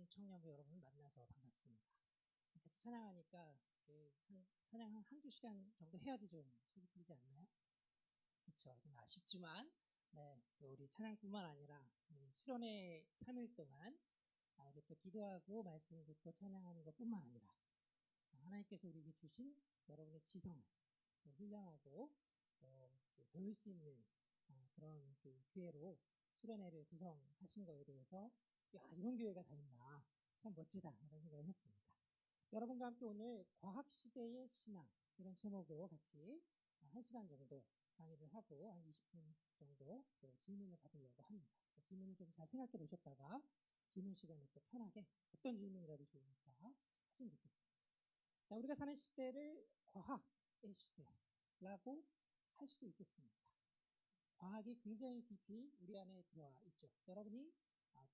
청년부 여러분 만나서 반갑습니다. 같이 찬양하니까 찬양 한두 시간 정도 해야지 좀 속이 풀리지 않나요? 그렇죠. 좀 아쉽지만 우리 찬양뿐만 아니라 수련회 3일 동안 우리 또 기도하고 말씀 듣고 찬양하는 것뿐만 아니라 하나님께서 우리에게 주신 여러분의 지성을 훈련하고 배울 수 있는 그런 기회로 수련회를 구성하신 거에 대해서 이런 교회가 다 있나 참 멋지다 이런 생각을 했습니다. 여러분과 함께 오늘 과학시대의 신앙 이런 제목으로 같이 1시간 정도 강의를 하고 한 20분 정도 질문을 받으려고 합니다. 질문을 좀 잘 생각해 보셨다가 질문 시간에 또 편하게 어떤 질문이라도 좋으니까 하시면 좋겠습니다. 자, 우리가 사는 시대를 과학의 시대라고 할 수도 있겠습니다. 과학이 굉장히 깊이 우리 안에 들어와 있죠. 여러분이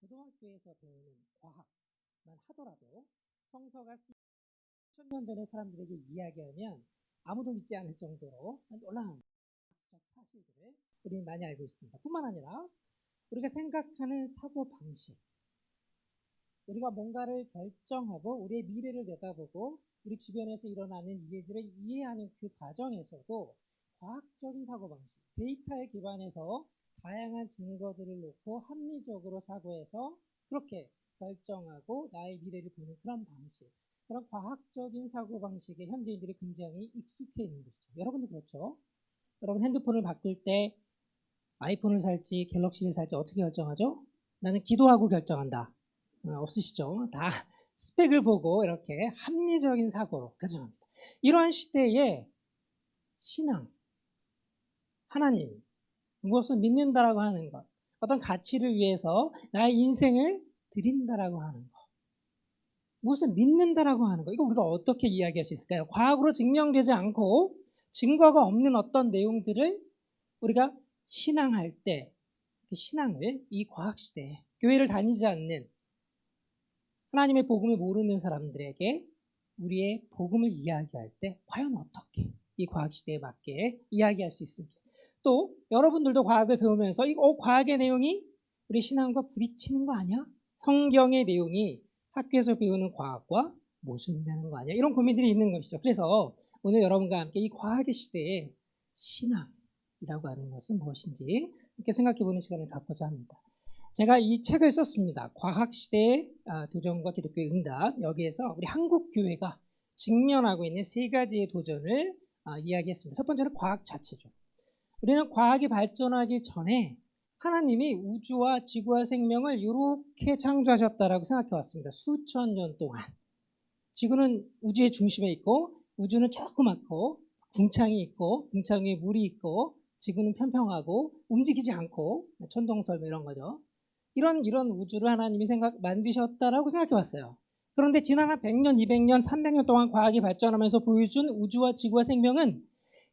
고등학교에서 배우는 과학만 하더라도 성서가 수천 년 전의 사람들에게 이야기하면 아무도 믿지 않을 정도로 놀라운 과학적 사실들을 우리는 많이 알고 있습니다. 뿐만 아니라 우리가 생각하는 사고방식, 우리가 뭔가를 결정하고 우리의 미래를 내다보고 우리 주변에서 일어나는 일들을 이해하는 그 과정에서도 과학적인 사고방식, 데이터에 기반해서 다양한 증거들을 놓고 합리적으로 사고해서 그렇게 결정하고 나의 미래를 보는 그런 방식, 그런 과학적인 사고방식에 현대인들이 굉장히 익숙해 있는 것이죠. 여러분도 그렇죠? 여러분 핸드폰을 바꿀 때 아이폰을 살지 갤럭시를 살지 어떻게 결정하죠? 나는 기도하고 결정한다. 없으시죠? 다 스펙을 보고 이렇게 합리적인 사고로 결정합니다. 이러한 시대에 신앙, 하나님, 무엇을 믿는다라고 하는 것, 어떤 가치를 위해서 나의 인생을 드린다라고 하는 것, 무엇을 믿는다라고 하는 것, 이거 우리가 어떻게 이야기할 수 있을까요? 과학으로 증명되지 않고 증거가 없는 어떤 내용들을 우리가 신앙할 때 그 신앙을 이 과학시대에 교회를 다니지 않는 하나님의 복음을 모르는 사람들에게 우리의 복음을 이야기할 때 과연 어떻게 이 과학시대에 맞게 이야기할 수 있을지, 또 여러분들도 과학을 배우면서 과학의 내용이 우리 신앙과 부딪히는 거 아니야? 성경의 내용이 학교에서 배우는 과학과 모순되는 거 아니야? 이런 고민들이 있는 것이죠. 그래서 오늘 여러분과 함께 이 과학의 시대에 신앙이라고 하는 것은 무엇인지 이렇게 생각해보는 시간을 갖고자 합니다. 제가 이 책을 썼습니다. 과학시대의 도전과 기독교의 응답. 여기에서 우리 한국교회가 직면하고 있는 세 가지의 도전을 이야기했습니다. 첫 번째는 과학 자체죠. 우리는 과학이 발전하기 전에 하나님이 우주와 지구와 생명을 이렇게 창조하셨다라고 생각해 왔습니다. 수천 년 동안. 지구는 우주의 중심에 있고 우주는 조그맣고 궁창이 있고 궁창 위에 물이 있고 지구는 평평하고 움직이지 않고 천동설 이런 거죠. 이런 우주를 하나님이 만드셨다라고 생각해 왔어요. 그런데 지난 한 100년, 200년, 300년 동안 과학이 발전하면서 보여준 우주와 지구와 생명은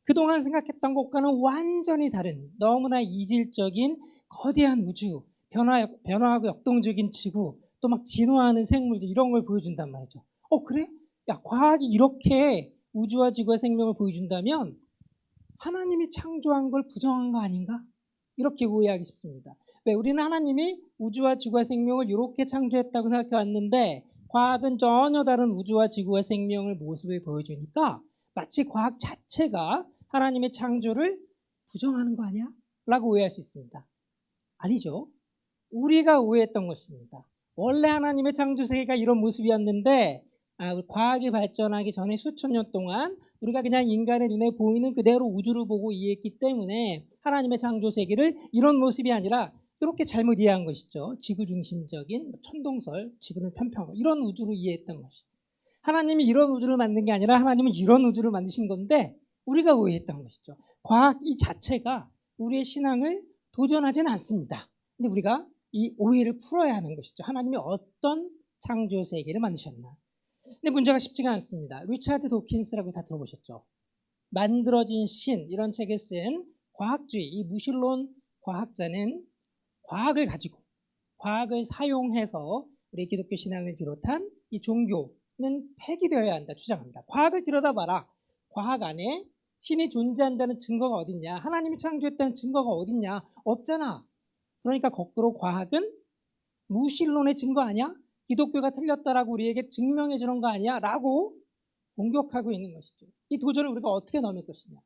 그동안 생각했던 것과는 완전히 다른 너무나 이질적인 거대한 우주, 변화하고 역동적인 지구, 또 막 진화하는 생물들 이런 걸 보여준단 말이죠. 그래? 야, 과학이 이렇게 우주와 지구와 생명을 보여준다면 하나님이 창조한 걸 부정한 거 아닌가? 이렇게 오해하기 쉽습니다. 왜? 우리는 하나님이 우주와 지구와 생명을 이렇게 창조했다고 생각해 왔는데 과학은 전혀 다른 우주와 지구와 생명을 모습을 보여주니까 마치 과학 자체가 하나님의 창조를 부정하는 거 아니야? 라고 오해할 수 있습니다. 아니죠. 우리가 오해했던 것입니다. 원래 하나님의 창조 세계가 이런 모습이었는데 과학이 발전하기 전에 수천 년 동안 우리가 그냥 인간의 눈에 보이는 그대로 우주를 보고 이해했기 때문에 하나님의 창조 세계를 이런 모습이 아니라 이렇게 잘못 이해한 것이죠. 지구 중심적인 천동설, 지구는 편평 이런 우주로 이해했던 것이. 하나님이 이런 우주를 만든 게 아니라 하나님은 이런 우주를 만드신 건데 우리가 오해했던 것이죠. 과학 이 자체가 우리의 신앙을 도전하지는 않습니다. 근데 우리가 이 오해를 풀어야 하는 것이죠. 하나님이 어떤 창조 세계를 만드셨나. 근데 문제가 쉽지가 않습니다. 리차드 도킨스라고 다 들어보셨죠? 만들어진 신 이런 책을 쓴 과학주의, 이 무신론 과학자는 과학을 가지고 과학을 사용해서 우리 기독교 신앙을 비롯한 이 종교는 폐기되어야 한다 주장합니다. 과학을 들여다봐라. 과학 안에 신이 존재한다는 증거가 어딨냐? 하나님이 창조했다는 증거가 어딨냐? 없잖아. 그러니까 거꾸로 과학은 무신론의 증거 아니야? 기독교가 틀렸다라고 우리에게 증명해 주는 거 아니야? 라고 공격하고 있는 것이죠. 이 도전을 우리가 어떻게 넘을 것이냐.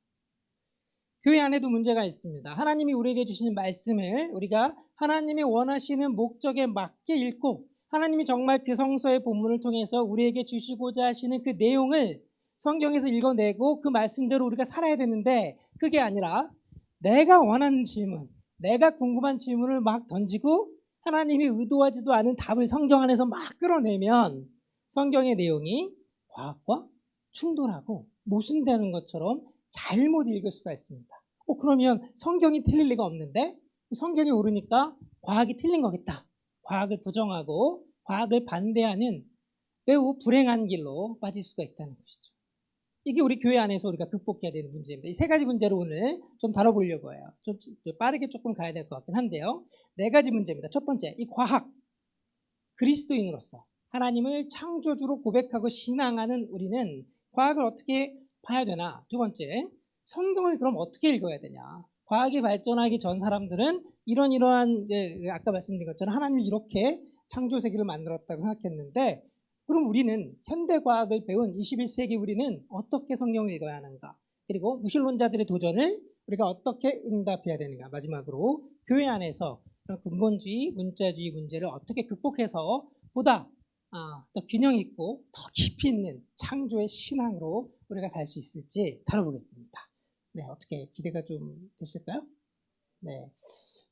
교회 안에도 문제가 있습니다. 하나님이 우리에게 주시는 말씀을 우리가 하나님이 원하시는 목적에 맞게 읽고 하나님이 정말 그 성서의 본문을 통해서 우리에게 주시고자 하시는 그 내용을 성경에서 읽어내고 그 말씀대로 우리가 살아야 되는데 그게 아니라 내가 원하는 질문, 내가 궁금한 질문을 막 던지고 하나님이 의도하지도 않은 답을 성경 안에서 막 끌어내면 성경의 내용이 과학과 충돌하고 모순되는 것처럼 잘못 읽을 수가 있습니다. 그러면 성경이 틀릴 리가 없는데 성경이 옳으니까 과학이 틀린 거겠다. 과학을 부정하고 과학을 반대하는 매우 불행한 길로 빠질 수가 있다는 것이죠. 이게 우리 교회 안에서 우리가 극복해야 되는 문제입니다. 이 세 가지 문제를 오늘 좀 다뤄보려고 해요. 좀 빠르게 조금 가야 될 것 같긴 한데요. 네 가지 문제입니다. 첫 번째, 이 과학. 그리스도인으로서 하나님을 창조주로 고백하고 신앙하는 우리는 과학을 어떻게 봐야 되나? 두 번째, 성경을 그럼 어떻게 읽어야 되냐? 과학이 발전하기 전 사람들은 이러한 아까 말씀드린 것처럼 하나님이 이렇게 창조 세계를 만들었다고 생각했는데 그럼 우리는 현대 과학을 배운 21세기 우리는 어떻게 성경을 읽어야 하는가? 그리고 무신론자들의 도전을 우리가 어떻게 응답해야 되는가? 마지막으로 교회 안에서 근본주의, 문자주의 문제를 어떻게 극복해서 보다 더 균형 있고 더 깊이 있는 창조의 신앙으로 우리가 갈 수 있을지 다뤄보겠습니다. 네, 어떻게 기대가 좀 되실까요? 네,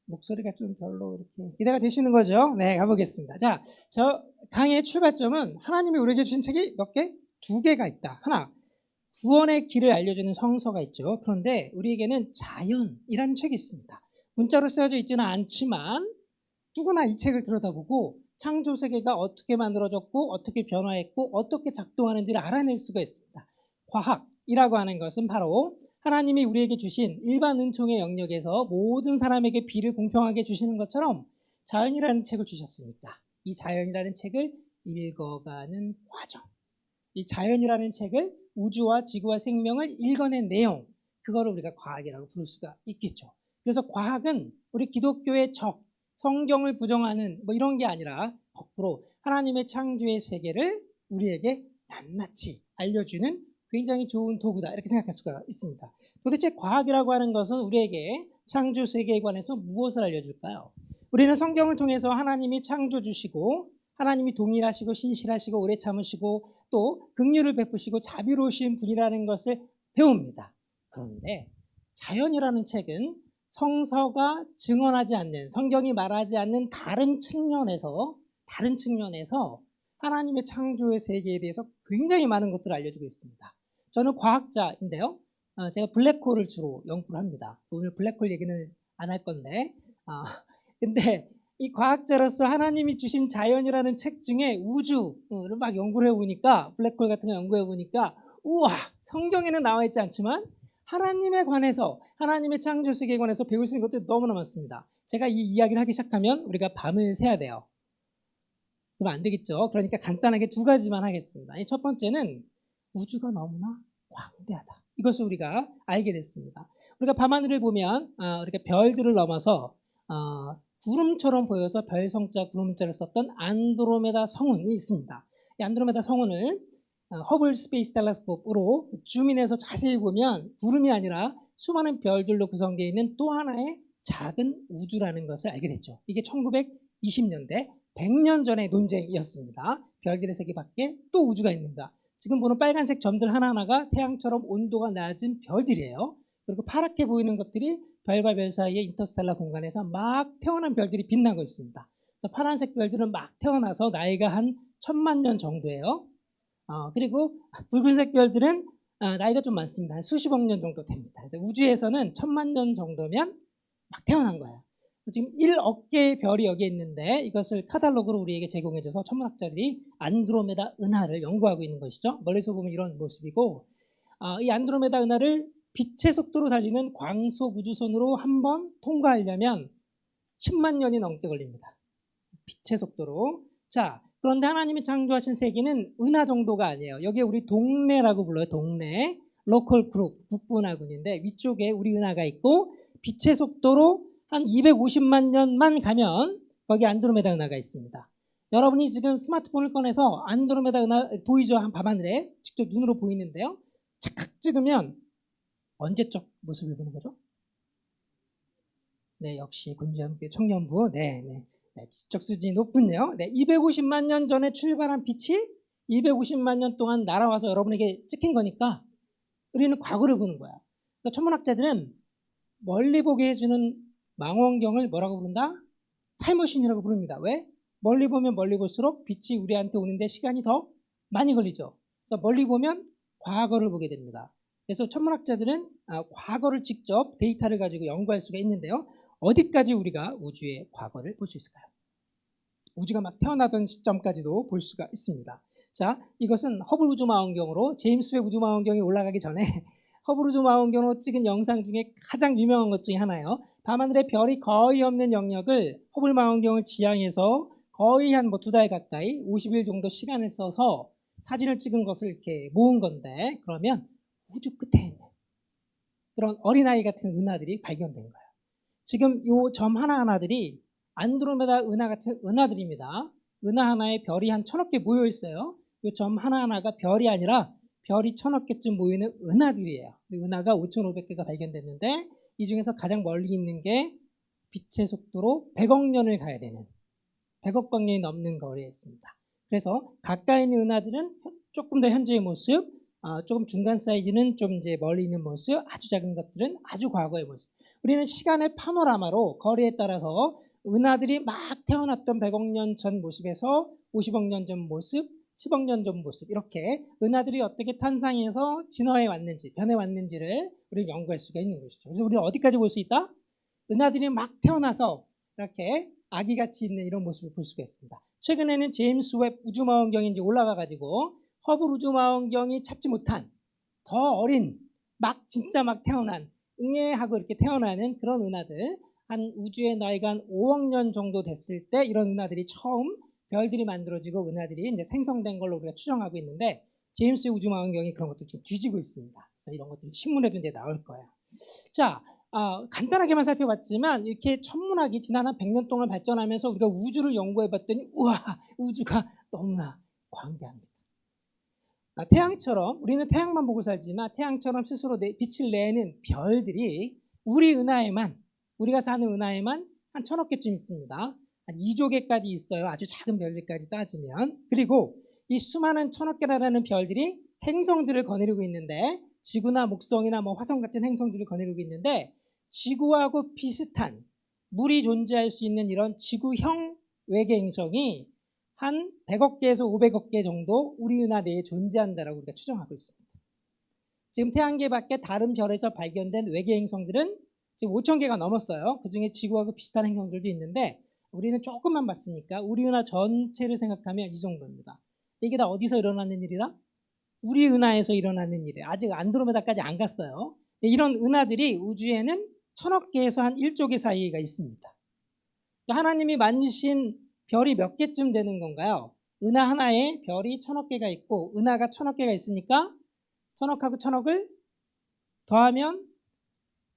목소리가 좀 별로 이렇게 기대가 되시는 거죠? 네, 가보겠습니다. 자, 저 강의 출발점은 하나님이 우리에게 주신 책이 몇 개? 두 개가 있다. 하나, 구원의 길을 알려주는 성서가 있죠. 그런데 우리에게는 자연이라는 책이 있습니다. 문자로 쓰여져 있지는 않지만 누구나 이 책을 들여다보고 창조 세계가 어떻게 만들어졌고 어떻게 변화했고 어떻게 작동하는지를 알아낼 수가 있습니다. 과학이라고 하는 것은 바로 하나님이 우리에게 주신 일반 은총의 영역에서 모든 사람에게 비를 공평하게 주시는 것처럼 자연이라는 책을 주셨습니다. 이 자연이라는 책을 읽어가는 과정. 이 자연이라는 책을 우주와 지구와 생명을 읽어낸 내용, 그거를 우리가 과학이라고 부를 수가 있겠죠. 그래서 과학은 우리 기독교의 적, 성경을 부정하는 이런 게 아니라 거꾸로 하나님의 창조의 세계를 우리에게 낱낱이 알려주는 굉장히 좋은 도구다 이렇게 생각할 수가 있습니다. 도대체 과학이라고 하는 것은 우리에게 창조 세계에 관해서 무엇을 알려줄까요? 우리는 성경을 통해서 하나님이 창조 주시고 하나님이 동일하시고 신실하시고 오래 참으시고 또 긍휼을 베푸시고 자비로우신 분이라는 것을 배웁니다. 그런데 자연이라는 책은 성서가 증언하지 않는, 성경이 말하지 않는 다른 측면에서 하나님의 창조의 세계에 대해서 굉장히 많은 것들을 알려주고 있습니다. 저는 과학자인데요. 제가 블랙홀을 주로 연구를 합니다. 오늘 블랙홀 얘기는 안 할 건데 근데 이 과학자로서 하나님이 주신 자연이라는 책 중에 우주를 막 연구를 해보니까 블랙홀 같은 거 연구해보니까 우와, 성경에는 나와 있지 않지만 하나님에 관해서 하나님의 창조 세계에 관해서 배울 수 있는 것들이 너무나 많습니다. 제가 이 이야기를 하기 시작하면 우리가 밤을 새야 돼요. 그러면 안 되겠죠. 그러니까 간단하게 두 가지만 하겠습니다. 첫 번째는 우주가 너무나 광대하다. 이것을 우리가 알게 됐습니다. 우리가 밤하늘을 보면 우리가 별들을 넘어서 구름처럼 보여서 별성자 구름자를 썼던 안드로메다 성운이 있습니다. 이 안드로메다 성운을 허블 스페이스 텔레스코프로 줌인해서 자세히 보면 구름이 아니라 수많은 별들로 구성되어 있는 또 하나의 작은 우주라는 것을 알게 됐죠. 이게 1920년대 100년 전의 논쟁이었습니다. 별들의 세계 밖에 또 우주가 있는가. 지금 보는 빨간색 점들 하나하나가 태양처럼 온도가 낮은 별들이에요. 그리고 파랗게 보이는 것들이 별과 별 사이의 인터스텔라 공간에서 막 태어난 별들이 빛나고 있습니다. 그래서 파란색 별들은 막 태어나서 나이가 한 1000만 년 정도예요. 그리고 붉은색 별들은 나이가 좀 많습니다. 한 수십억 년 정도 됩니다. 그래서 우주에서는 1000만 년 정도면 막 태어난 거예요. 지금 1억 개의 별이 여기 있는데 이것을 카탈로그로 우리에게 제공해줘서 천문학자들이 안드로메다 은하를 연구하고 있는 것이죠. 멀리서 보면 이런 모습이고 이 안드로메다 은하를 빛의 속도로 달리는 광속 우주선으로 한번 통과하려면 10만 년이 넘게 걸립니다. 빛의 속도로. 자, 그런데 하나님이 창조하신 세계는 은하 정도가 아니에요. 여기에 우리 동네라고 불러요. 동네. 로컬 그룹, 국분화군인데 위쪽에 우리 은하가 있고 빛의 속도로 한 250만 년만 가면 거기 안드로메다 은하가 있습니다. 여러분이 지금 스마트폰을 꺼내서 안드로메다 은하 보이죠? 한 밤하늘에 직접 눈으로 보이는데요. 착 찍으면 언제적 모습을 보는 거죠? 네, 역시 군주함께 청년부. 네, 네. 네, 지적 수준이 높군요. 네, 250만 년 전에 출발한 빛이 250만 년 동안 날아와서 여러분에게 찍힌 거니까 우리는 과거를 보는 거야. 그러니까 천문학자들은 멀리 보게 해주는 망원경을 뭐라고 부른다? 타임머신이라고 부릅니다. 왜? 멀리 보면 멀리 볼수록 빛이 우리한테 오는데 시간이 더 많이 걸리죠. 그래서 멀리 보면 과거를 보게 됩니다. 그래서 천문학자들은 과거를 직접 데이터를 가지고 연구할 수가 있는데요. 어디까지 우리가 우주의 과거를 볼 수 있을까요? 우주가 막 태어나던 시점까지도 볼 수가 있습니다. 자, 이것은 허블 우주망원경으로 제임스 웹 우주망원경이 올라가기 전에 허블 우주망원경으로 찍은 영상 중에 가장 유명한 것 중에 하나예요. 밤하늘에 별이 거의 없는 영역을 허블 망원경을 지향해서 거의 한 두 달 가까이 50일 정도 시간을 써서 사진을 찍은 것을 이렇게 모은 건데, 그러면 우주 끝에 있는 그런 어린아이 같은 은하들이 발견된 거예요. 지금 요 점 하나하나들이 안드로메다 은하 같은 은하들입니다. 은하 하나에 별이 한 1000억 개 모여 있어요. 이 점 하나하나가 별이 아니라 별이 1000억 개쯤 모이는 은하들이에요. 은하가 5500개가 발견됐는데 이 중에서 가장 멀리 있는 게 빛의 속도로 100억 년을 가야 되는 100억 광년이 넘는 거리에 있습니다. 그래서 가까이 있는 은하들은 조금 더 현재의 모습, 조금 중간 사이즈는 좀 이제 멀리 있는 모습, 아주 작은 것들은 아주 과거의 모습. 우리는 시간의 파노라마로 거리에 따라서 은하들이 막 태어났던 100억 년 전 모습에서 50억 년 전 모습, 10억 년 전 모습, 이렇게 은하들이 어떻게 탄생해서 진화해 왔는지, 변해 왔는지를 우리는 연구할 수가 있는 것이죠. 그래서 우리는 어디까지 볼 수 있다? 은하들이 막 태어나서 이렇게 아기같이 있는 이런 모습을 볼 수가 있습니다. 최근에는 제임스 웹 우주망원경이 이제 올라가가지고 허블 우주망원경이 찾지 못한 더 어린 진짜 막 태어난 응애하고 이렇게 태어나는 그런 은하들, 한 우주의 나이가 한 5억 년 정도 됐을 때 이런 은하들이 처음 별들이 만들어지고 은하들이 이제 생성된 걸로 우리가 추정하고 있는데, 제임스 우주망원경이 그런 것도 지금 뒤지고 있습니다. 그래서 이런 것들이 신문에도 이제 나올 거예요. 자, 간단하게만 살펴봤지만 이렇게 천문학이 지난 한 100년 동안 발전하면서 우리가 우주를 연구해봤더니 우와, 우주가 너무나 광대합니다. 태양처럼, 우리는 태양만 보고 살지만 태양처럼 스스로 빛을 내는 별들이 우리가 사는 은하에만 한 1000억 개쯤 있습니다. 한 2조 개까지 있어요. 아주 작은 별들까지 따지면. 그리고 이 수많은 1000억 개라는 별들이 행성들을 거느리고 있는데, 지구나 목성이나 화성 같은 행성들을 거느리고 있는데, 지구하고 비슷한 물이 존재할 수 있는 이런 지구형 외계 행성이 한 100억 개에서 500억 개 정도 우리 은하 내에 존재한다라고 우리가 추정하고 있습니다. 지금 태양계 밖에 다른 별에서 발견된 외계 행성들은 지금 5,000개가 넘었어요. 그중에 지구하고 비슷한 행성들도 있는데 우리는 조금만 봤으니까 우리 은하 전체를 생각하면 이 정도입니다. 이게 다 어디서 일어나는 일이라? 우리 은하에서 일어나는 일이에요. 아직 안드로메다까지 안 갔어요. 이런 은하들이 우주에는 1000억 개에서 한 1조 개 사이가 있습니다. 하나님이 만드신 별이 몇 개쯤 되는 건가요? 은하 하나에 별이 1000억 개가 있고 은하가 1000억 개가 있으니까 1000억하고 1000억을 더하면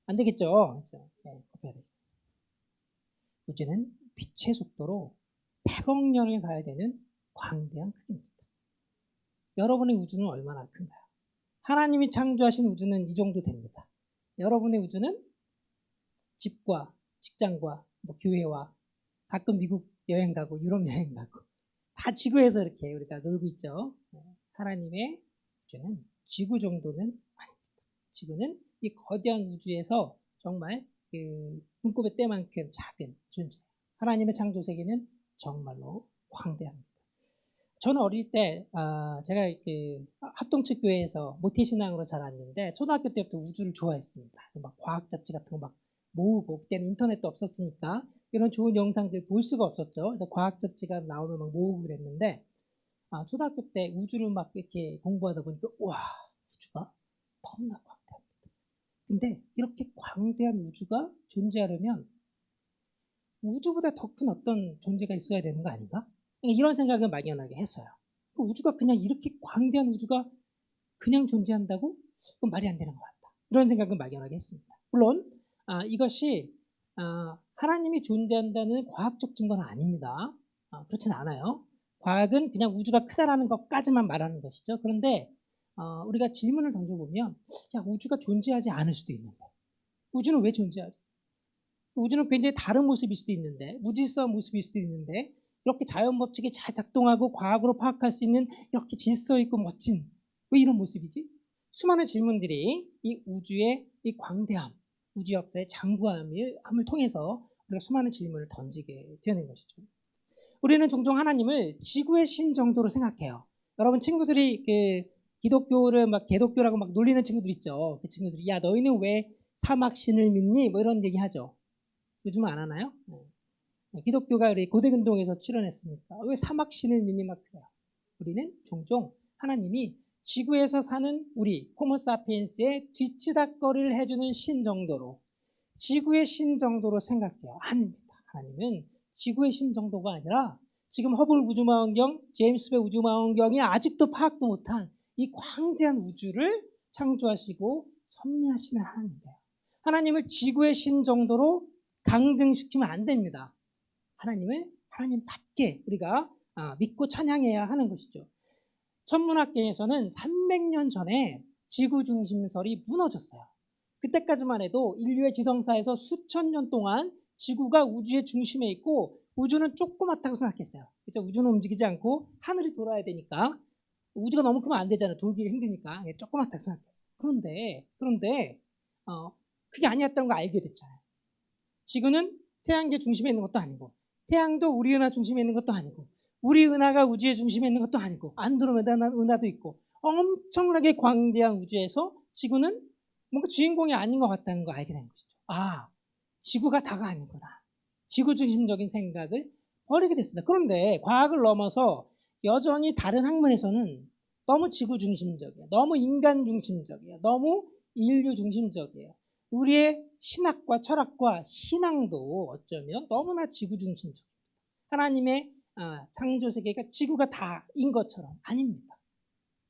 안 되겠죠. 네, 우주는 빛의 속도로 100억 년을 가야 되는 광대한 크기입니다. 여러분의 우주는 얼마나 큰가요? 하나님이 창조하신 우주는 이 정도 됩니다. 여러분의 우주는 집과 직장과 교회와 가끔 미국 여행 가고 유럽 여행 가고 다 지구에서 이렇게 우리가 놀고 있죠. 하나님의 우주는 지구 정도는 아닙니다. 지구는 이 거대한 우주에서 정말 눈곱의 때만큼 작은 존재. 하나님의 창조 세계는 정말로 광대합니다. 저는 어릴 때 제가 합동측 교회에서 모태신앙으로 자랐는데 초등학교 때부터 우주를 좋아했습니다. 과학 잡지 같은 거 모으고, 그때는 인터넷도 없었으니까 이런 좋은 영상들 볼 수가 없었죠. 그래서 과학 잡지가 나오면 모으고 그랬는데 초등학교 때 우주를 이렇게 공부하다 보니까 와, 우주가 너무나 광대합니다. 근데 이렇게 광대한 우주가 존재하려면 우주보다 더 큰 어떤 존재가 있어야 되는 거 아닌가? 이런 생각을 막연하게 했어요. 우주가 그냥 이렇게 광대한 우주가 그냥 존재한다고? 그건 말이 안 되는 것 같다. 이런 생각을 막연하게 했습니다. 물론 이것이 하나님이 존재한다는 과학적 증거는 아닙니다. 그렇진 않아요. 과학은 그냥 우주가 크다라는 것까지만 말하는 것이죠. 그런데 우리가 질문을 던져보면 야, 우주가 존재하지 않을 수도 있는데 우주는 왜 존재하지? 우주는 굉장히 다른 모습일 수도 있는데 무질서한 모습일 수도 있는데 이렇게 자연 법칙이 잘 작동하고 과학으로 파악할 수 있는 이렇게 질서 있고 멋진 왜 이런 모습이지? 수많은 질문들이 이 우주의 이 광대함, 우주 역사의 장구함을 통해서 우리가 수많은 질문을 던지게 되는 것이죠. 우리는 종종 하나님을 지구의 신 정도로 생각해요. 여러분 친구들이 그 기독교를 막 개독교라고 막 놀리는 친구들 있죠. 그 친구들이 야 너희는 왜 사막 신을 믿니? 뭐 이런 얘기 하죠. 요즘은 안 하나요? 기독교가 우리 고대근동에서 출현했으니까 왜 사막 신을 믿니? 막 그래요. 우리는 종종 하나님이 지구에서 사는 우리 호모사피엔스의 뒤치다꺼리를 해주는 신 정도로 지구의 신 정도로 생각해요. 아닙니다. 하나님은 지구의 신 정도가 아니라 지금 허블 우주망원경, 제임스 웹 우주망원경이 아직도 파악도 못한 이 광대한 우주를 창조하시고 섭리하시는 하나님이에요. 하나님을 지구의 신 정도로 강등시키면 안 됩니다. 하나님을 하나님답게 우리가 믿고 찬양해야 하는 것이죠. 천문학계에서는 300년 전에 지구 중심설이 무너졌어요. 그때까지만 해도 인류의 지성사에서 수천 년 동안 지구가 우주의 중심에 있고 우주는 조그맣다고 생각했어요. 그렇죠? 우주는 움직이지 않고 하늘이 돌아야 되니까 우주가 너무 크면 안 되잖아요. 돌기가 힘드니까 조그맣다고 생각했어요. 그런데 그게 아니었다는 걸 알게 됐잖아요. 지구는 태양계 중심에 있는 것도 아니고 태양도 우리 은하 중심에 있는 것도 아니고 우리 은하가 우주의 중심에 있는 것도 아니고 안드로메다 은하도 있고 엄청나게 광대한 우주에서 지구는 뭔가 주인공이 아닌 것 같다는 걸 알게 된 것이죠. 지구가 다가 아니구나. 지구 중심적인 생각을 버리게 됐습니다. 그런데 과학을 넘어서 여전히 다른 학문에서는 너무 지구 중심적이에요. 너무 인간 중심적이에요. 너무 인류 중심적이에요. 우리의 신학과 철학과 신앙도 어쩌면 너무나 지구 중심적입니다. 하나님의 창조 세계가 지구가 다인 것처럼 아닙니다.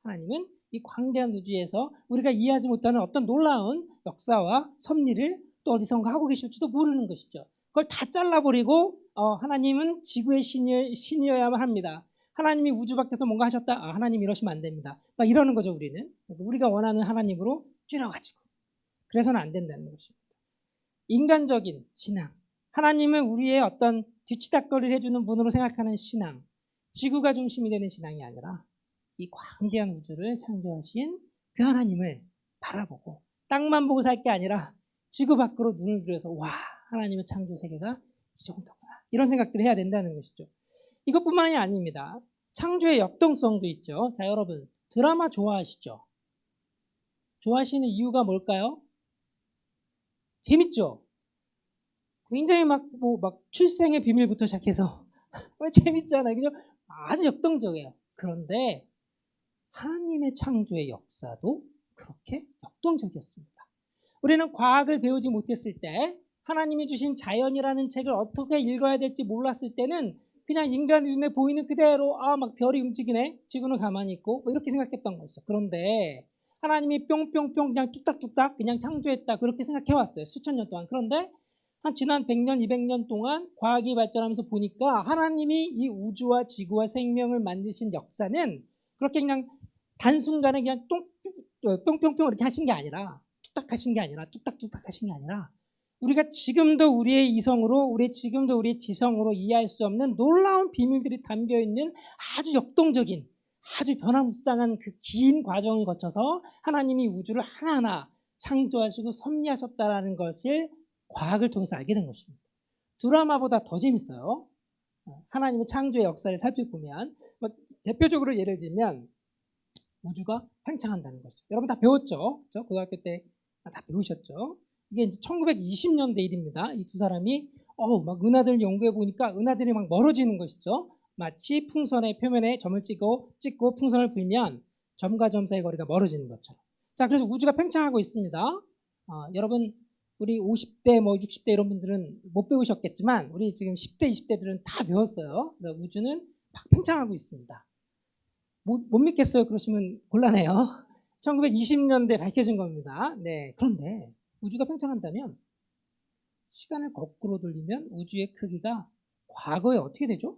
하나님은 이 광대한 우주에서 우리가 이해하지 못하는 어떤 놀라운 역사와 섭리를 또 어디선가 하고 계실지도 모르는 것이죠. 그걸 다 잘라버리고 하나님은 지구의 신이어야만 합니다. 하나님이 우주 밖에서 뭔가 하셨다. 하나님 이러시면 안 됩니다. 막 이러는 거죠. 우리가 원하는 하나님으로 줄여가지고. 그래서는 안 된다는 것입니다. 인간적인 신앙, 하나님은 우리의 어떤 뒤치다꺼리를 해주는 분으로 생각하는 신앙, 지구가 중심이 되는 신앙이 아니라 이 광대한 우주를 창조하신 그 하나님을 바라보고 땅만 보고 살 게 아니라 지구 밖으로 눈을 들여서 와, 하나님의 창조 세계가 이 정도구나. 이런 생각들을 해야 된다는 것이죠. 이것뿐만이 아닙니다. 창조의 역동성도 있죠. 자, 여러분 드라마 좋아하시죠? 좋아하시는 이유가 뭘까요? 재밌죠? 굉장히 막 출생의 비밀부터 시작해서 재밌잖아요. 그죠? 아주 역동적이에요. 그런데 하나님의 창조의 역사도 그렇게 역동적이었습니다. 우리는 과학을 배우지 못했을 때 하나님이 주신 자연이라는 책을 어떻게 읽어야 될지 몰랐을 때는 그냥 인간 눈에 보이는 그대로 막 별이 움직이네. 지구는 가만히 있고 이렇게 생각했던 것이죠. 그런데 하나님이 뿅뿅뿅 그냥 뚝딱뚝딱 그냥 창조했다. 그렇게 생각해왔어요. 수천 년 동안. 그런데 한 지난 100년, 200년 동안 과학이 발전하면서 보니까 하나님이 이 우주와 지구와 생명을 만드신 역사는 그렇게 그냥 단순간에 그냥 뿅뿅뿅 이렇게 하신 게 아니라 뚝딱 하신 게 아니라 뚝딱뚝딱 하신 게 아니라 우리가 지금도 우리의 이성으로 지금도 우리의 지성으로 이해할 수 없는 놀라운 비밀들이 담겨있는 아주 역동적인 아주 변화무쌍한 그 긴 과정을 거쳐서 하나님이 우주를 하나하나 창조하시고 섭리하셨다는 것을 과학을 통해서 알게 된 것입니다. 드라마보다 더 재밌어요. 하나님의 창조의 역사를 살펴보면 대표적으로 예를 들면 우주가 팽창한다는 거죠. 여러분 다 배웠죠? 그렇죠? 고등학교 때 다 배우셨죠? 이게 이제 1920년대 일입니다. 이 두 사람이 막 은하들을 연구해 보니까 은하들이 막 멀어지는 것이죠. 마치 풍선의 표면에 점을 찍고 풍선을 불면 점과 점 사이의 거리가 멀어지는 것처럼. 자, 그래서 우주가 팽창하고 있습니다. 여러분 우리 50대 60대 이런 분들은 못 배우셨겠지만 우리 지금 10대 20대들은 다 배웠어요. 우주는 막 팽창하고 있습니다. 못 믿겠어요. 그러시면 곤란해요. 1920년대 밝혀진 겁니다. 네, 그런데 우주가 팽창한다면 시간을 거꾸로 돌리면 우주의 크기가 과거에 어떻게 되죠?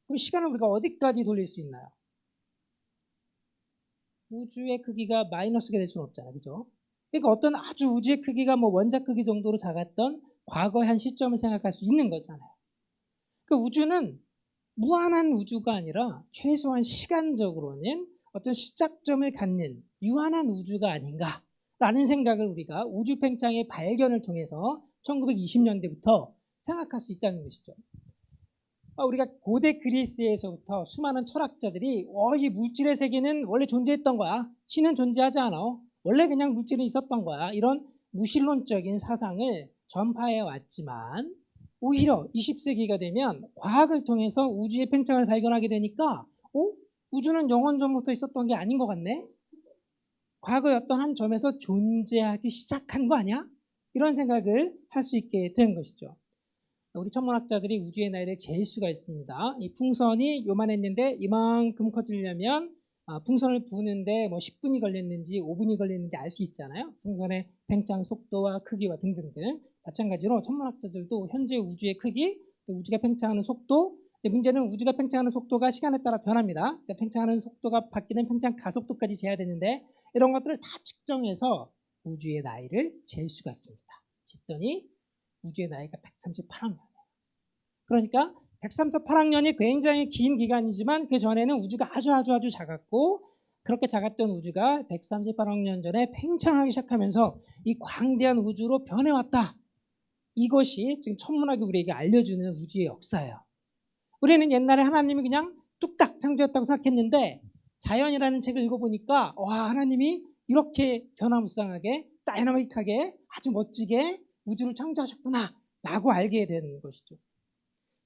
그럼 시간을 우리가 어디까지 돌릴 수 있나요? 우주의 크기가 마이너스가 될 수는 없잖아요. 그죠? 그러니까 어떤 아주 우주의 크기가 뭐 원자 크기 정도로 작았던 과거의 한 시점을 생각할 수 있는 거잖아요. 그러니까 우주는 무한한 우주가 아니라 최소한 시간적으로는 어떤 시작점을 갖는 유한한 우주가 아닌가라는 생각을 우리가 우주 팽창의 발견을 통해서 1920년대부터 생각할 수 있다는 것이죠. 우리가 고대 그리스에서부터 수많은 철학자들이 이 물질의 세계는 원래 존재했던 거야. 신은 존재하지 않아. 원래 그냥 물질은 있었던 거야. 이런 무신론적인 사상을 전파해 왔지만 오히려 20세기가 되면 과학을 통해서 우주의 팽창을 발견하게 되니까 우주는 영원 전부터 있었던 게 아닌 것 같네. 과거의 어떤 한 점에서 존재하기 시작한 거 아니야? 이런 생각을 할 수 있게 된 것이죠. 우리 천문학자들이 우주의 나이를 잴 수가 있습니다. 이 풍선이 요만했는데 이만큼 커지려면 풍선을 부는데 뭐 10분이 걸렸는지 5분이 걸렸는지 알 수 있잖아요. 풍선의 팽창 속도와 크기와 등등등. 마찬가지로 천문학자들도 현재 우주의 크기, 우주가 팽창하는 속도, 문제는 우주가 팽창하는 속도가 시간에 따라 변합니다. 그러니까 팽창하는 속도가 바뀌는 팽창 가속도까지 재야 되는데 이런 것들을 다 측정해서 우주의 나이를 잴 수가 있습니다. 쟀더니 우주의 나이가 138억년이에요. 그러니까 138억년이 굉장히 긴 기간이지만 그 전에는 우주가 아주 작았고 그렇게 작았던 우주가 138억년 전에 팽창하기 시작하면서 이 광대한 우주로 변해왔다. 이것이 지금 천문학이 우리에게 알려주는 우주의 역사예요. 우리는 옛날에 하나님이 그냥 뚝딱 창조했다고 생각했는데 자연이라는 책을 읽어보니까 하나님이 이렇게 변화무쌍하게 다이나믹하게 아주 멋지게 우주를 창조하셨구나 라고 알게 되는 것이죠.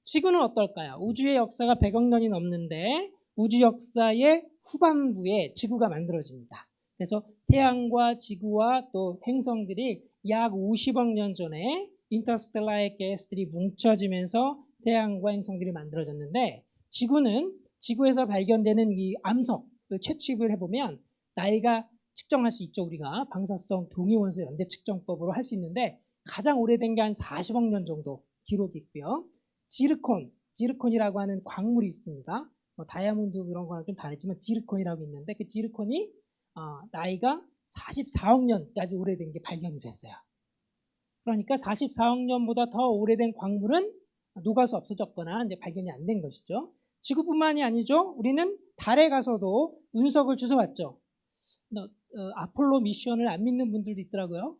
지구는 어떨까요? 우주의 역사가 100억 년이 넘는데 우주 역사의 후반부에 지구가 만들어집니다. 그래서 태양과 지구와 또 행성들이 약 50억 년 전에 인터스텔라의 가스들이 뭉쳐지면서 태양과 행성들이 만들어졌는데 지구는 지구에서 발견되는 이 암석을 채취를 해보면 나이가 측정할 수 있죠. 우리가 방사성 동위원소 연대 측정법으로 할 수 있는데 가장 오래된 게 한 40억 년 정도 기록이 있고요. 지르콘이라고 하는 광물이 있습니다. 다이아몬드 그런 거랑 좀 다르지만 지르콘이라고 있는데 그 지르콘이 나이가 44억 년까지 오래된 게 발견이 됐어요. 그러니까 44억 년보다 더 오래된 광물은 녹아서 없어졌거나 이제 발견이 안 된 것이죠. 지구뿐만이 아니죠. 우리는 달에 가서도 운석을 주워왔죠. 아폴로 미션을 안 믿는 분들도 있더라고요.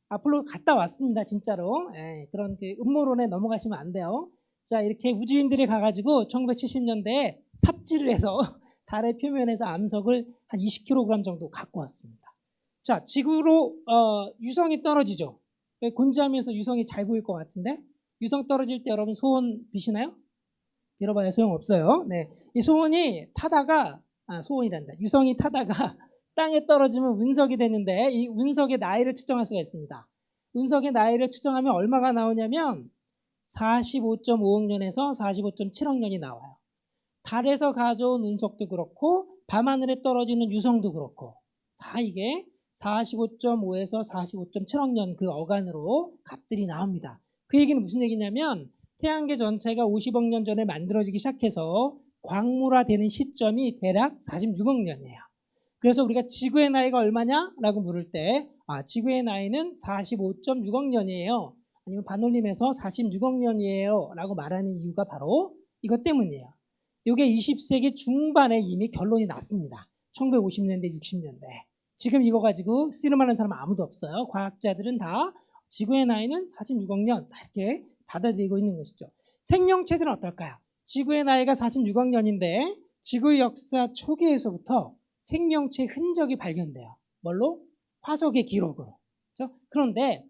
아폴로 갔다 왔습니다. 진짜로. 그런 그 음모론에 넘어가시면 안 돼요. 자, 이렇게 우주인들이 가가지고 1970년대에 삽질을 해서 달의 표면에서 암석을 한 20kg 정도 갖고 왔습니다. 자, 지구로 유성이 떨어지죠. 곤지하면서 유성이 잘 보일 것 같은데 유성 떨어질 때 여러분 소원 비시나요? 빌어봐야 소용없어요. 네, 이 소원이 타다가 소원이란다. 유성이 타다가 땅에 떨어지면 운석이 되는데 이 운석의 나이를 측정할 수가 있습니다. 운석의 나이를 측정하면 얼마가 나오냐면 45.5억 년에서 45.7억 년이 나와요. 달에서 가져온 운석도 그렇고 밤하늘에 떨어지는 유성도 그렇고 다 이게 45.5에서 45.7억 년 그 어간으로 값들이 나옵니다. 그 얘기는 무슨 얘기냐면 태양계 전체가 50억 년 전에 만들어지기 시작해서 광물화되는 시점이 대략 46억 년이에요. 그래서 우리가 지구의 나이가 얼마냐라고 물을 때 지구의 나이는 45.6억 년이에요. 아니면 반올림해서 46억 년이에요 라고 말하는 이유가 바로 이것 때문이에요. 이게 20세기 중반에 이미 결론이 났습니다. 1950년대, 60년대. 지금 이거 가지고 씨름하는 사람 아무도 없어요. 과학자들은 다 지구의 나이는 46억 년 이렇게 받아들이고 있는 것이죠. 생명체들은 어떨까요? 지구의 나이가 46억 년인데 지구 역사 초기에서부터 생명체 흔적이 발견돼요. 뭘로? 화석의 기록으로. 그렇죠? 그런데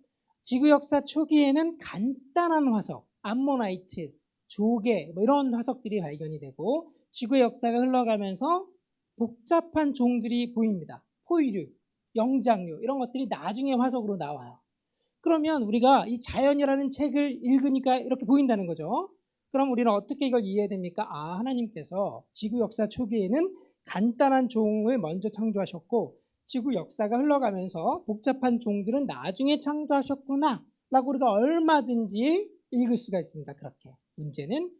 지구 역사 초기에는 간단한 화석, 암모나이트, 조개 이런 화석들이 발견이 되고 지구의 역사가 흘러가면서 복잡한 종들이 보입니다. 포유류, 영장류 이런 것들이 나중에 화석으로 나와요. 그러면 우리가 이 자연이라는 책을 읽으니까 이렇게 보인다는 거죠. 그럼 우리는 어떻게 이걸 이해해야 됩니까? 하나님께서 지구 역사 초기에는 간단한 종을 먼저 창조하셨고 지구 역사가 흘러가면서 복잡한 종들은 나중에 창조하셨구나 라고 우리가 얼마든지 읽을 수가 있습니다. 그렇게. 문제는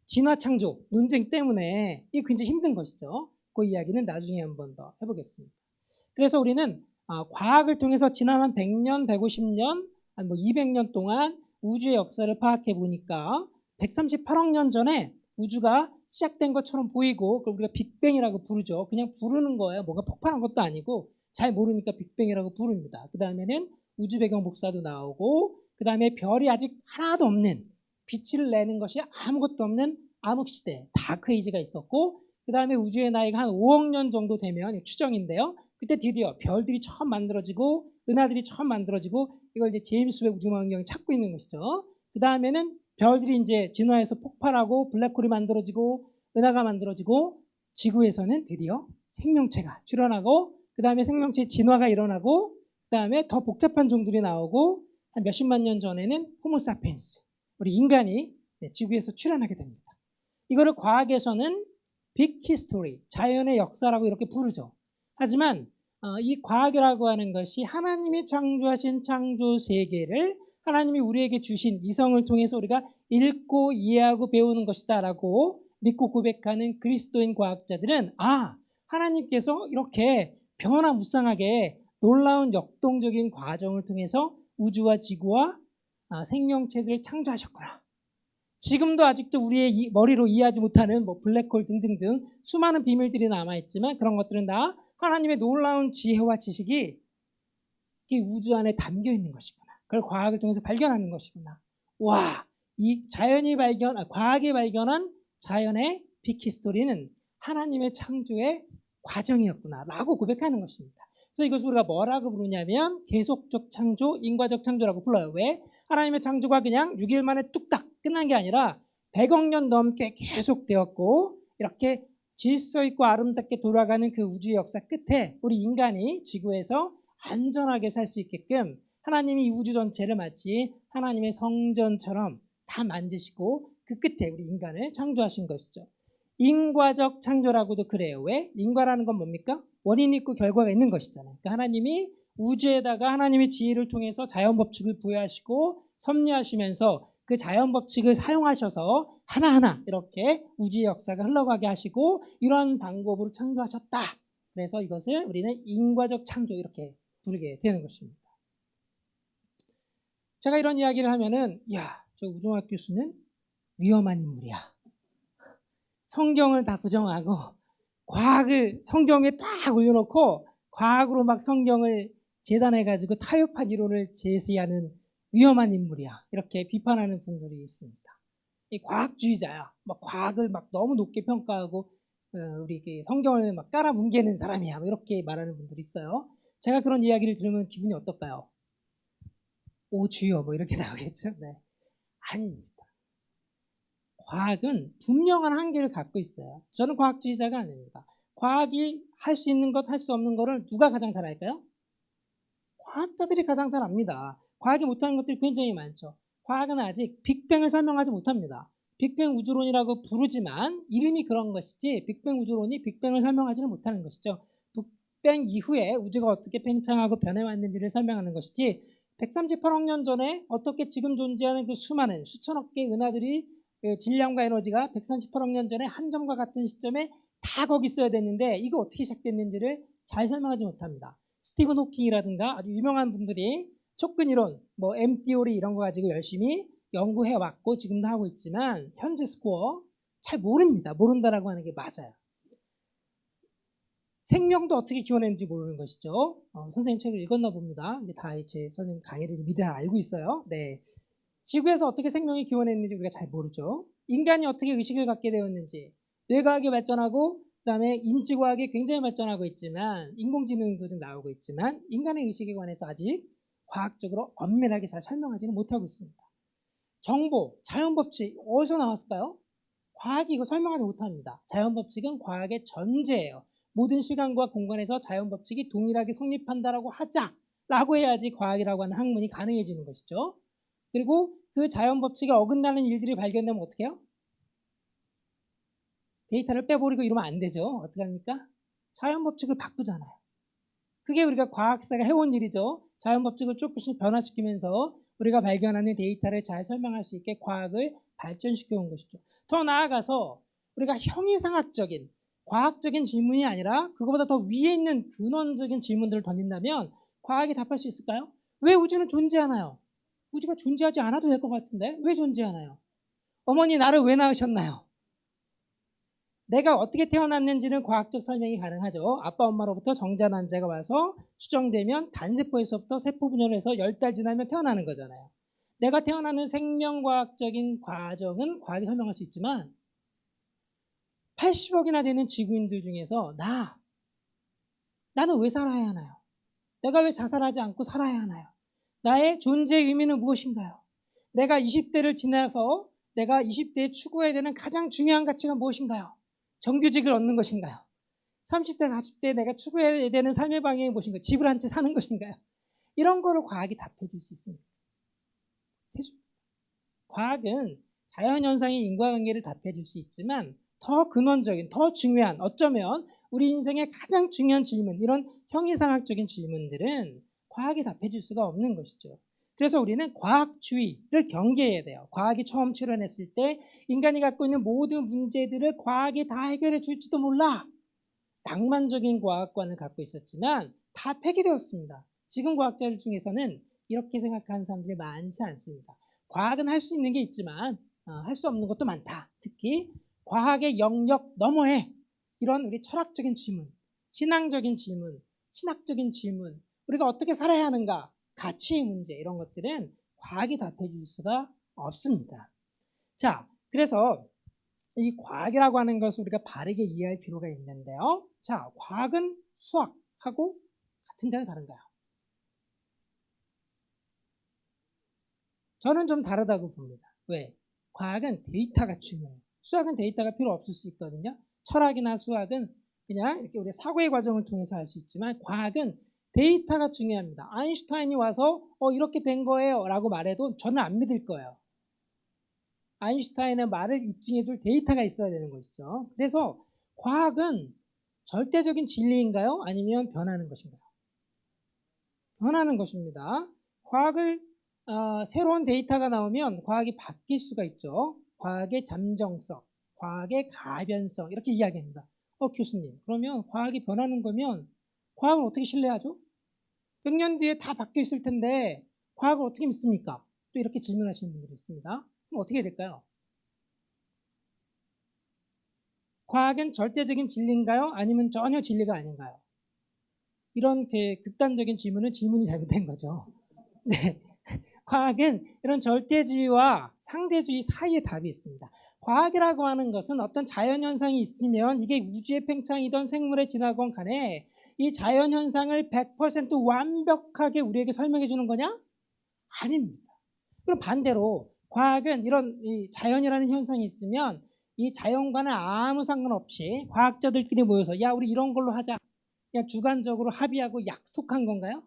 진화 창조 논쟁 때문에 이게 굉장히 힘든 것이죠. 그 이야기는 나중에 한 번 더 해보겠습니다. 그래서 우리는 과학을 통해서 지난 한 100년, 150년, 한 뭐 200년 동안 우주의 역사를 파악해 보니까 138억 년 전에 우주가 시작된 것처럼 보이고 그걸 우리가 빅뱅이라고 부르죠. 그냥 부르는 거예요. 뭐가 폭발한 것도 아니고 잘 모르니까 빅뱅이라고 부릅니다. 그 다음에는 우주 배경 복사도 나오고 그 다음에 별이 아직 하나도 없는 빛을 내는 것이 아무것도 없는 암흑시대 다크에이지가 있었고 그 다음에 우주의 나이가 한 5억 년 정도 되면 추정인데요. 그때 드디어 별들이 처음 만들어지고 은하들이 처음 만들어지고 이걸 이제 제임스 웹 우주망원경이 찾고 있는 것이죠. 그 다음에는 별들이 이제 진화해서 폭발하고 블랙홀이 만들어지고 은하가 만들어지고 지구에서는 드디어 생명체가 출현하고 그 다음에 생명체의 진화가 일어나고 그 다음에 더 복잡한 종들이 나오고 한 몇십만 년 전에는 호모사피엔스 우리 인간이 지구에서 출현하게 됩니다. 이거를 과학에서는 빅 히스토리, 자연의 역사라고 이렇게 부르죠. 하지만 이 과학이라고 하는 것이 하나님이 창조하신 창조 세계를 하나님이 우리에게 주신 이성을 통해서 우리가 읽고 이해하고 배우는 것이다 라고 믿고 고백하는 그리스도인 과학자들은 하나님께서 이렇게 변화무쌍하게 놀라운 역동적인 과정을 통해서 우주와 지구와 생명체들을 창조하셨구나. 지금도 아직도 우리의 머리로 이해하지 못하는 뭐 블랙홀 등등등 수많은 비밀들이 남아있지만 그런 것들은 다 하나님의 놀라운 지혜와 지식이 이 우주 안에 담겨 있는 것이구나. 그걸 과학을 통해서 발견하는 것이구나. 와, 이 과학이 발견한 자연의 빅히스토리는 하나님의 창조의 과정이었구나 라고 고백하는 것입니다. 그래서 이것을 우리가 뭐라고 부르냐면 계속적 창조, 인과적 창조라고 불러요. 왜? 하나님의 창조가 그냥 6일 만에 뚝딱 끝난 게 아니라 100억 년 넘게 계속되었고 이렇게 질서 있고 아름답게 돌아가는 그 우주의 역사 끝에 우리 인간이 지구에서 안전하게 살 수 있게끔 하나님이 이 우주 전체를 마치 하나님의 성전처럼 다 만드시고 그 끝에 우리 인간을 창조하신 것이죠. 인과적 창조라고도 그래요. 왜? 인과라는 건 뭡니까? 원인이 있고 결과가 있는 것이잖아요. 그러니까 하나님이 우주에다가 하나님의 지혜를 통해서 자연 법칙을 부여하시고 섭리하시면서 그 자연 법칙을 사용하셔서 하나하나 이렇게 우주의 역사가 흘러가게 하시고 이런 방법으로 창조하셨다. 그래서 이것을 우리는 인과적 창조 이렇게 부르게 되는 것입니다. 제가 이런 이야기를 하면은 저 우종학 교수는 위험한 인물이야. 성경을 다 부정하고 과학을 성경에 딱 올려놓고 과학으로 막 성경을 재단해가지고 타협한 이론을 제시하는 위험한 인물이야. 이렇게 비판하는 분들이 있습니다. 이 과학주의자야. 막 과학을 막 너무 높게 평가하고 우리 성경을 막 깔아뭉개는 사람이야. 이렇게 말하는 분들이 있어요. 제가 그런 이야기를 들으면 기분이 어떨까요? 오 주여 뭐 이렇게 나오겠죠. 네. 아닙니다. 과학은 분명한 한계를 갖고 있어요. 저는 과학주의자가 아닙니다. 과학이 할 수 있는 것, 할 수 없는 것을 누가 가장 잘 알까요? 과학자들이 가장 잘 압니다. 과학이 못하는 것들이 굉장히 많죠. 과학은 아직 빅뱅을 설명하지 못합니다. 빅뱅 우주론이라고 부르지만 이름이 그런 것이지 빅뱅 우주론이 빅뱅을 설명하지는 못하는 것이죠. 빅뱅 이후에 우주가 어떻게 팽창하고 변해왔는지를 설명하는 것이지 138억 년 전에 어떻게 지금 존재하는 그 수많은 수천억 개의 은하들이 질량과 에너지가 138억 년 전에 한 점과 같은 시점에 다 거기 있어야 됐는데 이거 어떻게 시작됐는지를 잘 설명하지 못합니다. 스티븐 호킹이라든가 아주 유명한 분들이 촉근이론, 뭐 M티오리 이런 거 가지고 열심히 연구해 왔고 지금도 하고 있지만 현재 스코어 잘 모릅니다. 모른다라고 하는 게 맞아요. 생명도 어떻게 기원했는지 모르는 것이죠. 선생님 책을 읽었나 봅니다. 근데 다 이제 선생님 강의를 미리 다 알고 있어요. 네. 지구에서 어떻게 생명이 기원했는지 우리가 잘 모르죠. 인간이 어떻게 의식을 갖게 되었는지, 뇌과학이 발전하고 그다음에 인지과학이 굉장히 발전하고 있지만 인공지능도 좀 나오고 있지만 인간의 의식에 관해서 아직 과학적으로 엄밀하게 잘 설명하지는 못하고 있습니다. 정보, 자연법칙 어디서 나왔을까요? 과학이 이거 설명하지 못합니다. 자연법칙은 과학의 전제예요. 모든 시간과 공간에서 자연법칙이 동일하게 성립한다라고 하자라고 해야지 과학이라고 하는 학문이 가능해지는 것이죠. 그리고 그 자연법칙에 어긋나는 일들이 발견되면 어떻게 해요? 데이터를 빼버리고 이러면 안 되죠. 어떻게 합니까? 자연법칙을 바꾸잖아요. 그게 우리가 과학사가 해온 일이죠. 자연법칙을 조금씩 변화시키면서 우리가 발견하는 데이터를 잘 설명할 수 있게 과학을 발전시켜 온 것이죠. 더 나아가서 우리가 형이상학적인 과학적인 질문이 아니라 그거보다 더 위에 있는 근원적인 질문들을 던진다면 과학이 답할 수 있을까요? 왜 우주는 존재하나요? 우주가 존재하지 않아도 될 것 같은데 왜 존재하나요? 어머니 나를 왜 낳으셨나요? 내가 어떻게 태어났는지는 과학적 설명이 가능하죠. 아빠 엄마로부터 정자 난자가 와서 수정되면 단세포에서부터 세포 분열을 해서 10달 지나면 태어나는 거잖아요. 내가 태어나는 생명과학적인 과정은 과학이 설명할 수 있지만 80억이나 되는 지구인들 중에서 나는 왜 살아야 하나요? 내가 왜 자살하지 않고 살아야 하나요? 나의 존재의 의미는 무엇인가요? 내가 20대를 지나서 내가 20대에 추구해야 되는 가장 중요한 가치가 무엇인가요? 정규직을 얻는 것인가요? 30대, 40대에 내가 추구해야 되는 삶의 방향이 무엇인가요? 집을 한 채 사는 것인가요? 이런 거를 과학이 답해 줄 수 있습니다. 과학은 자연현상의 인과관계를 답해 줄 수 있지만 더 근원적인, 더 중요한, 어쩌면 우리 인생의 가장 중요한 질문, 이런 형이상학적인 질문들은 과학이 답해 줄 수가 없는 것이죠. 그래서 우리는 과학주의를 경계해야 돼요. 과학이 처음 출현했을 때 인간이 갖고 있는 모든 문제들을 과학이 다 해결해 줄지도 몰라. 낭만적인 과학관을 갖고 있었지만 다 폐기되었습니다. 지금 과학자들 중에서는 이렇게 생각하는 사람들이 많지 않습니다. 과학은 할 수 있는 게 있지만 할 수 없는 것도 많다. 특히 과학의 영역 너머에 이런 우리 철학적인 질문, 신앙적인 질문, 신학적인 질문, 우리가 어떻게 살아야 하는가, 가치의 문제 이런 것들은 과학이 답해 줄 수가 없습니다. 자, 그래서 이 과학이라고 하는 것을 우리가 바르게 이해할 필요가 있는데요. 자, 과학은 수학하고 같은가요, 다른가요? 저는 좀 다르다고 봅니다. 왜? 과학은 데이터가 중요해요. 수학은 데이터가 필요 없을 수 있거든요. 철학이나 수학은 그냥 이렇게 우리 사고의 과정을 통해서 할 수 있지만 과학은 데이터가 중요합니다. 아인슈타인이 와서 이렇게 된 거예요 라고 말해도 저는 안 믿을 거예요. 아인슈타인의 말을 입증해줄 데이터가 있어야 되는 것이죠. 그래서 과학은 절대적인 진리인가요? 아니면 변하는 것인가요? 변하는 것입니다. 과학을 새로운 데이터가 나오면 과학이 바뀔 수가 있죠. 과학의 잠정성, 과학의 가변성 이렇게 이야기합니다. 교수님, 그러면 과학이 변하는 거면 과학을 어떻게 신뢰하죠? 100년 뒤에 다 바뀌어 있을 텐데 과학을 어떻게 믿습니까? 또 이렇게 질문하시는 분들이 있습니다. 그럼 어떻게 될까요? 과학은 절대적인 진리인가요? 아니면 전혀 진리가 아닌가요? 이런 극단적인 질문은 질문이 잘못된 거죠. 네. 과학은 이런 절대주의와 상대주의 사이에 답이 있습니다. 과학이라고 하는 것은 어떤 자연현상이 있으면 이게 우주의 팽창이든 생물의 진화건 간에 이 자연현상을 100% 완벽하게 우리에게 설명해 주는 거냐? 아닙니다. 그럼 반대로 과학은 이런 이 자연이라는 현상이 있으면 이 자연과는 아무 상관없이 과학자들끼리 모여서 야 우리 이런 걸로 하자. 그냥 주관적으로 합의하고 약속한 건가요?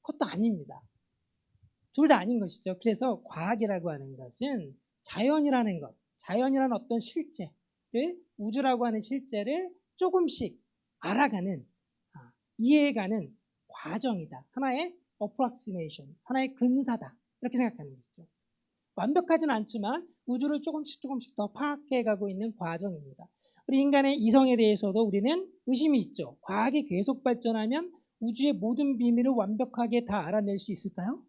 그것도 아닙니다. 둘 다 아닌 것이죠. 그래서 과학이라고 하는 것은 자연이라는 것, 자연이라는 어떤 실제를 우주라고 하는 실제를 조금씩 알아가는 이해해가는 과정이다. 하나의 approximation, 하나의 근사다. 이렇게 생각하는 것이죠. 완벽하지는 않지만 우주를 조금씩 더 파악해가고 있는 과정입니다. 우리 인간의 이성에 대해서도 우리는 의심이 있죠. 과학이 계속 발전하면 우주의 모든 비밀을 완벽하게 다 알아낼 수 있을까요?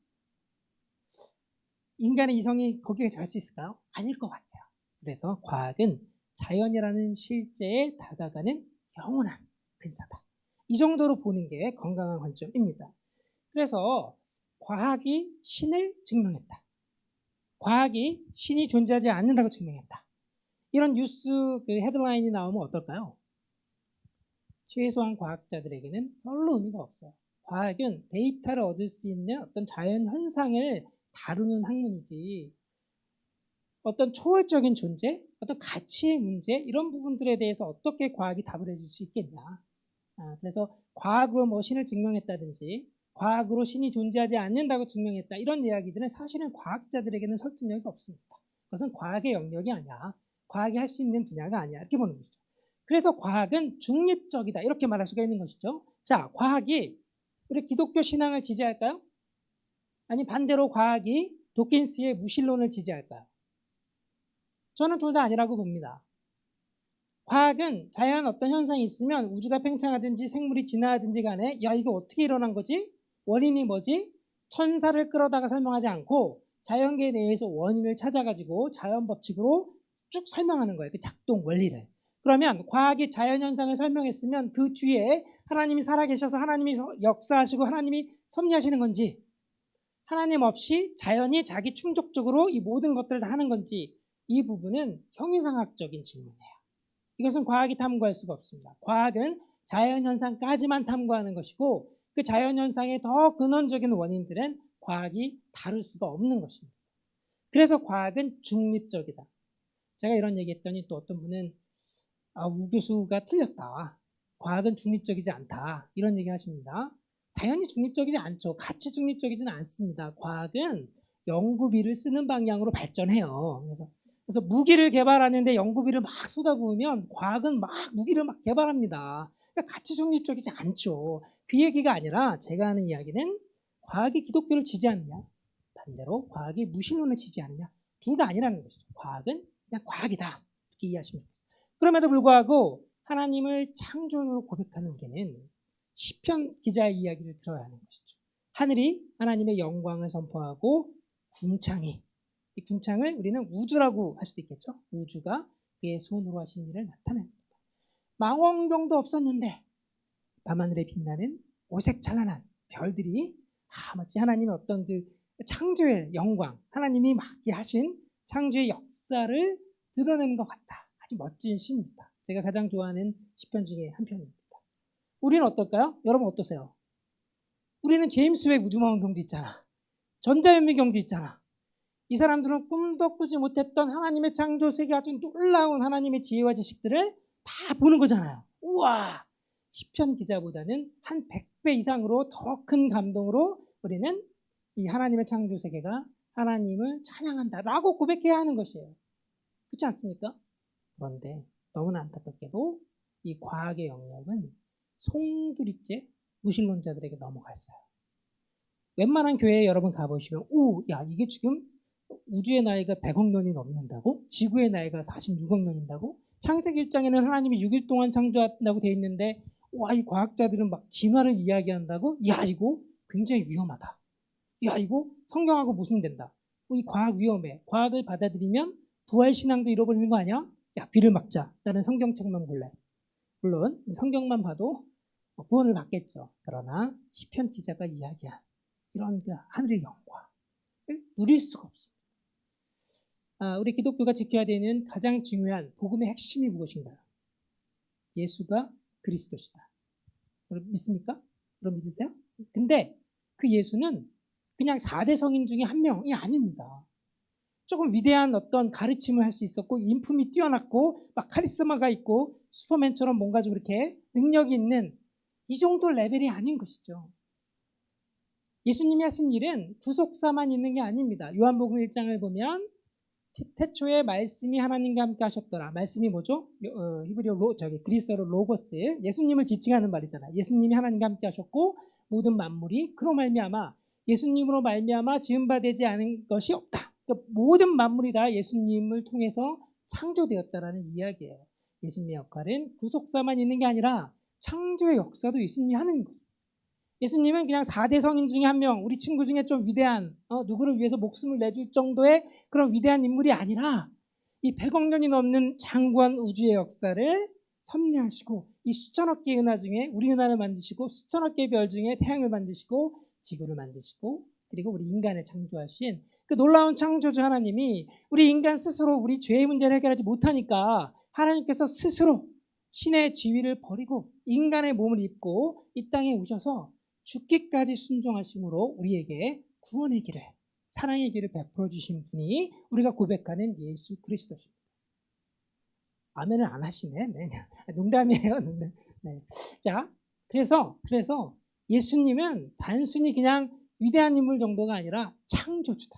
인간의 이성이 거기에 갈 수 있을까요? 아닐 것 같아요. 그래서 과학은 자연이라는 실제에 다가가는 영원한 근사다. 이 정도로 보는 게 건강한 관점입니다. 그래서 과학이 신을 증명했다. 과학이 신이 존재하지 않는다고 증명했다. 이런 뉴스 헤드라인이 나오면 어떨까요? 최소한 과학자들에게는 별로 의미가 없어요. 과학은 데이터를 얻을 수 있는 어떤 자연 현상을 다루는 학문이지 어떤 초월적인 존재, 어떤 가치의 문제 이런 부분들에 대해서 어떻게 과학이 답을 해줄 수 있겠냐. 그래서 과학으로 뭐 신을 증명했다든지 과학으로 신이 존재하지 않는다고 증명했다 이런 이야기들은 사실은 과학자들에게는 설득력이 없습니다. 그것은 과학의 영역이 아니야. 과학이 할 수 있는 분야가 아니야. 이렇게 보는 것이죠. 그래서 과학은 중립적이다 이렇게 말할 수가 있는 것이죠. 자, 과학이 우리 기독교 신앙을 지지할까요? 아니 반대로 과학이 도킨스의 무신론을 지지할까요? 저는 둘 다 아니라고 봅니다. 과학은 자연 어떤 현상이 있으면 우주가 팽창하든지 생물이 진화하든지 간에 야 이거 어떻게 일어난 거지? 원인이 뭐지? 천사를 끌어다가 설명하지 않고 자연계 내에서 원인을 찾아가지고 자연 법칙으로 쭉 설명하는 거예요. 그 작동 원리를. 그러면 과학이 자연 현상을 설명했으면 그 뒤에 하나님이 살아계셔서 하나님이 역사하시고 하나님이 섭리하시는 건지 하나님 없이 자연이 자기 충족적으로 이 모든 것들을 다 하는 건지 이 부분은 형이상학적인 질문이에요. 이것은 과학이 탐구할 수가 없습니다. 과학은 자연현상까지만 탐구하는 것이고 그 자연현상의 더 근원적인 원인들은 과학이 다룰 수가 없는 것입니다. 그래서 과학은 중립적이다. 제가 이런 얘기했더니 또 어떤 분은 우 교수가 틀렸다. 과학은 중립적이지 않다. 이런 얘기 하십니다. 당연히 중립적이지 않죠. 같이 중립적이지는 않습니다. 과학은 연구비를 쓰는 방향으로 발전해요. 그래서 무기를 개발하는데 연구비를 막 쏟아부으면 과학은 막 무기를 막 개발합니다. 그러니까 같이 중립적이지 않죠. 그 얘기가 아니라 제가 하는 이야기는 과학이 기독교를 지지하느냐 반대로 과학이 무신론을 지지하느냐 둘 다 아니라는 것이죠. 과학은 그냥 과학이다 이렇게 이해하시면 좋겠습니다. 그럼에도 불구하고 하나님을 창조주로 고백하는 우리는 시편 기자의 이야기를 들어야 하는 것이죠. 하늘이 하나님의 영광을 선포하고 궁창이 이 궁창을 우리는 우주라고 할 수도 있겠죠. 우주가 그의 손으로 하신 일을 나타냅니다. 망원경도 없었는데 밤하늘에 빛나는 오색 찬란한 별들이 마치 하나님의 어떤 그 창조의 영광, 하나님이 막 하신 창조의 역사를 드러내는 것 같다. 아주 멋진 시입니다. 제가 가장 좋아하는 시편 중에 한 편입니다. 우리는 어떨까요? 여러분 어떠세요? 우리는 제임스 웹 우주망원경도 있잖아. 전자현미경도 있잖아. 이 사람들은 꿈도 꾸지 못했던 하나님의 창조 세계 아주 놀라운 하나님의 지혜와 지식들을 다 보는 거잖아요. 우와! 시편 기자보다는 한 100배 이상으로 더 큰 감동으로 우리는 이 하나님의 창조 세계가 하나님을 찬양한다라고 고백해야 하는 것이에요. 그렇지 않습니까? 그런데 너무나 안타깝게도 이 과학의 영역은 송두리째 무신론자들에게 넘어가 있어요. 웬만한 교회에 여러분 가보시면 야 이게 지금 우주의 나이가 100억 년이 넘는다고? 지구의 나이가 46억 년인다고? 창세기 1장에는 하나님이 6일 동안 창조한다고 되어 있는데 이 과학자들은 막 진화를 이야기한다고? 야 이거 굉장히 위험하다. 야 이거 성경하고 모순된다. 이 과학 위험해. 과학을 받아들이면 부활신앙도 잃어버리는 거 아니야? 야 귀를 막자. 나는 성경책만 볼래. 물론 성경만 봐도 구원을 받겠죠. 그러나 시편 기자가 이야기한 이런 그 하늘의 영광을 누릴 수가 없습니다. 우리 기독교가 지켜야 되는 가장 중요한 복음의 핵심이 무엇인가요? 예수가 그리스도시다. 여러분 믿습니까? 여러분 믿으세요? 근데 그 예수는 그냥 4대 성인 중에 한 명이 아닙니다. 조금 위대한 어떤 가르침을 할 수 있었고 인품이 뛰어났고 막 카리스마가 있고 슈퍼맨처럼 뭔가 좀 이렇게 능력이 있는 이 정도 레벨이 아닌 것이죠. 예수님이 하신 일은 구속사만 있는 게 아닙니다. 요한복음 1장을 보면 태초에 말씀이 하나님과 함께 하셨더라. 말씀이 뭐죠? 히브리어 그리스어로 로고스. 예수님을 지칭하는 말이잖아요. 예수님이 하나님과 함께 하셨고 모든 만물이 그로 말미암아 예수님으로 말미암아 지은 바 되지 않은 것이 없다. 그러니까 모든 만물이 다 예수님을 통해서 창조되었다라는 이야기예요. 예수님의 역할은 구속사만 있는 게 아니라 창조의 역사도 예수님이 하는 거예요. 예수님은 그냥 4대 성인 중에 한 명, 우리 친구 중에 좀 위대한 누구를 위해서 목숨을 내줄 정도의 그런 위대한 인물이 아니라 이 100억 년이 넘는 장구한 우주의 역사를 섭리하시고 이 수천억 개의 은하 중에 우리 은하를 만드시고 수천억 개의 별 중에 태양을 만드시고 지구를 만드시고 그리고 우리 인간을 창조하신 그 놀라운 창조주 하나님이 우리 인간 스스로 우리 죄의 문제를 해결하지 못하니까 하나님께서 스스로 신의 지위를 버리고 인간의 몸을 입고 이 땅에 오셔서 죽기까지 순종하심으로 우리에게 구원의 길을 사랑의 길을 베풀어 주신 분이 우리가 고백하는 예수 그리스도십니다. 아멘을 안 하시네. 네. 농담이에요. 농담. 네. 자, 그래서 예수님은 단순히 그냥 위대한 인물 정도가 아니라 창조주다.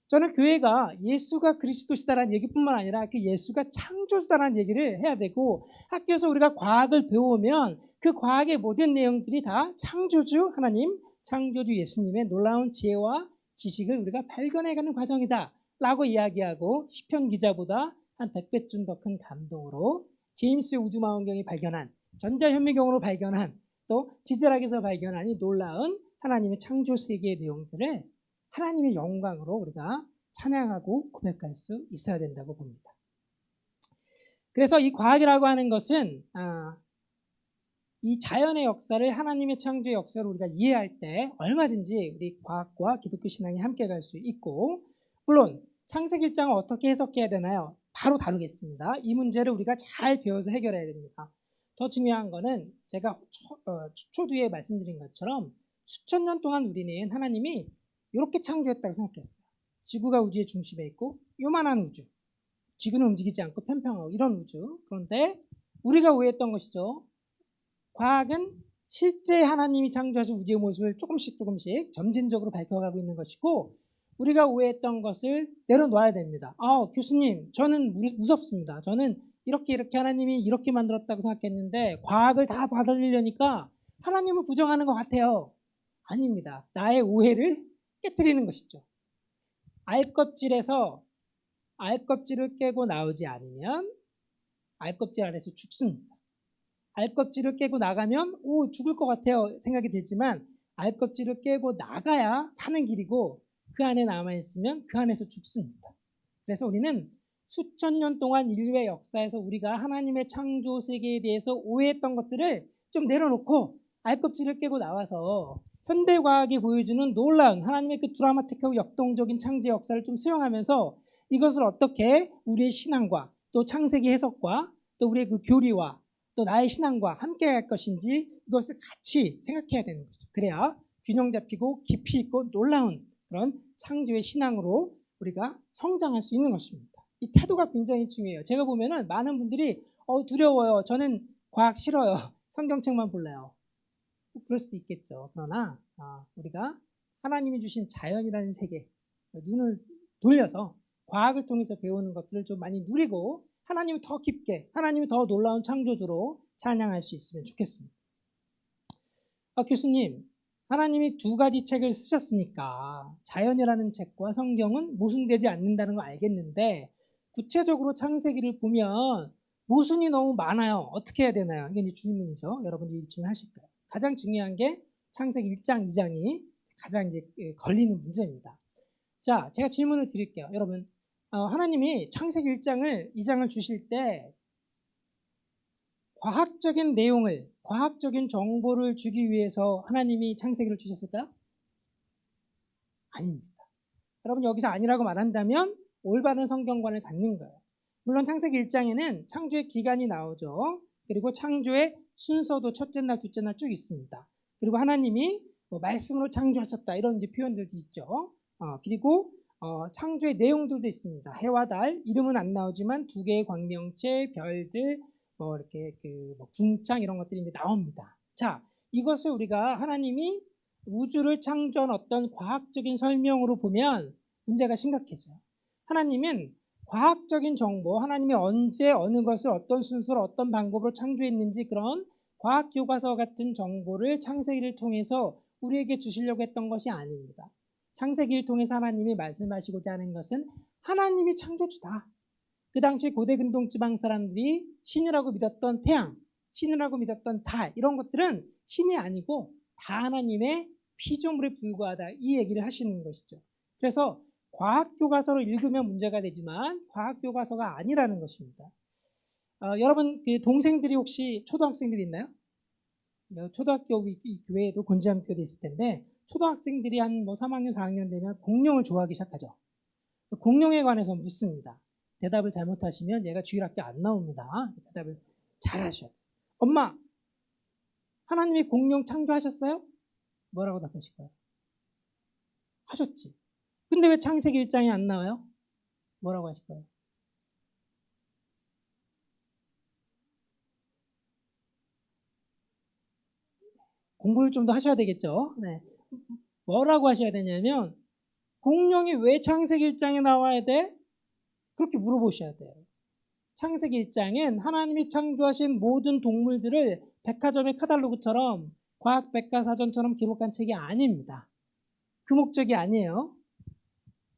저는 교회가 예수가 그리스도시다라는 얘기뿐만 아니라 그 예수가 창조주다라는 얘기를 해야 되고 학교에서 우리가 과학을 배우면 그 과학의 모든 내용들이 다 창조주 하나님, 창조주 예수님의 놀라운 지혜와 지식을 우리가 발견해가는 과정이다 라고 이야기하고 시편 기자보다 한 100배쯤 더 큰 감동으로 제임스 우주망원경이 발견한 전자현미경으로 발견한 또 지질학에서 발견한 이 놀라운 하나님의 창조 세계의 내용들을 하나님의 영광으로 우리가 찬양하고 고백할 수 있어야 된다고 봅니다. 그래서 이 과학이라고 하는 것은 이 자연의 역사를 하나님의 창조의 역사를 우리가 이해할 때 얼마든지 우리 과학과 기독교 신앙이 함께 갈 수 있고, 물론 창세기 1장을 어떻게 해석해야 되나요? 바로 다루겠습니다. 이 문제를 우리가 잘 배워서 해결해야 됩니다. 더 중요한 거는 제가 초두에 말씀드린 것처럼 수천 년 동안 우리는 하나님이 이렇게 창조했다고 생각했어요. 지구가 우주의 중심에 있고 요만한 우주, 지구는 움직이지 않고 평평하고 이런 우주. 그런데 우리가 오해했던 것이죠. 과학은 실제 하나님이 창조하신 우주의 모습을 조금씩 점진적으로 밝혀가고 있는 것이고, 우리가 오해했던 것을 내려놓아야 됩니다. 교수님, 저는 무섭습니다. 저는 이렇게 하나님이 이렇게 만들었다고 생각했는데 과학을 다 받아들이려니까 하나님을 부정하는 것 같아요. 아닙니다. 나의 오해를 깨트리는 것이죠. 알껍질에서 알껍질을 깨고 나오지 않으면 알껍질 안에서 죽습니다. 알껍질을 깨고 나가면 죽을 것 같아요 생각이 들지만, 알껍질을 깨고 나가야 사는 길이고 그 안에 남아있으면 그 안에서 죽습니다. 그래서 우리는 수천 년 동안 인류의 역사에서 우리가 하나님의 창조 세계에 대해서 오해했던 것들을 좀 내려놓고 알껍질을 깨고 나와서 현대과학이 보여주는 놀라운 하나님의 그 드라마틱하고 역동적인 창조 역사를 좀 수용하면서 이것을 어떻게 우리의 신앙과 또 창세기 해석과 또 우리의 그 교리와 또 나의 신앙과 함께 할 것인지 이것을 같이 생각해야 되는 거죠. 그래야 균형 잡히고 깊이 있고 놀라운 그런 창조의 신앙으로 우리가 성장할 수 있는 것입니다. 이 태도가 굉장히 중요해요. 제가 보면은 많은 분들이 두려워요. 저는 과학 싫어요. 성경책만 볼래요. 그럴 수도 있겠죠. 그러나 우리가 하나님이 주신 자연이라는 세계 눈을 돌려서 과학을 통해서 배우는 것들을 좀 많이 누리고 하나님을 더 깊게, 하나님이 더 놀라운 창조주로 찬양할 수 있으면 좋겠습니다. 교수님, 하나님이 두 가지 책을 쓰셨으니까 자연이라는 책과 성경은 모순되지 않는다는 거 알겠는데 구체적으로 창세기를 보면 모순이 너무 많아요. 어떻게 해야 되나요? 이게 이제 질문이죠. 여러분들이 질문하실 거예요. 가장 중요한 게 창세기 1장, 2장이 가장 이제 걸리는 문제입니다. 자, 제가 질문을 드릴게요. 여러분, 하나님이 창세기 2장을 주실 때 과학적인 내용을, 과학적인 정보를 주기 위해서 하나님이 창세기를 주셨을까요? 아닙니다. 여러분, 여기서 아니라고 말한다면 올바른 성경관을 갖는 거예요. 물론 창세기 1장에는 창조의 기간이 나오죠. 그리고 창조의 순서도 첫째 날, 둘째 날 쭉 있습니다. 그리고 하나님이 말씀으로 창조하셨다 이런 이제 표현들도 있죠. 그리고 창조의 내용들도 있습니다. 해와 달, 이름은 안 나오지만 두 개의 광명체, 별들, 이렇게 궁창 이런 것들이 이제 나옵니다. 자, 이것을 우리가 하나님이 우주를 창조한 어떤 과학적인 설명으로 보면 문제가 심각해져요. 하나님은 과학적인 정보, 하나님이 언제 어느 것을 어떤 순서로 어떤 방법으로 창조했는지 그런 과학 교과서 같은 정보를 창세기를 통해서 우리에게 주시려고 했던 것이 아닙니다. 창세기를 통해서 하나님이 말씀하시고자 하는 것은 하나님이 창조주다. 그 당시 고대 근동 지방 사람들이 신이라고 믿었던 태양, 신이라고 믿었던 달 이런 것들은 신이 아니고 다 하나님의 피조물에 불과하다 이 얘기를 하시는 것이죠. 그래서 과학교과서를 읽으면 문제가 되지만 과학교과서가 아니라는 것입니다. 여러분 그 동생들이 혹시 초등학생들이 있나요? 초등학교 교회에도 곤지암교회도 있을 텐데 초등학생들이 한 3학년 4학년 되면 공룡을 좋아하기 시작하죠. 공룡에 관해서 묻습니다. 대답을 잘못하시면 얘가 주일학교 안 나옵니다. 대답을 잘 하셔야 돼요. 엄마, 하나님이 공룡 창조하셨어요? 뭐라고 답하실 거예요? 하셨지. 근데 왜 창세기 1장이 안 나와요? 뭐라고 하실 거예요? 공부를 좀 더 하셔야 되겠죠. 네. 뭐라고 하셔야 되냐면 공룡이 왜 창세기 1장에 나와야 돼? 그렇게 물어보셔야 돼요. 창세기 1장엔 하나님이 창조하신 모든 동물들을 백화점의 카탈로그처럼 과학 백과사전처럼 기록한 책이 아닙니다. 그 목적이 아니에요.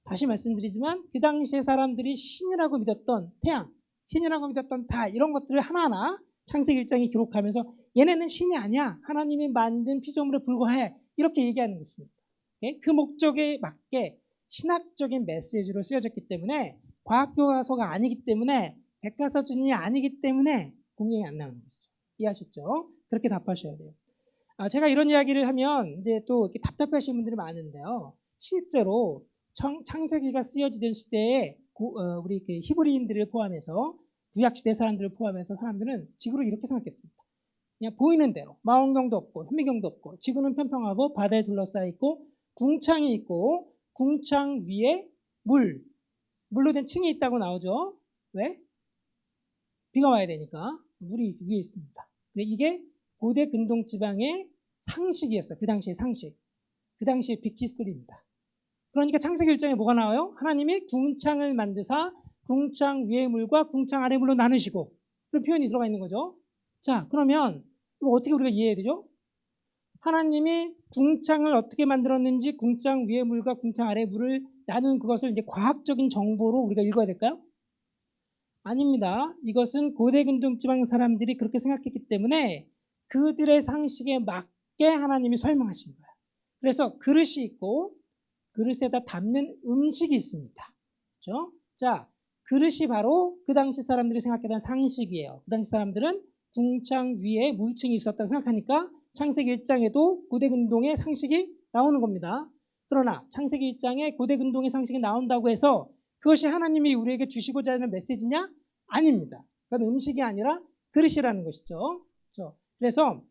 다시 말씀드리지만 그 당시에 사람들이 신이라고 믿었던 태양, 신이라고 믿었던 달 이런 것들을 하나하나 창세기 1장에 기록하면서 얘네는 신이 아니야. 하나님이 만든 피조물에 불과해. 이렇게 얘기하는 것입니다. 그 목적에 맞게 신학적인 메시지로 쓰여졌기 때문에 과학교과서가 아니기 때문에 백과사전이 아니기 때문에 공경이 안 나오는 것이죠. 이해하셨죠? 그렇게 답하셔야 돼요. 제가 이런 이야기를 하면 이제 또 이렇게 답답하신 분들이 많은데요. 실제로 창세기가 쓰여지던 시대에 우리 그 히브리인들을 포함해서 구약 시대 사람들을 포함해서 사람들은 지구를 이렇게 생각했습니다. 그냥 보이는 대로 망원경도 없고 현미경도 없고 지구는 평평하고 바다에 둘러싸여 있고 궁창이 있고 궁창 위에 물로 된 층이 있다고 나오죠. 왜? 비가 와야 되니까 물이 위에 있습니다. 이게 고대 근동 지방의 상식이었어요. 그 당시의 상식. 그 당시의 빅히스토리입니다. 그러니까 창세기 1장에 뭐가 나와요? 하나님이 궁창을 만드사 궁창 위의 물과 궁창 아래 물로 나누시고 그런 표현이 들어가 있는 거죠. 자, 그러면 이거 어떻게 우리가 이해해야 되죠? 하나님이 궁창을 어떻게 만들었는지 궁창 위의 물과 궁창 아래 물을 나눈 그것을 이제 과학적인 정보로 우리가 읽어야 될까요? 아닙니다. 이것은 고대 근동 지방 사람들이 그렇게 생각했기 때문에 그들의 상식에 맞게 하나님이 설명하신 거예요. 그래서 그릇이 있고 그릇에다 담는 음식이 있습니다. 그렇죠? 자, 그릇이 바로 그 당시 사람들이 생각했던 상식이에요. 그 당시 사람들은 궁창 위에 물층이 있었다고 생각하니까 창세기 1장에도 고대 근동의 상식이 나오는 겁니다. 그러나 창세기 1장에 고대 근동의 상식이 나온다고 해서 그것이 하나님이 우리에게 주시고자 하는 메시지냐? 아닙니다. 그건 음식이 아니라 그릇이라는 것이죠. 그렇죠? 그래서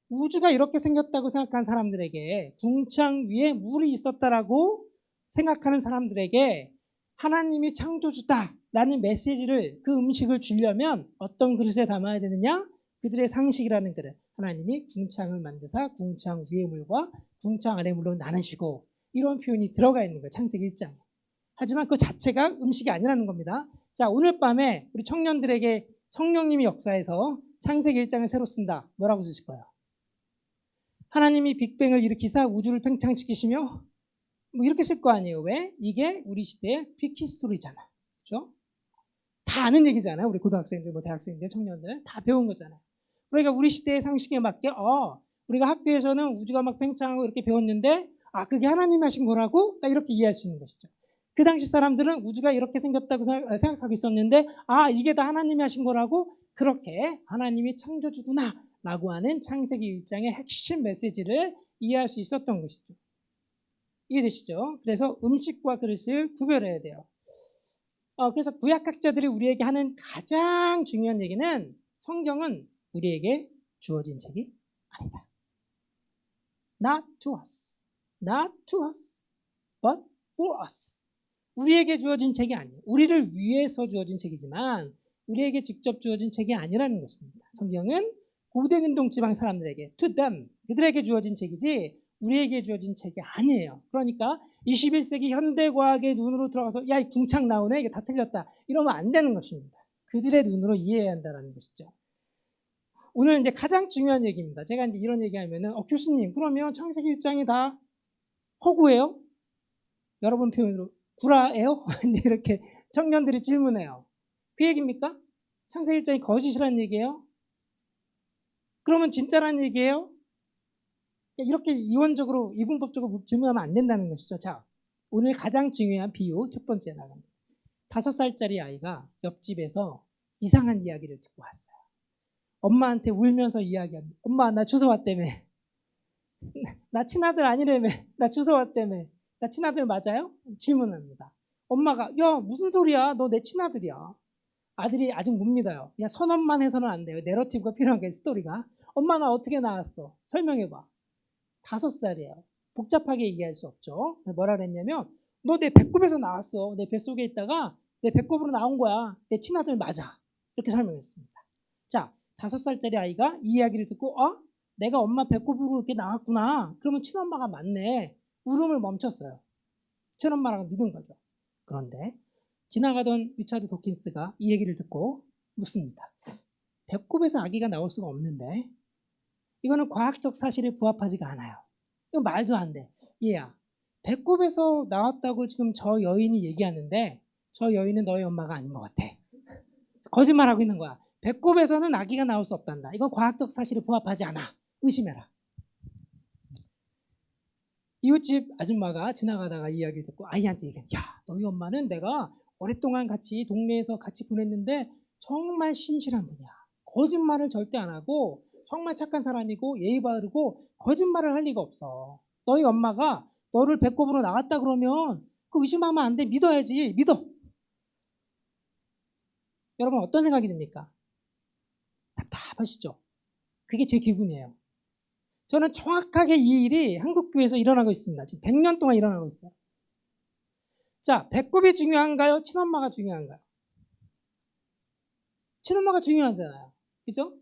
우주가 이렇게 생겼다고 생각한 사람들에게 궁창 위에 물이 있었다라고 생각하는 사람들에게 하나님이 창조주다라는 메시지를 그 음식을 주려면 어떤 그릇에 담아야 되느냐? 그들의 상식이라는 그릇. 하나님이 궁창을 만드사 궁창 위의 물과 궁창 아래 물로 나누시고 이런 표현이 들어가 있는 거예요. 창세기 1장에. 하지만 그 자체가 음식이 아니라는 겁니다. 자, 오늘 밤에 우리 청년들에게 성령님이 역사해서 창세기 1장을 새로 쓴다. 뭐라고 쓰실 거예요? 하나님이 빅뱅을 일으키사 우주를 팽창시키시며 뭐 이렇게 쓸 거 아니에요. 왜? 이게 우리 시대의 빅히스토리잖아. 그렇죠? 다 아는 얘기잖아요. 우리 고등학생들, 뭐 대학생들, 청년들 다 배운 거잖아요. 그러니까 우리 시대의 상식에 맞게 우리가 학교에서는 우주가 막 팽창하고 이렇게 배웠는데 그게 하나님이 하신 거라고 딱 이렇게 이해할 수 있는 것이죠. 그 당시 사람들은 우주가 이렇게 생겼다고 생각하고 있었는데 이게 다 하나님이 하신 거라고 그렇게 하나님이 창조주구나 라고 하는 창세기 1장의 핵심 메시지를 이해할 수 있었던 것이죠. 이해되시죠? 그래서 음식과 그릇을 구별해야 돼요. 그래서 구약학자들이 우리에게 하는 가장 중요한 얘기는 성경은 우리에게 주어진 책이 아니다. Not to us. Not to us. But for us. 우리에게 주어진 책이 아니에요. 우리를 위해서 주어진 책이지만 우리에게 직접 주어진 책이 아니라는 것입니다. 성경은 고대 근동 지방 사람들에게 to them 그들에게 주어진 책이지 우리에게 주어진 책이 아니에요. 그러니까 21세기 현대과학의 눈으로 들어가서 야, 이 궁창 나오네. 이게 다 틀렸다. 이러면 안 되는 것입니다. 그들의 눈으로 이해해야 한다는 것이죠. 오늘 이제 가장 중요한 얘기입니다. 제가 이제 이런 얘기하면은 교수님 그러면 창세기 1장이 다 허구예요? 여러분 표현으로 구라예요? 이렇게 청년들이 질문해요. 그 얘기입니까? 창세기 1장이 거짓이라는 얘기예요? 그러면 진짜라는 얘기예요? 이렇게 이원적으로 이분법적으로 질문하면 안 된다는 것이죠. 자, 오늘 가장 중요한 비유 첫 번째 나갑니다. 5살짜리 아이가 옆집에서 이상한 이야기를 듣고 왔어요. 엄마한테 울면서 이야기합니다. 엄마, 나 주워 왔다며. 나 친아들 아니라며. 나 주워 왔다며. 나 친아들 맞아요? 질문합니다. 엄마가 야, 무슨 소리야? 너 내 친아들이야. 아들이 아직 못 믿어요. 그냥 선언만 해서는 안 돼요. 내러티브가 필요한 게 스토리가. 엄마, 나 어떻게 나왔어? 설명해봐. 5살이에요. 복잡하게 얘기할 수 없죠. 뭐라 그랬냐면 너 내 배꼽에서 나왔어. 내 뱃속에 있다가 내 배꼽으로 나온 거야. 내 친아들 맞아. 이렇게 설명했습니다. 자, 5살짜리 아이가 이 이야기를 듣고 내가 엄마 배꼽으로 이렇게 나왔구나. 그러면 친엄마가 맞네. 울음을 멈췄어요. 친엄마라고 믿은 거죠. 그런데 지나가던 리차드 도킨스가 이 얘기를 듣고 묻습니다. 배꼽에서 아기가 나올 수가 없는데 이거는 과학적 사실에 부합하지가 않아요. 이거 말도 안 돼. 얘야, 배꼽에서 나왔다고 지금 저 여인이 얘기하는데 저 여인은 너희 엄마가 아닌 것 같아. 거짓말하고 있는 거야. 배꼽에서는 아기가 나올 수 없단다. 이건 과학적 사실에 부합하지 않아. 의심해라. 이웃집 아줌마가 지나가다가 이야기를 듣고 아이한테 얘기해. 야, 너희 엄마는 내가 오랫동안 같이 동네에서 같이 보냈는데 정말 신실한 분이야. 거짓말을 절대 안 하고 정말 착한 사람이고 예의 바르고 거짓말을 할 리가 없어. 너희 엄마가 너를 배꼽으로 나갔다 그러면 그 의심하면 안 돼. 믿어야지. 믿어. 여러분 어떤 생각이 듭니까? 답답하시죠? 그게 제 기분이에요. 저는 정확하게 이 일이 한국교회에서 일어나고 있습니다. 지금 100년 동안 일어나고 있어요. 자, 배꼽이 중요한가요? 친엄마가 중요한가요? 친엄마가 중요하잖아요. 그죠?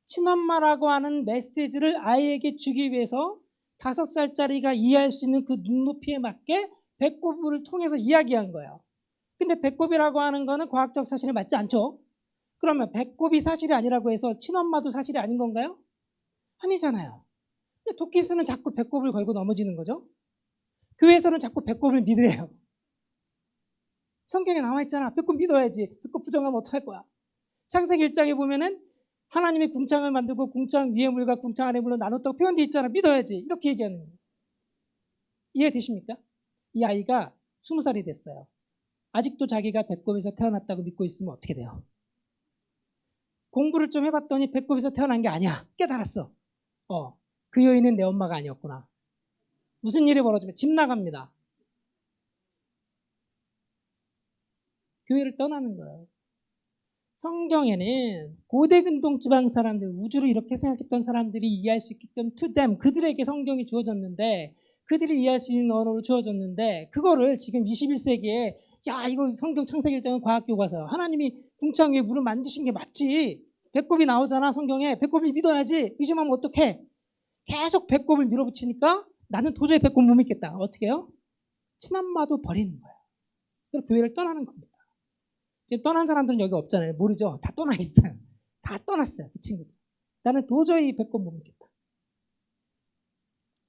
친엄마라고 하는 메시지를 아이에게 주기 위해서 5살짜리가 이해할 수 있는 그 눈높이에 맞게 배꼽을 통해서 이야기한 거예요. 근데 배꼽이라고 하는 거는 과학적 사실에 맞지 않죠? 그러면 배꼽이 사실이 아니라고 해서 친엄마도 사실이 아닌 건가요? 아니잖아요. 근데 토끼스는 자꾸 배꼽을 걸고 넘어지는 거죠. 교회에서는 자꾸 배꼽을 믿으래요. 성경에 나와 있잖아. 배꼽 믿어야지. 배꼽 부정하면 어떡할 거야. 창세기 1장에 보면은 하나님이 궁창을 만들고 궁창 위의 물과 궁창 아래 물로 나눴다고 표현되어 있잖아. 믿어야지. 이렇게 얘기하는 거예요. 이해되십니까? 이 아이가 20살이 됐어요. 아직도 자기가 배꼽에서 태어났다고 믿고 있으면 어떻게 돼요? 공부를 좀 해봤더니 배꼽에서 태어난 게 아니야. 깨달았어. 그 여인은 내 엄마가 아니었구나. 무슨 일이 벌어지면 집 나갑니다. 교회를 떠나는 거예요. 성경에는 고대 근동 지방 사람들, 우주를 이렇게 생각했던 사람들이 이해할 수 있게끔 to them, 그들에게 성경이 주어졌는데, 그들이 이해할 수 있는 언어로 주어졌는데, 그거를 지금 21세기에 야, 이거 성경 창세기 1장은 과학교과서야. 하나님이 궁창 위에 물을 만드신 게 맞지. 배꼽이 나오잖아, 성경에. 배꼽을 믿어야지. 의심하면 어떡해? 계속 배꼽을 밀어붙이니까 나는 도저히 배꼽 못 믿겠다. 어떻게 해요? 친엄마도 버리는 거야. 그래서 교회를 떠나는 겁니다. 지금 떠난 사람들은 여기 없잖아요. 모르죠? 다 떠나 있어요. 다 떠났어요. 그 친구들. 나는 도저히 배꼽 못 믿겠다.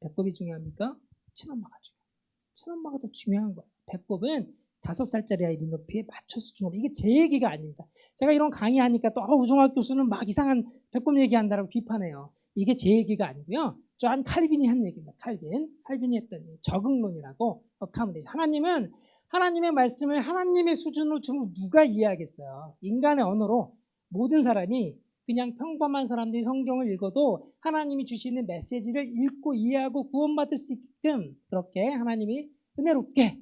배꼽이 중요합니까? 친엄마가 중요해요. 친엄마가 더 중요한 거예요. 배꼽은 5살짜리 아이 눈높이에 맞춰서 주는 거예요. 이게 제 얘기가 아닙니다. 제가 이런 강의하니까 또 우종학 교수는 막 이상한 배꼽 얘기한다라고 비판해요. 이게 제 얘기가 아니고요. 존 칼빈이 한 얘기입니다. 칼빈이 했던 적응론이라고 하면 되죠. 하나님은 하나님의 말씀을 하나님의 수준으로 주면 누가 이해하겠어요. 인간의 언어로 모든 사람이 그냥 평범한 사람들이 성경을 읽어도 하나님이 주시는 메시지를 읽고 이해하고 구원받을 수 있게끔 그렇게 하나님이 은혜롭게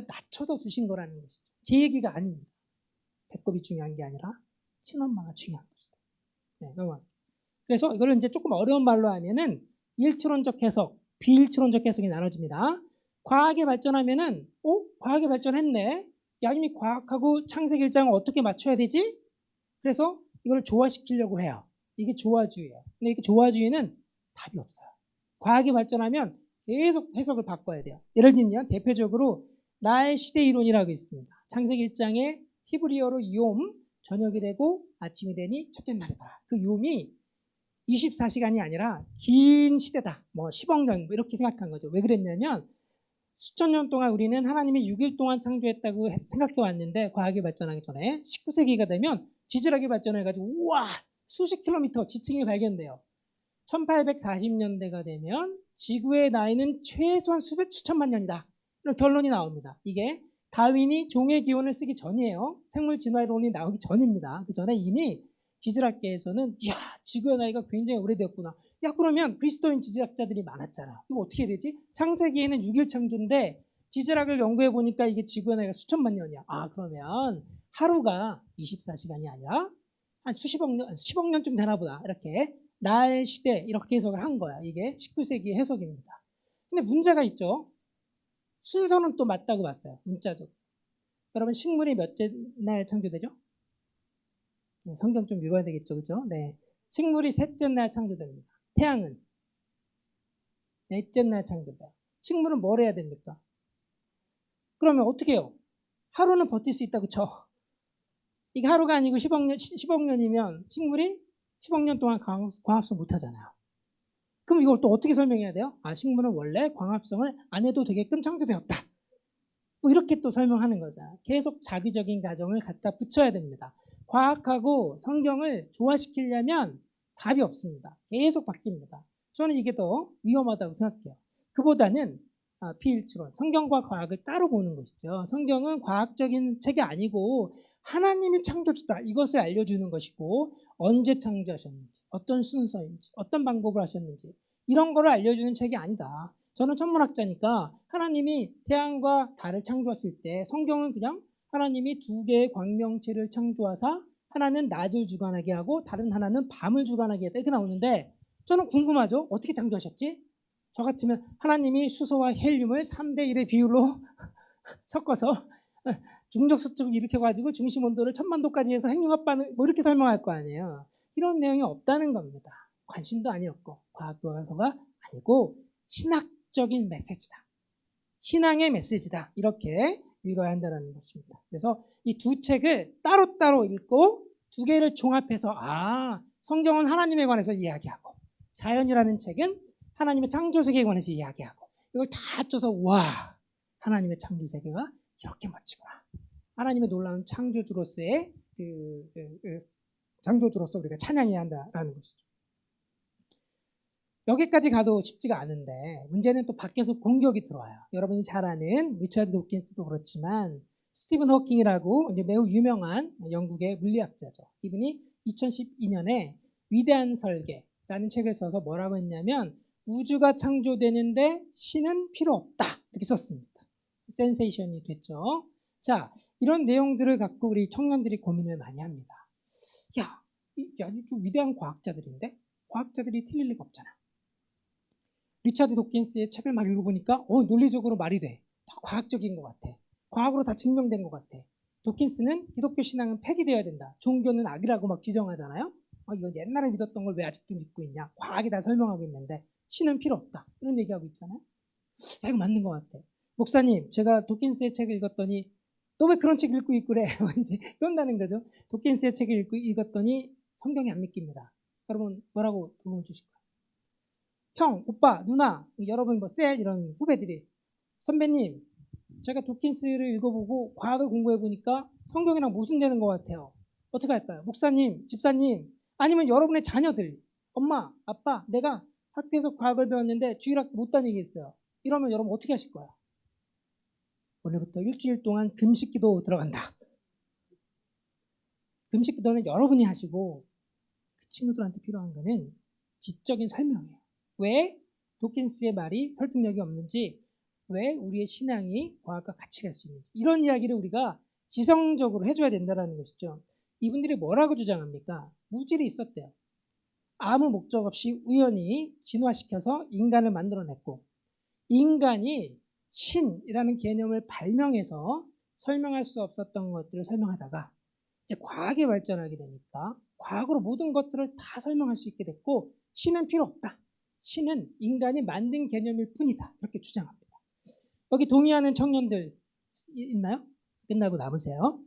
낮춰서 주신 거라는 것이죠. 제 얘기가 아닙니다. 배꼽이 중요한 게 아니라 친엄마가 중요한 것이다. 네, 넘어갑니다. 그래서 이거를 이제 조금 어려운 말로 하면은 일치론적 해석, 비일치론적 해석이 나눠집니다. 과학이 발전하면은, 과학이 발전했네. 야, 이미 과학하고 창세기 1장을 어떻게 맞춰야 되지? 그래서 이걸 조화시키려고 해요. 이게 조화주의예요. 근데 이게 조화주의는 답이 없어요. 과학이 발전하면 계속 해석을 바꿔야 돼요. 예를 들면 대표적으로 나의 시대 이론이라고 있습니다. 창세기 1장에 히브리어로 욤, 저녁이 되고 아침이 되니 첫째 날이다. 그 욤이 24시간이 아니라 긴 시대다. 10억 년 이렇게 생각한 거죠. 왜 그랬냐면 수천 년 동안 우리는 하나님이 6일 동안 창조했다고 생각해 왔는데 과학이 발전하기 전에 19세기가 되면 지질학이 발전해가지고 우와 수십 킬로미터 지층이 발견돼요. 1840년대가 되면 지구의 나이는 최소한 수천만 년이다. 이런 결론이 나옵니다. 이게 다윈이 종의 기원을 쓰기 전이에요. 생물 진화론이 나오기 전입니다. 그 전에 이미 지질학계에서는 지구의 나이가 굉장히 오래되었구나. 그러면 그리스도인 지질학자들이 많았잖아. 이거 어떻게 되지? 창세기에는 6일 창조인데 지질학을 연구해 보니까 이게 지구의 나이가 수천만 년이야. 그러면 하루가 24시간이 아니라 한 수십억 년, 10억 년쯤 되나 보다. 이렇게 날 시대 이렇게 해석을 한 거야. 이게 19세기 해석입니다. 근데 문제가 있죠. 순서는 또 맞다고 봤어요. 문자적으로. 여러분 식물이 몇째 날 창조되죠? 네, 성경 좀 읽어야 되겠죠. 그죠? 네. 식물이 셋째 날 창조됩니다. 태양은 넷째 날 창조돼요. 식물은 뭘 해야 됩니까? 그러면 어떻게 해요? 하루는 버틸 수 있다. 그쵸? 이게 하루가 아니고 10억 년이면 식물이 10억 년 동안 광합성 못 하잖아요. 그럼 이걸 또 어떻게 설명해야 돼요? 식물은 원래 광합성을 안 해도 되게끔 창조되었다. 뭐 이렇게 또 설명하는 거죠. 계속 자기적인 가정을 갖다 붙여야 됩니다. 과학하고 성경을 조화시키려면 답이 없습니다. 계속 바뀝니다. 저는 이게 더 위험하다고 생각해요. 그보다는 비일치론, 성경과 과학을 따로 보는 것이죠. 성경은 과학적인 책이 아니고 하나님이 창조주다 이것을 알려주는 것이고, 언제 창조하셨는지, 어떤 순서인지, 어떤 방법을 하셨는지 이런 거를 알려주는 책이 아니다. 저는 천문학자니까 하나님이 태양과 달을 창조하실 때 성경은 그냥 하나님이 두 개의 광명체를 창조하사 하나는 낮을 주관하게 하고 다른 하나는 밤을 주관하게 했다 이렇게 나오는데, 저는 궁금하죠. 어떻게 창조하셨지? 저 같으면 하나님이 수소와 헬륨을 3대1의 비율로 섞어서 중력수축을 일으켜가지고 중심 온도를 1000만 도까지 해서 핵융합반을 뭐 이렇게 설명할 거 아니에요. 이런 내용이 없다는 겁니다. 관심도 아니었고 과학교과서가 아니고 신학적인 메시지다. 신앙의 메시지다. 이렇게 읽어야 한다는 것입니다. 그래서 이 두 책을 따로따로 읽고 두 개를 종합해서 성경은 하나님에 관해서 이야기하고 자연이라는 책은 하나님의 창조세계에 관해서 이야기하고, 이걸 다 합쳐서 와, 하나님의 창조세계가 이렇게 멋지구나. 하나님의 놀라운 창조주로서의 창조주로서 우리가 찬양해야 한다라는 것이죠. 여기까지 가도 쉽지가 않은데 문제는 또 밖에서 공격이 들어와요. 여러분이 잘 아는 리처드 도킨스도 그렇지만 스티븐 호킹이라고 이제 매우 유명한 영국의 물리학자죠. 이분이 2012년에 위대한 설계라는 책을 써서 뭐라고 했냐면, 우주가 창조되는데 신은 필요 없다 이렇게 썼습니다. 센세이션이 됐죠. 자, 이런 내용들을 갖고 우리 청년들이 고민을 많이 합니다. 좀 위대한 과학자들인데 과학자들이 틀릴 리가 없잖아. 리처드 도킨스의 책을 막 읽어보니까 논리적으로 말이 돼. 다 과학적인 것 같아. 과학으로 다 증명된 것 같아. 도킨스는 기독교 신앙은 폐기되어야 된다. 종교는 악이라고 막 규정하잖아요. 이건 옛날에 믿었던 걸 왜 아직도 믿고 있냐. 과학이 다 설명하고 있는데 신은 필요 없다. 이런 얘기하고 있잖아요. 이거 맞는 것 같아. 목사님, 제가 도킨스의 책을 읽었더니 너 왜 그런 책 읽고 있구래? 이제 그런다는 거죠. 도킨스의 책을 읽었더니 성경이 안 믿깁니다. 여러분 뭐라고 도움을 주실까요? 형, 오빠, 누나, 여러분 셀 이런 후배들이, 선배님, 제가 도킨스를 읽어보고 과학을 공부해보니까 성경이랑 모순되는 것 같아요. 어떻게 할까요? 목사님, 집사님, 아니면 여러분의 자녀들, 엄마, 아빠, 내가 학교에서 과학을 배웠는데 주일학교 못 다니겠어요. 이러면 여러분 어떻게 하실 거예요? 오늘부터 일주일 동안 금식기도 들어간다. 금식기도는 여러분이 하시고 그 친구들한테 필요한 거는 지적인 설명이에요. 왜 도킨스의 말이 설득력이 없는지, 왜 우리의 신앙이 과학과 같이 갈 수 있는지, 이런 이야기를 우리가 지성적으로 해줘야 된다는 것이죠. 이분들이 뭐라고 주장합니까? 물질이 있었대요. 아무 목적 없이 우연히 진화시켜서 인간을 만들어냈고, 인간이 신이라는 개념을 발명해서 설명할 수 없었던 것들을 설명하다가 이제 과학이 발전하게 되니까 과학으로 모든 것들을 다 설명할 수 있게 됐고, 신은 필요 없다. 신은 인간이 만든 개념일 뿐이다. 이렇게 주장합니다. 여기 동의하는 청년들 있나요? 끝나고 남으세요.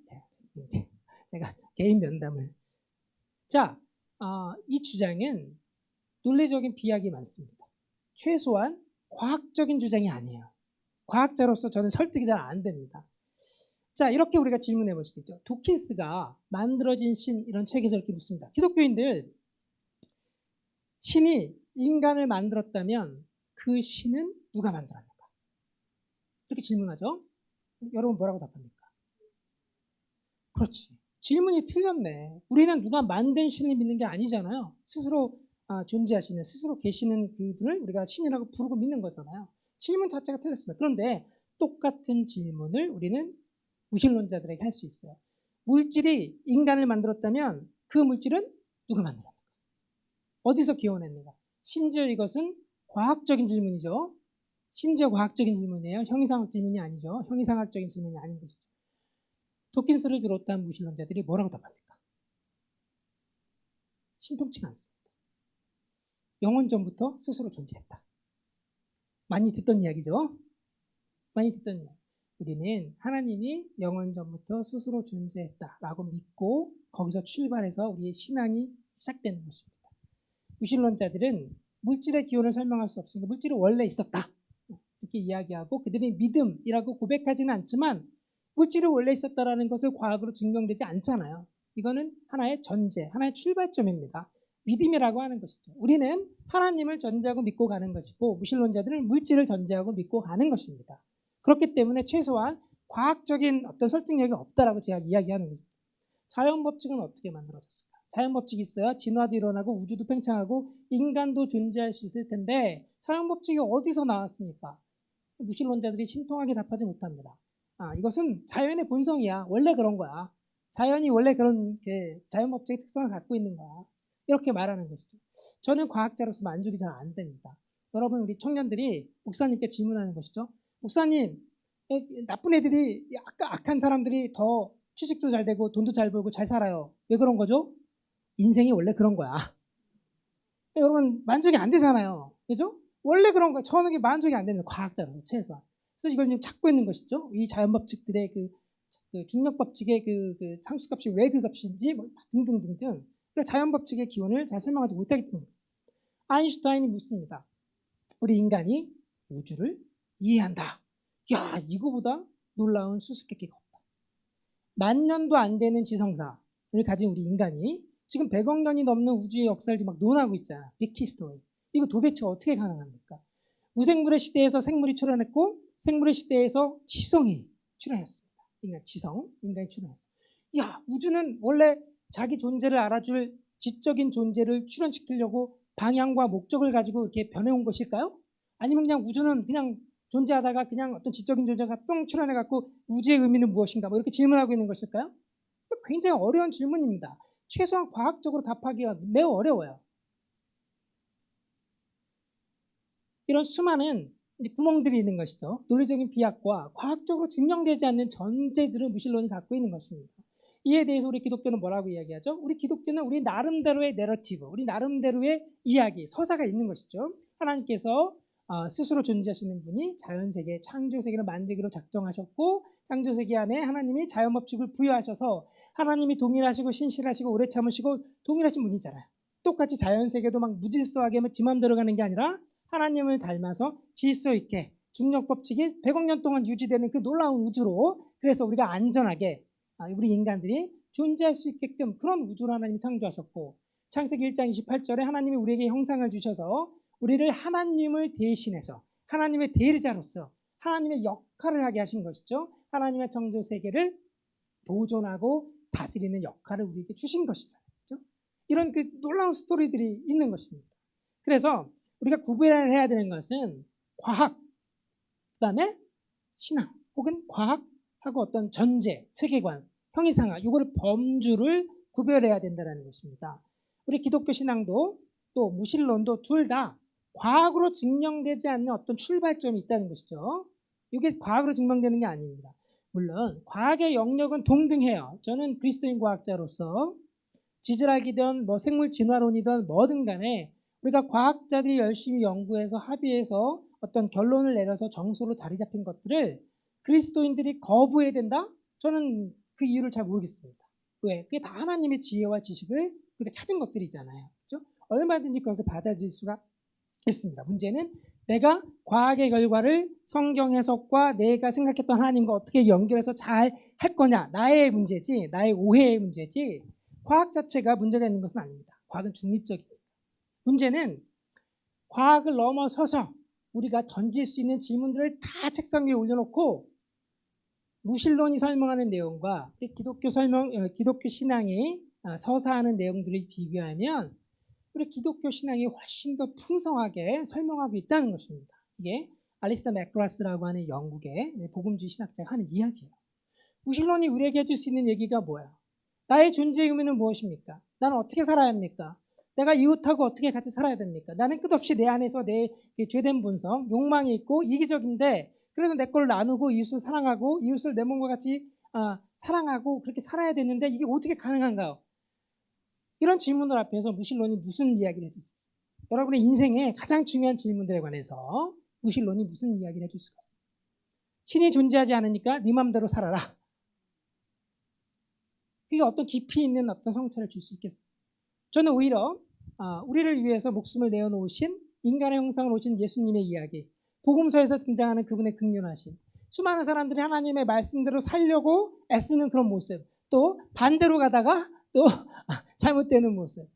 네. 제가 개인 면담을. 자, 이 주장은 논리적인 비약이 많습니다. 최소한 과학적인 주장이 아니에요. 과학자로서 저는 설득이 잘 안 됩니다. 자, 이렇게 우리가 질문해 볼 수도 있죠. 도킨스가 만들어진 신, 이런 책에서 이렇게 묻습니다. 기독교인들, 신이 인간을 만들었다면 그 신은 누가 만들었는가? 이렇게 질문하죠. 여러분 뭐라고 답합니까? 그렇지. 질문이 틀렸네. 우리는 누가 만든 신을 믿는 게 아니잖아요. 스스로 존재하시는, 스스로 계시는 그분을 우리가 신이라고 부르고 믿는 거잖아요. 질문 자체가 틀렸습니다. 그런데 똑같은 질문을 우리는 무신론자들에게 할 수 있어요. 물질이 인간을 만들었다면 그 물질은 누가 만들었는가? 어디서 기원했는가? 심지어 이것은 과학적인 질문이죠. 심지어 과학적인 질문이에요. 형이상학 질문이 아니죠. 형이상학적인 질문이 아닌 것이죠. 도킨스를 비롯한 무신론자들이 뭐라고 답합니까? 신통치가 않습니다. 영원 전부터 스스로 존재했다. 많이 듣던 이야기죠. 많이 듣던 이야기. 우리는 하나님이 영원 전부터 스스로 존재했다라고 믿고 거기서 출발해서 우리의 신앙이 시작되는 것입니다. 무신론자들은 물질의 기원을 설명할 수 없으니까 물질이 원래 있었다. 이렇게 이야기하고 그들이 믿음이라고 고백하지는 않지만 물질이 원래 있었다라는 것을 과학으로 증명되지 않잖아요. 이거는 하나의 전제, 하나의 출발점입니다. 믿음이라고 하는 것이죠. 우리는 하나님을 전제하고 믿고 가는 것이고 무신론자들은 물질을 전제하고 믿고 가는 것입니다. 그렇기 때문에 최소한 과학적인 어떤 설득력이 없다라고 제가 이야기하는 거죠. 자연 법칙은 어떻게 만들어졌을까? 자연 법칙이 있어야 진화도 일어나고 우주도 팽창하고 인간도 존재할 수 있을 텐데 자연 법칙이 어디서 나왔습니까? 무신론자들이 신통하게 답하지 못합니다. 이것은 자연의 본성이야. 원래 그런 거야. 자연이 원래 그런 자연 법칙의 특성을 갖고 있는 거야. 이렇게 말하는 것이죠. 저는 과학자로서 만족이 잘 안 됩니다. 여러분 우리 청년들이 목사님께 질문하는 것이죠. 목사님, 나쁜 애들이 악한 사람들이 더 취직도 잘 되고 돈도 잘 벌고 잘 살아요. 왜 그런 거죠? 인생이 원래 그런 거야. 여러분 만족이 안 되잖아요. 그죠? 원래 그런 거예요. 저는 만족이 안 됩니다. 과학자로서 최소한. 그래서 이걸 지금 찾고 있는 것이죠. 이 자연 법칙들의 그 중력 법칙의 그 상수값이 왜 그 값인지 뭐 등등등등. 그래서 자연 법칙의 기원을 잘 설명하지 못하기 때문에 아인슈타인이 묻습니다. 우리 인간이 우주를 이해한다. 야, 이거보다 놀라운 수수께끼가 없다. 10,000년도 안 되는 지성사를 가진 우리 인간이 지금 100억 년이 넘는 우주의 역사를 지금 막 논하고 있잖아. 빅히스토리. 이거 도대체 어떻게 가능합니까? 무생물의 시대에서 생물이 출현했고 생물의 시대에서 지성이 출현했습니다. 인간이 출현했어. 야, 우주는 원래 자기 존재를 알아줄 지적인 존재를 출현시키려고 방향과 목적을 가지고 이렇게 변해온 것일까요? 아니면 그냥 우주는 그냥 존재하다가 그냥 어떤 지적인 존재가 뿅 출현해갖고 우주의 의미는 무엇인가 뭐 이렇게 질문하고 있는 것일까요? 굉장히 어려운 질문입니다. 최소한 과학적으로 답하기가 매우 어려워요. 이런 수많은 구멍들이 있는 것이죠. 논리적인 비약과 과학적으로 증명되지 않는 전제들을 무신론이 갖고 있는 것입니다. 이에 대해서 우리 기독교는 뭐라고 이야기하죠? 우리 기독교는 우리 나름대로의 내러티브, 우리 나름대로의 이야기, 서사가 있는 것이죠. 하나님께서 스스로 존재하시는 분이 자연세계, 창조세계를 만들기로 작정하셨고 창조세계 안에 하나님이 자연법칙을 부여하셔서 하나님이 동일하시고 신실하시고 오래 참으시고 동일하신 분이잖아요. 똑같이 자연세계도 막 무질서하게 지 맘대로 가는 게 아니라 하나님을 닮아서 질서 있게 중력법칙이 100억 년 동안 유지되는 그 놀라운 우주로 그래서 우리가 안전하게 우리 인간들이 존재할 수 있게끔 그런 우주를 하나님이 창조하셨고 창세기 1장 28절에 하나님이 우리에게 형상을 주셔서 우리를 하나님을 대신해서 하나님의 대리자로서 하나님의 역할을 하게 하신 것이죠. 하나님의 창조세계를 보존하고 다스리는 역할을 우리에게 주신 것이잖아요. 그렇죠? 이런 그 놀라운 스토리들이 있는 것입니다. 그래서 우리가 구별을 해야 되는 것은 과학, 그 다음에 신앙 혹은 과학하고 어떤 전제, 세계관, 형이상학 이거를 범주를 구별해야 된다는 것입니다. 우리 기독교 신앙도 또 무신론도 둘 다 과학으로 증명되지 않는 어떤 출발점이 있다는 것이죠. 이게 과학으로 증명되는 게 아닙니다. 물론 과학의 영역은 동등해요. 저는 그리스도인 과학자로서 지질학이든 뭐 생물 진화론이든 뭐든 간에 우리가 과학자들이 열심히 연구해서 합의해서 어떤 결론을 내려서 정서로 자리 잡힌 것들을 그리스도인들이 거부해야 된다? 저는 그 이유를 잘 모르겠습니다. 왜? 그게 다 하나님의 지혜와 지식을 우리가 찾은 것들이잖아요. 그렇죠? 얼마든지 그것을 받아들일 수가 있습니다. 문제는 내가 과학의 결과를 성경 해석과 내가 생각했던 하나님과 어떻게 연결해서 잘 할 거냐. 나의 문제지, 나의 오해의 문제지 과학 자체가 문제가 있는 것은 아닙니다. 과학은 중립적입니다. 문제는 과학을 넘어서서 우리가 던질 수 있는 질문들을 다 책상 위에 올려놓고 무신론이 설명하는 내용과 기독교 신앙이 서사하는 내용들을 비교하면 우리 기독교 신앙이 훨씬 더 풍성하게 설명하고 있다는 것입니다. 이게 알리스터 맥그라스라고 하는 영국의 복음주의 신학자가 하는 이야기예요. 무신론이 우리에게 해줄 수 있는 얘기가 뭐야? 나의 존재의 의미는 무엇입니까? 나는 어떻게 살아야 합니까? 내가 이웃하고 어떻게 같이 살아야 됩니까? 나는 끝없이 내 안에서 내 죄된 본성, 욕망이 있고 이기적인데 그래도 내 걸 나누고 이웃을 사랑하고 이웃을 내 몸과 같이 사랑하고 그렇게 살아야 되는데 이게 어떻게 가능한가요? 이런 질문들 앞에서 무신론이 무슨 이야기를 해줄 수 있어요? 여러분의 인생의 가장 중요한 질문들에 관해서 무신론이 무슨 이야기를 해줄 수가 있어요? 신이 존재하지 않으니까 네 맘대로 살아라. 그게 어떤 깊이 있는 어떤 성찰을 줄 수 있겠어요? 저는 오히려 우리를 위해서 목숨을 내어놓으신 인간의 형상을 오신 예수님의 이야기, 복음서에서 등장하는 그분의 긍휼하심, 수많은 사람들이 하나님의 말씀대로 살려고 애쓰는 그런 모습, 또 반대로 가다가 또 잘못되는 모습,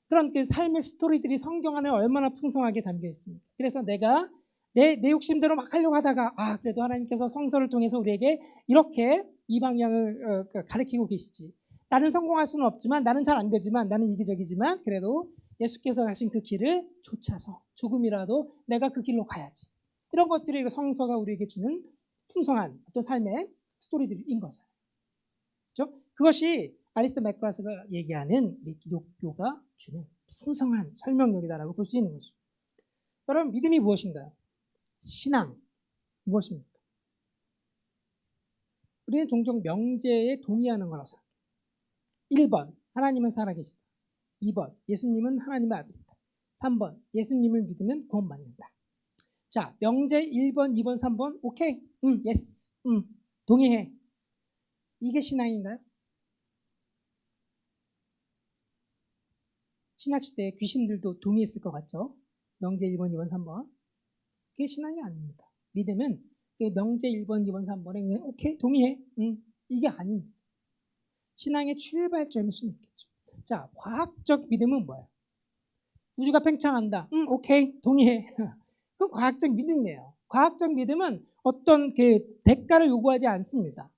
그런 그 삶의 스토리들이 성경 안에 얼마나 풍성하게 담겨 있습니다. 그래서 내가 내 욕심대로 막 하려고 하다가 그래도 하나님께서 성서를 통해서 우리에게 이렇게 이 방향을 가르치고 계시지. 나는 성공할 수는 없지만, 나는 잘 안 되지만, 나는 이기적이지만 그래도 예수께서 가신 그 길을 쫓아서 조금이라도 내가 그 길로 가야지. 이런 것들이 성서가 우리에게 주는 풍성한 어떤 삶의 스토리들인 거죠. 그렇죠? 그것이 알리스터 맥그라스가 얘기하는 우리 기독교가 주는 풍성한 설명력이다라고 볼 수 있는 거죠. 여러분, 믿음이 무엇인가요? 신앙 무엇입니까? 우리는 종종 명제에 동의하는 거라고 생각해요. 1번, 하나님은 살아계시다. 2번, 예수님은 하나님의 아들이다. 3번, 예수님을 믿으면 구원받는다. 자, 명제 1번, 2번, 3번, 오케이, 예스, 동의해. 이게 신앙인가요? 신학시대에 귀신들도 동의했을 것 같죠? 명제 1번, 2번, 3번. 그게 신앙이 아닙니다. 믿음은 명제 1번, 2번, 3번에 오케이, 동의해. 이게 아닙니다. 신앙의 출발점일 수는 있겠죠. 자, 과학적 믿음은 뭐예요? 우주가 팽창한다. 오케이, 동의해. 그건 과학적 믿음이에요. 과학적 믿음은 어떤 그 대가를 요구하지 않습니다.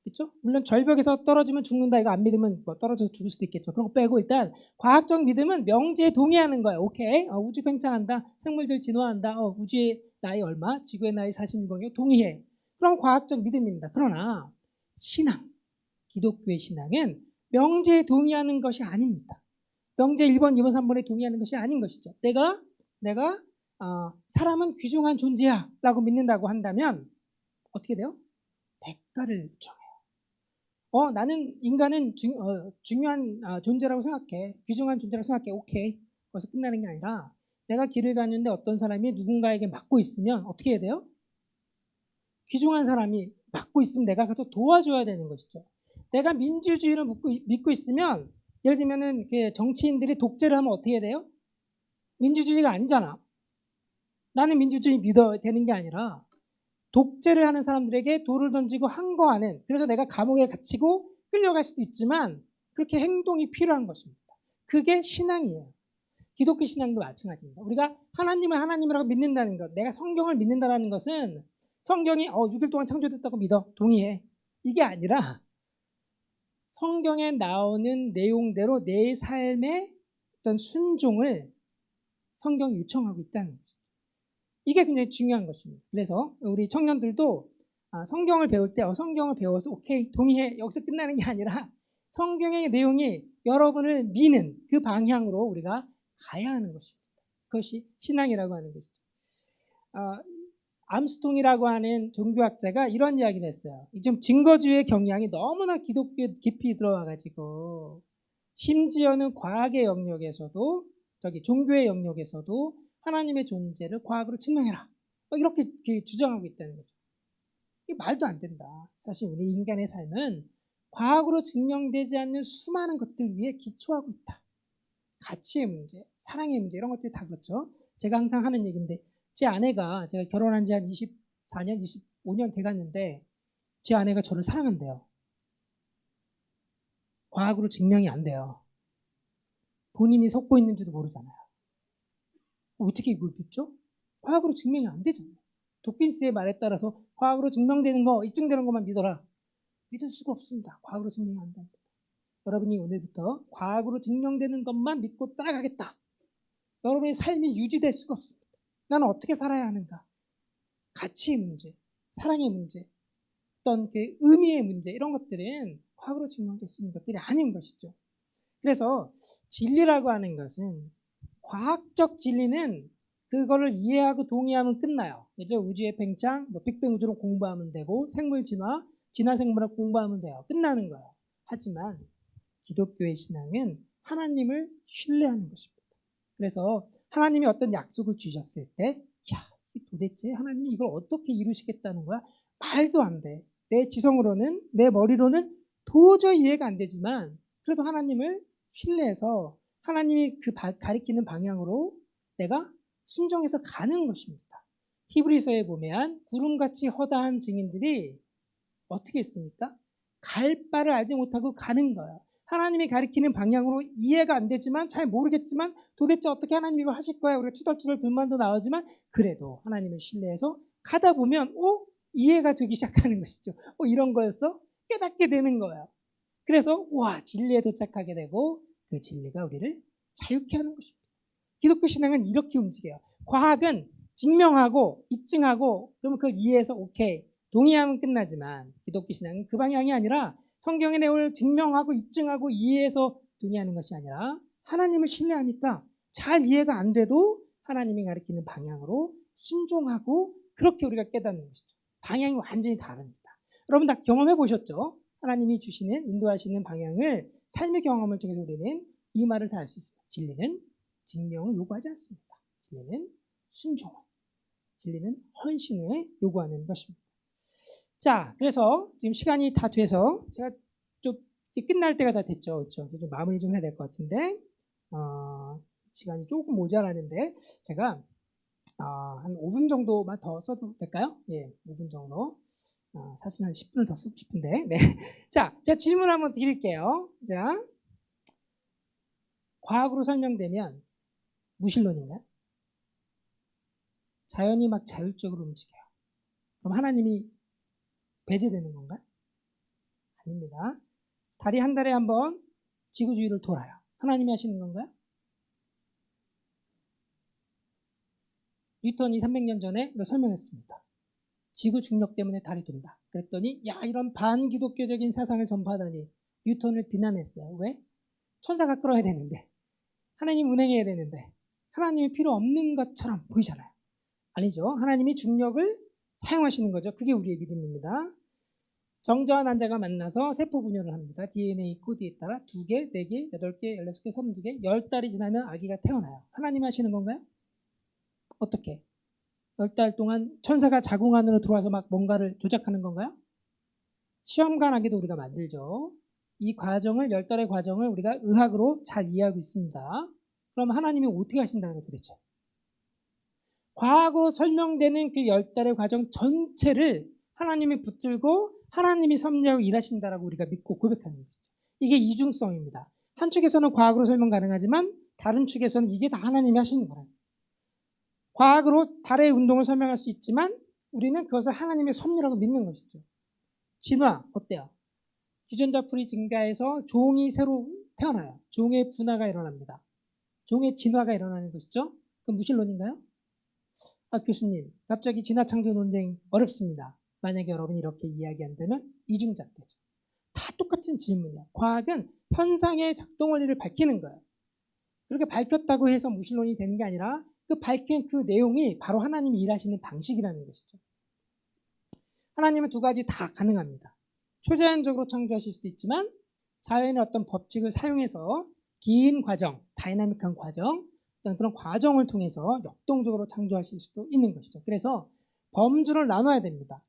그렇죠? 물론 절벽에서 떨어지면 죽는다 이거 안 믿으면 뭐 떨어져서 죽을 수도 있겠죠. 그런 거 빼고 일단 과학적 믿음은 명제에 동의하는 거예요. 오케이, 우주 팽창한다, 생물들 진화한다, 우주의 나이 얼마, 지구의 나이 46억이요. 동의해. 그럼 과학적 믿음입니다. 그러나 신앙, 기독교의 신앙은 명제에 동의하는 것이 아닙니다. 명제 1번, 2번, 3번에 동의하는 것이 아닌 것이죠. 내가 사람은 귀중한 존재야 라고 믿는다고 한다면 어떻게 돼요? 대가를 정해요. 나는 인간은 중요한 존재라고 생각해. 귀중한 존재라고 생각해. 오케이. 거기서 끝나는 게 아니라 내가 길을 가는데 어떤 사람이 누군가에게 맞고 있으면 어떻게 해야 돼요? 귀중한 사람이 맞고 있으면 내가 가서 도와줘야 되는 것이죠. 내가 민주주의를 믿고 있으면 예를 들면은 정치인들이 독재를 하면 어떻게 해야 돼요? 민주주의가 아니잖아. 나는 민주주의 믿어야 되는 게 아니라 독재를 하는 사람들에게 돌을 던지고 항거하는, 그래서 내가 감옥에 갇히고 끌려갈 수도 있지만 그렇게 행동이 필요한 것입니다. 그게 신앙이에요. 기독교 신앙도 마찬가지입니다. 우리가 하나님을 하나님이라고 믿는다는 것, 내가 성경을 믿는다는 것은 성경이 6일 동안 창조됐다고 믿어. 동의해. 이게 아니라 성경에 나오는 내용대로 내 삶의 어떤 순종을 성경이 요청하고 있다는 거죠. 이게 굉장히 중요한 것입니다. 그래서 우리 청년들도 성경을 배울 때 성경을 배워서 오케이, 동의해. 여기서 끝나는 게 아니라 성경의 내용이 여러분을 미는 그 방향으로 우리가 가야 하는 것입니다. 그것이 신앙이라고 하는 것이죠. 암스통이라고 하는 종교학자가 이런 이야기를 했어요. 좀 증거주의 경향이 너무나 기독교에 깊이 들어와가지고 심지어는 과학의 영역에서도 종교의 영역에서도 하나님의 존재를 과학으로 증명해라. 이렇게 주장하고 있다는 거죠. 이게 말도 안 된다. 사실 우리 인간의 삶은 과학으로 증명되지 않는 수많은 것들 위에 기초하고 있다. 가치의 문제, 사랑의 문제 이런 것들이 다 그렇죠. 제가 항상 하는 얘기인데 제 아내가 제가 결혼한 지 한 24년, 25년 돼갔는데 제 아내가 저를 사랑한대요. 과학으로 증명이 안 돼요. 본인이 속고 있는지도 모르잖아요. 어떻게 이걸 믿죠? 과학으로 증명이 안 되잖아요. 도킨스의 말에 따라서 과학으로 증명되는 거, 입증되는 것만 믿어라. 믿을 수가 없습니다. 과학으로 증명이 안 됩니다. 여러분이 오늘부터 과학으로 증명되는 것만 믿고 따라가겠다. 여러분의 삶이 유지될 수가 없습니다. 나는 어떻게 살아야 하는가? 가치의 문제, 사랑의 문제, 어떤 그 의미의 문제 이런 것들은 과학으로 증명될 수 있는 것들이 아닌 것이죠. 그래서 진리라고 하는 것은 과학적 진리는 그거를 이해하고 동의하면 끝나요. 이제 우주의 팽창, 빅뱅 우주로 공부하면 되고 생물 진화, 진화 생물을 공부하면 돼요. 끝나는 거예요. 하지만 기독교의 신앙은 하나님을 신뢰하는 것입니다. 그래서 하나님이 어떤 약속을 주셨을 때 도대체 하나님이 이걸 어떻게 이루시겠다는 거야? 말도 안 돼. 내 지성으로는, 내 머리로는 도저히 이해가 안 되지만 그래도 하나님을 신뢰해서 하나님이 가리키는 방향으로 내가 순종해서 가는 것입니다. 히브리서에 보면 구름같이 허다한 증인들이 어떻게 했습니까? 갈 바를 알지 못하고 가는 거예요. 하나님이 가리키는 방향으로 이해가 안 되지만 잘 모르겠지만 도대체 어떻게 하나님이 이걸 하실 거야? 우리가 투덜투덜 불만도 나오지만 그래도 하나님을 신뢰해서 가다 보면 이해가 되기 시작하는 것이죠. 이런 거였어? 깨닫게 되는 거예요. 그래서 진리에 도착하게 되고 그 진리가 우리를 자유케 하는 것입니다. 기독교 신앙은 이렇게 움직여요. 과학은 증명하고 입증하고 그러면 그걸 이해해서 오케이 동의하면 끝나지만 기독교 신앙은 그 방향이 아니라 성경의 내용을 증명하고 입증하고 이해해서 동의하는 것이 아니라 하나님을 신뢰하니까 잘 이해가 안 돼도 하나님이 가리키는 방향으로 순종하고 그렇게 우리가 깨닫는 것이죠. 방향이 완전히 다릅니다. 여러분 다 경험해 보셨죠? 하나님이 주시는 인도하시는 방향을 삶의 경험을 통해서 우리는 이 말을 다 알 수 있습니다. 진리는 증명을 요구하지 않습니다. 진리는 순종을, 진리는 헌신을 요구하는 것입니다. 자, 그래서 지금 시간이 다 돼서 제가 좀 끝날 때가 다 됐죠. 그렇죠? 좀 마무리 좀 해야 될 것 같은데 시간이 조금 모자라는데 제가 한 5분 정도만 더 써도 될까요? 예, 5분 정도. 사실 한 10분을 더 쓰고 싶은데. 네. 자, 제가 질문 한번 드릴게요. 자, 과학으로 설명되면 무신론인가요? 자연이 막 자율적으로 움직여요. 그럼 하나님이 배제되는 건가요? 아닙니다. 달이 한 달에 한 번 지구 주위를 돌아요. 하나님이 하시는 건가요? 뉴턴이 300년 전에 이거 설명했습니다. 지구 중력 때문에 달이 돈다. 그랬더니 이런 반기독교적인 사상을 전파하다니 뉴턴을 비난했어요. 왜? 천사가 끌어야 되는데 하나님 운행해야 되는데 하나님이 필요 없는 것처럼 보이잖아요. 아니죠. 하나님이 중력을 사용하시는 거죠. 그게 우리의 믿음입니다. 정자와 난자가 만나서 세포 분열을 합니다. DNA 코드에 따라 2개, 4개, 8개, 16개, 32개, 10달이 지나면 아기가 태어나요. 하나님이 하시는 건가요? 어떻게? 10달 동안 천사가 자궁 안으로 들어와서 막 뭔가를 조작하는 건가요? 시험관하게도 우리가 만들죠. 이 과정을 10달의 과정을 우리가 의학으로 잘 이해하고 있습니다. 그럼 하나님이 어떻게 하신다는 거예요 도대체? 과학으로 설명되는 그 10달의 과정 전체를 하나님이 붙들고 하나님이 섭리하고 일하신다라고 우리가 믿고 고백하는 거죠. 이게 이중성입니다. 한 축에서는 과학으로 설명 가능하지만 다른 축에서는 이게 다 하나님이 하시는 거예요. 과학으로 달의 운동을 설명할 수 있지만 우리는 그것을 하나님의 섭리라고 믿는 것이죠. 진화 어때요? 유전자 풀이 증가해서 종이 새로 태어나요. 종의 분화가 일어납니다. 종의 진화가 일어나는 것이죠. 그건 무신론인가요? 교수님, 갑자기 진화창조 논쟁 어렵습니다. 만약에 여러분이 이렇게 이야기한다면 이중잣대죠. 다 똑같은 질문이야. 과학은 현상의 작동 원리를 밝히는 거예요. 그렇게 밝혔다고 해서 무신론이 되는 게 아니라 그 밝힌 그 내용이 바로 하나님이 일하시는 방식이라는 것이죠. 하나님은 두 가지 다 가능합니다. 초자연적으로 창조하실 수도 있지만 자연의 어떤 법칙을 사용해서 긴 과정, 다이나믹한 과정, 그런 과정을 통해서 역동적으로 창조하실 수도 있는 것이죠. 그래서 범주를 나눠야 됩니다.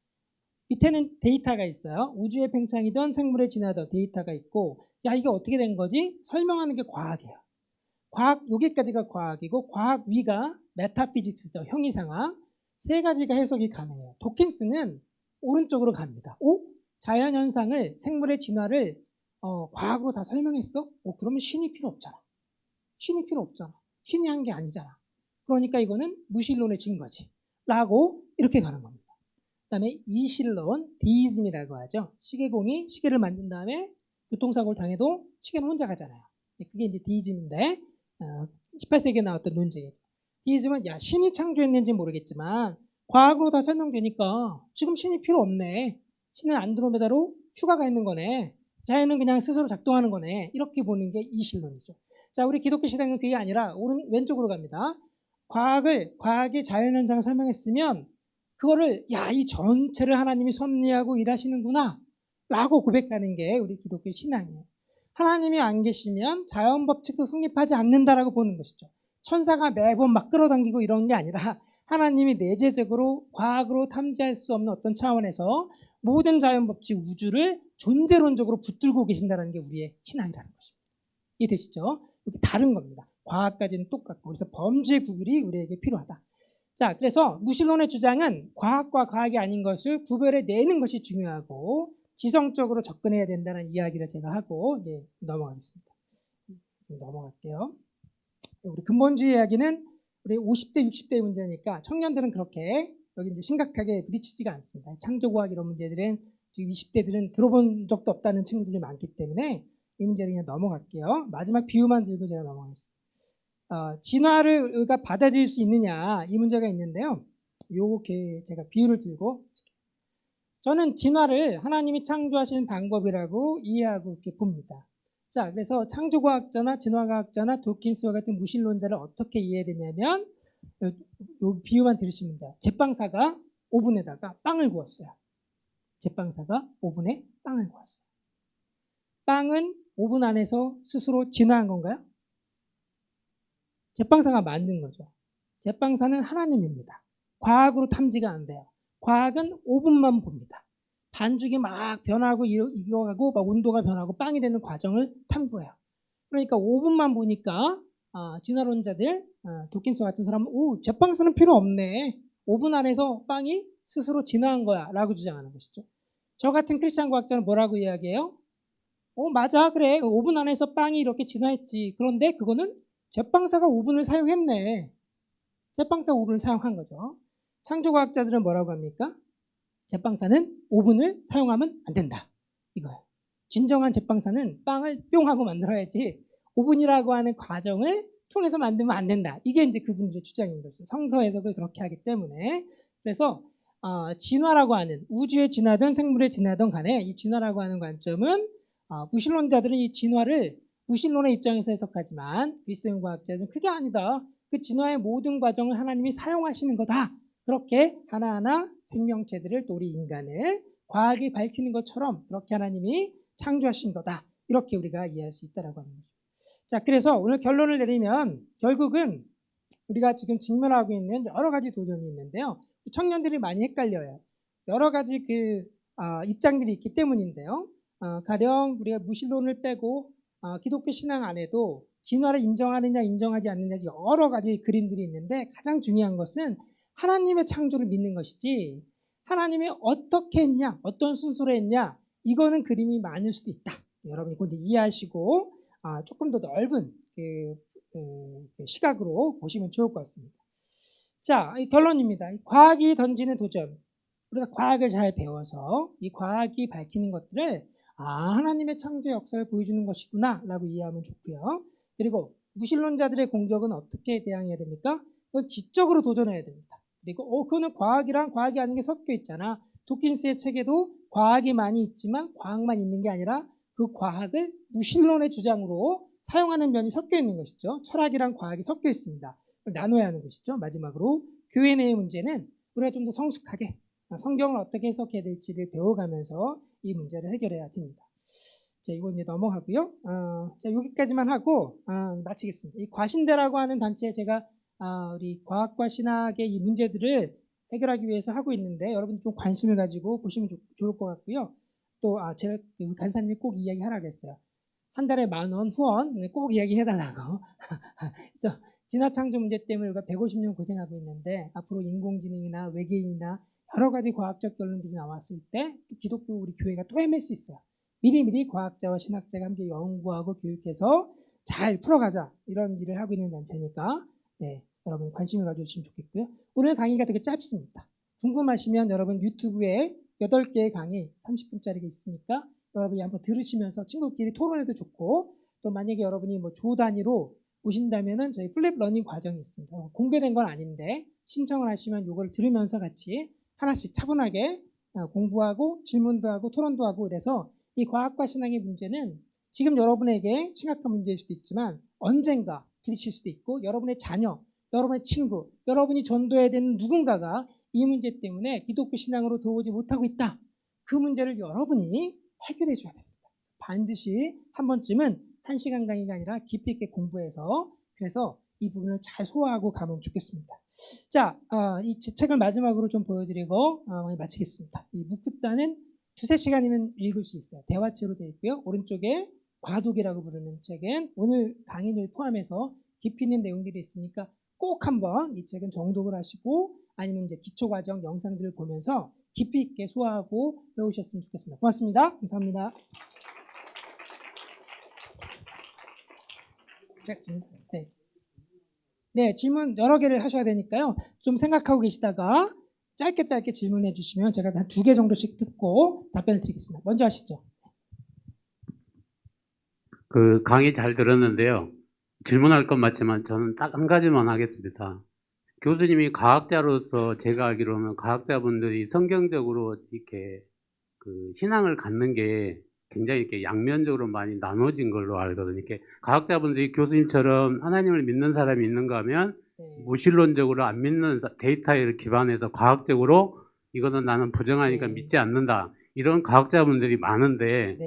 밑에는 데이터가 있어요. 우주의 팽창이든 생물의 진화든 데이터가 있고 이게 어떻게 된 거지? 설명하는 게 과학이에요. 과학, 여기까지가 과학이고 과학 위가 메타피직스죠. 형이상학. 세 가지가 해석이 가능해요. 도킨스는 오른쪽으로 갑니다. 자연현상을 생물의 진화를 과학으로 다 설명했어? 그러면 신이 필요 없잖아. 신이 필요 없잖아. 신이 한 게 아니잖아. 그러니까 이거는 무신론의 증거지. 라고 이렇게 가는 겁니다. 그 다음에 이신론, 디이즘이라고 하죠. 시계공이 시계를 만든 다음에 교통사고를 당해도 시계는 혼자 가잖아요. 그게 이제 디이즘인데 18세기에 나왔던 논쟁이죠. 디이즘은 신이 창조했는지 모르겠지만 과학으로 다 설명되니까 지금 신이 필요 없네. 신은 안드로메다로 휴가가 있는 거네. 자연은 그냥 스스로 작동하는 거네. 이렇게 보는 게 이신론이죠. 자, 우리 기독교 신앙은 그게 아니라 왼쪽으로 갑니다. 과학이 자연현상을 설명했으면 그거를 이 전체를 하나님이 섭리하고 일하시는구나 라고 고백하는 게 우리 기독교 신앙이에요. 하나님이 안 계시면 자연 법칙도 성립하지 않는다라고 보는 것이죠. 천사가 매번 막 끌어당기고 이런 게 아니라 하나님이 내재적으로 과학으로 탐지할 수 없는 어떤 차원에서 모든 자연 법칙 우주를 존재론적으로 붙들고 계신다는 게 우리의 신앙이라는 것입니다. 이해되시죠? 이렇게 다른 겁니다. 과학까지는 똑같고 그래서 범주의 구별이 우리에게 필요하다. 자, 그래서 무신론의 주장은 과학과 과학이 아닌 것을 구별해내는 것이 중요하고 지성적으로 접근해야 된다는 이야기를 제가 하고 이제 넘어가겠습니다. 넘어갈게요. 우리 근본주의 이야기는 우리 50대, 60대의 문제니까 청년들은 그렇게 여기 이제 심각하게 부딪히지가 않습니다. 창조과학 이런 문제들은 지금 20대들은 들어본 적도 없다는 친구들이 많기 때문에 이 문제를 그냥 넘어갈게요. 마지막 비유만 들고 제가 넘어가겠습니다. 진화를 우리가 받아들일 수 있느냐 이 문제가 있는데요. 요게 제가 비유를 들고 저는 진화를 하나님이 창조하신 방법이라고 이해하고 이렇게 봅니다. 자, 그래서 창조과학자나 진화과학자나 도킨스와 같은 무신론자를 어떻게 이해되냐면 요 비유만 들으시면 돼요. 제빵사가 오븐에다가 빵을 구웠어요. 제빵사가 오븐에 빵을 구웠어요. 빵은 오븐 안에서 스스로 진화한 건가요? 제빵사가 만든 거죠. 제빵사는 하나님입니다. 과학으로 탐지가 안 돼요. 과학은 오븐만 봅니다. 반죽이 막 변하고 익어가고 막 온도가 변하고 빵이 되는 과정을 탐구해요. 그러니까 오븐만 보니까 진화론자들, 도킨스 같은 사람은 제빵사는 필요 없네. 오븐 안에서 빵이 스스로 진화한 거야 라고 주장하는 것이죠. 저 같은 크리스찬 과학자는 뭐라고 이야기해요? 맞아, 그래. 오븐 안에서 빵이 이렇게 진화했지. 그런데 그거는 제빵사가 오븐을 사용했네. 제빵사가 오븐을 사용한 거죠. 창조과학자들은 뭐라고 합니까? 제빵사는 오븐을 사용하면 안 된다. 이거예요. 진정한 제빵사는 빵을 뿅 하고 만들어야지 오븐이라고 하는 과정을 통해서 만들면 안 된다. 이게 이제 그분들의 주장인 거죠. 성서 해석을 그렇게 하기 때문에. 그래서 진화라고 하는 우주의 진화든 생물의 진화든 간에 이 진화라고 하는 관점은 무신론자들은 이 진화를 무신론의 입장에서 해석하지만 그리스도인 과학자들은 그게 아니다. 그 진화의 모든 과정을 하나님이 사용하시는 거다. 그렇게 하나하나 생명체들을 또 우리 인간을 과학이 밝히는 것처럼 그렇게 하나님이 창조하신 거다. 이렇게 우리가 이해할 수 있다라고 하는 거죠. 자, 그래서 오늘 결론을 내리면 결국은 우리가 지금 직면하고 있는 여러 가지 도전이 있는데요. 청년들이 많이 헷갈려요. 여러 가지 입장들이 있기 때문인데요. 가령 우리가 무신론을 빼고 기독교 신앙 안에도 진화를 인정하느냐 인정하지 않느냐 여러 가지 그림들이 있는데 가장 중요한 것은 하나님의 창조를 믿는 것이지 하나님이 어떻게 했냐 어떤 순서로 했냐 이거는 그림이 많을 수도 있다. 여러분이 곧 이해하시고 조금 더 넓은 시각으로 보시면 좋을 것 같습니다. 자, 결론입니다. 과학이 던지는 도전. 우리가 과학을 잘 배워서 이 과학이 밝히는 것들을 하나님의 창조 역사를 보여주는 것이구나 라고 이해하면 좋고요. 그리고 무신론자들의 공격은 어떻게 대항해야 됩니까? 그건 지적으로 도전해야 됩니다. 그리고 그거는 과학이랑 과학이 아닌 게 섞여 있잖아. 도킨스의 책에도 과학이 많이 있지만 과학만 있는 게 아니라 그 과학을 무신론의 주장으로 사용하는 면이 섞여 있는 것이죠. 철학이랑 과학이 섞여 있습니다. 나눠야 하는 것이죠. 마지막으로 교회 내의 문제는 우리가 좀 더 성숙하게 성경을 어떻게 해석해야 될지를 배워가면서 이 문제를 해결해야 됩니다. 자, 이거 이제 넘어가고요. 자, 여기까지만 하고 마치겠습니다. 이 과신대라고 하는 단체에 제가 우리 과학과 신학의 이 문제들을 해결하기 위해서 하고 있는데 여러분 좀 관심을 가지고 보시면 좋을 것 같고요. 또 제가 간사님이 꼭 이야기하라고 했어요. 한 달에 10,000원 후원 꼭 이야기해달라고. 그래서 진화창조 문제 때문에 우리가 150년 고생하고 있는데 앞으로 인공지능이나 외계인이나 여러 가지 과학적 결론들이 나왔을 때 기독교 우리 교회가 또 헤맬 수 있어요. 미리미리 과학자와 신학자가 함께 연구하고 교육해서 잘 풀어가자 이런 일을 하고 있는 단체니까 여러분 관심을 가져주시면 좋겠고요. 오늘 강의가 되게 짧습니다. 궁금하시면 여러분 유튜브에 8개의 강의 30분짜리가 있으니까 여러분이 한번 들으시면서 친구끼리 토론해도 좋고 또 만약에 여러분이 뭐 조 단위로 보신다면은 저희 플랩 러닝 과정이 있습니다. 공개된 건 아닌데 신청을 하시면 이걸 들으면서 같이 하나씩 차분하게 공부하고 질문도 하고 토론도 하고 그래서 이 과학과 신앙의 문제는 지금 여러분에게 심각한 문제일 수도 있지만 언젠가 부딪힐 수도 있고 여러분의 자녀, 여러분의 친구, 여러분이 전도해야 되는 누군가가 이 문제 때문에 기독교 신앙으로 들어오지 못하고 있다. 그 문제를 여러분이 해결해 줘야 됩니다. 반드시 한 번쯤은 1시간 강의가 아니라 깊이 있게 공부해서 그래서 이 부분을 잘 소화하고 가면 좋겠습니다. 자, 이 책을 마지막으로 좀 보여드리고 마치겠습니다. 이 묵듣다는 2-3시간이면 읽을 수 있어요. 대화체로 되어 있고요. 오른쪽에 과독이라고 부르는 책은 오늘 강의를 포함해서 깊이 있는 내용들이 있으니까 꼭 한번 이 책은 정독을 하시고 아니면 이제 기초과정 영상들을 보면서 깊이 있게 소화하고 배우셨으면 좋겠습니다. 고맙습니다. 감사합니다. 네. 네, 질문 여러 개를 하셔야 되니까요. 좀 생각하고 계시다가 짧게 질문해 주시면 제가 한 2개 정도씩 듣고 답변을 드리겠습니다. 먼저 하시죠. 그 강의 잘 들었는데요. 질문할 건 맞지만 저는 딱 한 가지만 하겠습니다. 교수님이 과학자로서 제가 알기로는 과학자분들이 성경적으로 이렇게 그 신앙을 갖는 게 굉장히 이렇게 양면적으로 많이 나눠진 걸로 알거든요. 이렇게 과학자분들이 교수님처럼 하나님을 믿는 사람이 있는가 하면 무신론적으로 안 믿는 데이터에 기반해서 과학적으로 이거는 나는 부정하니까 믿지 않는다. 이런 과학자분들이 많은데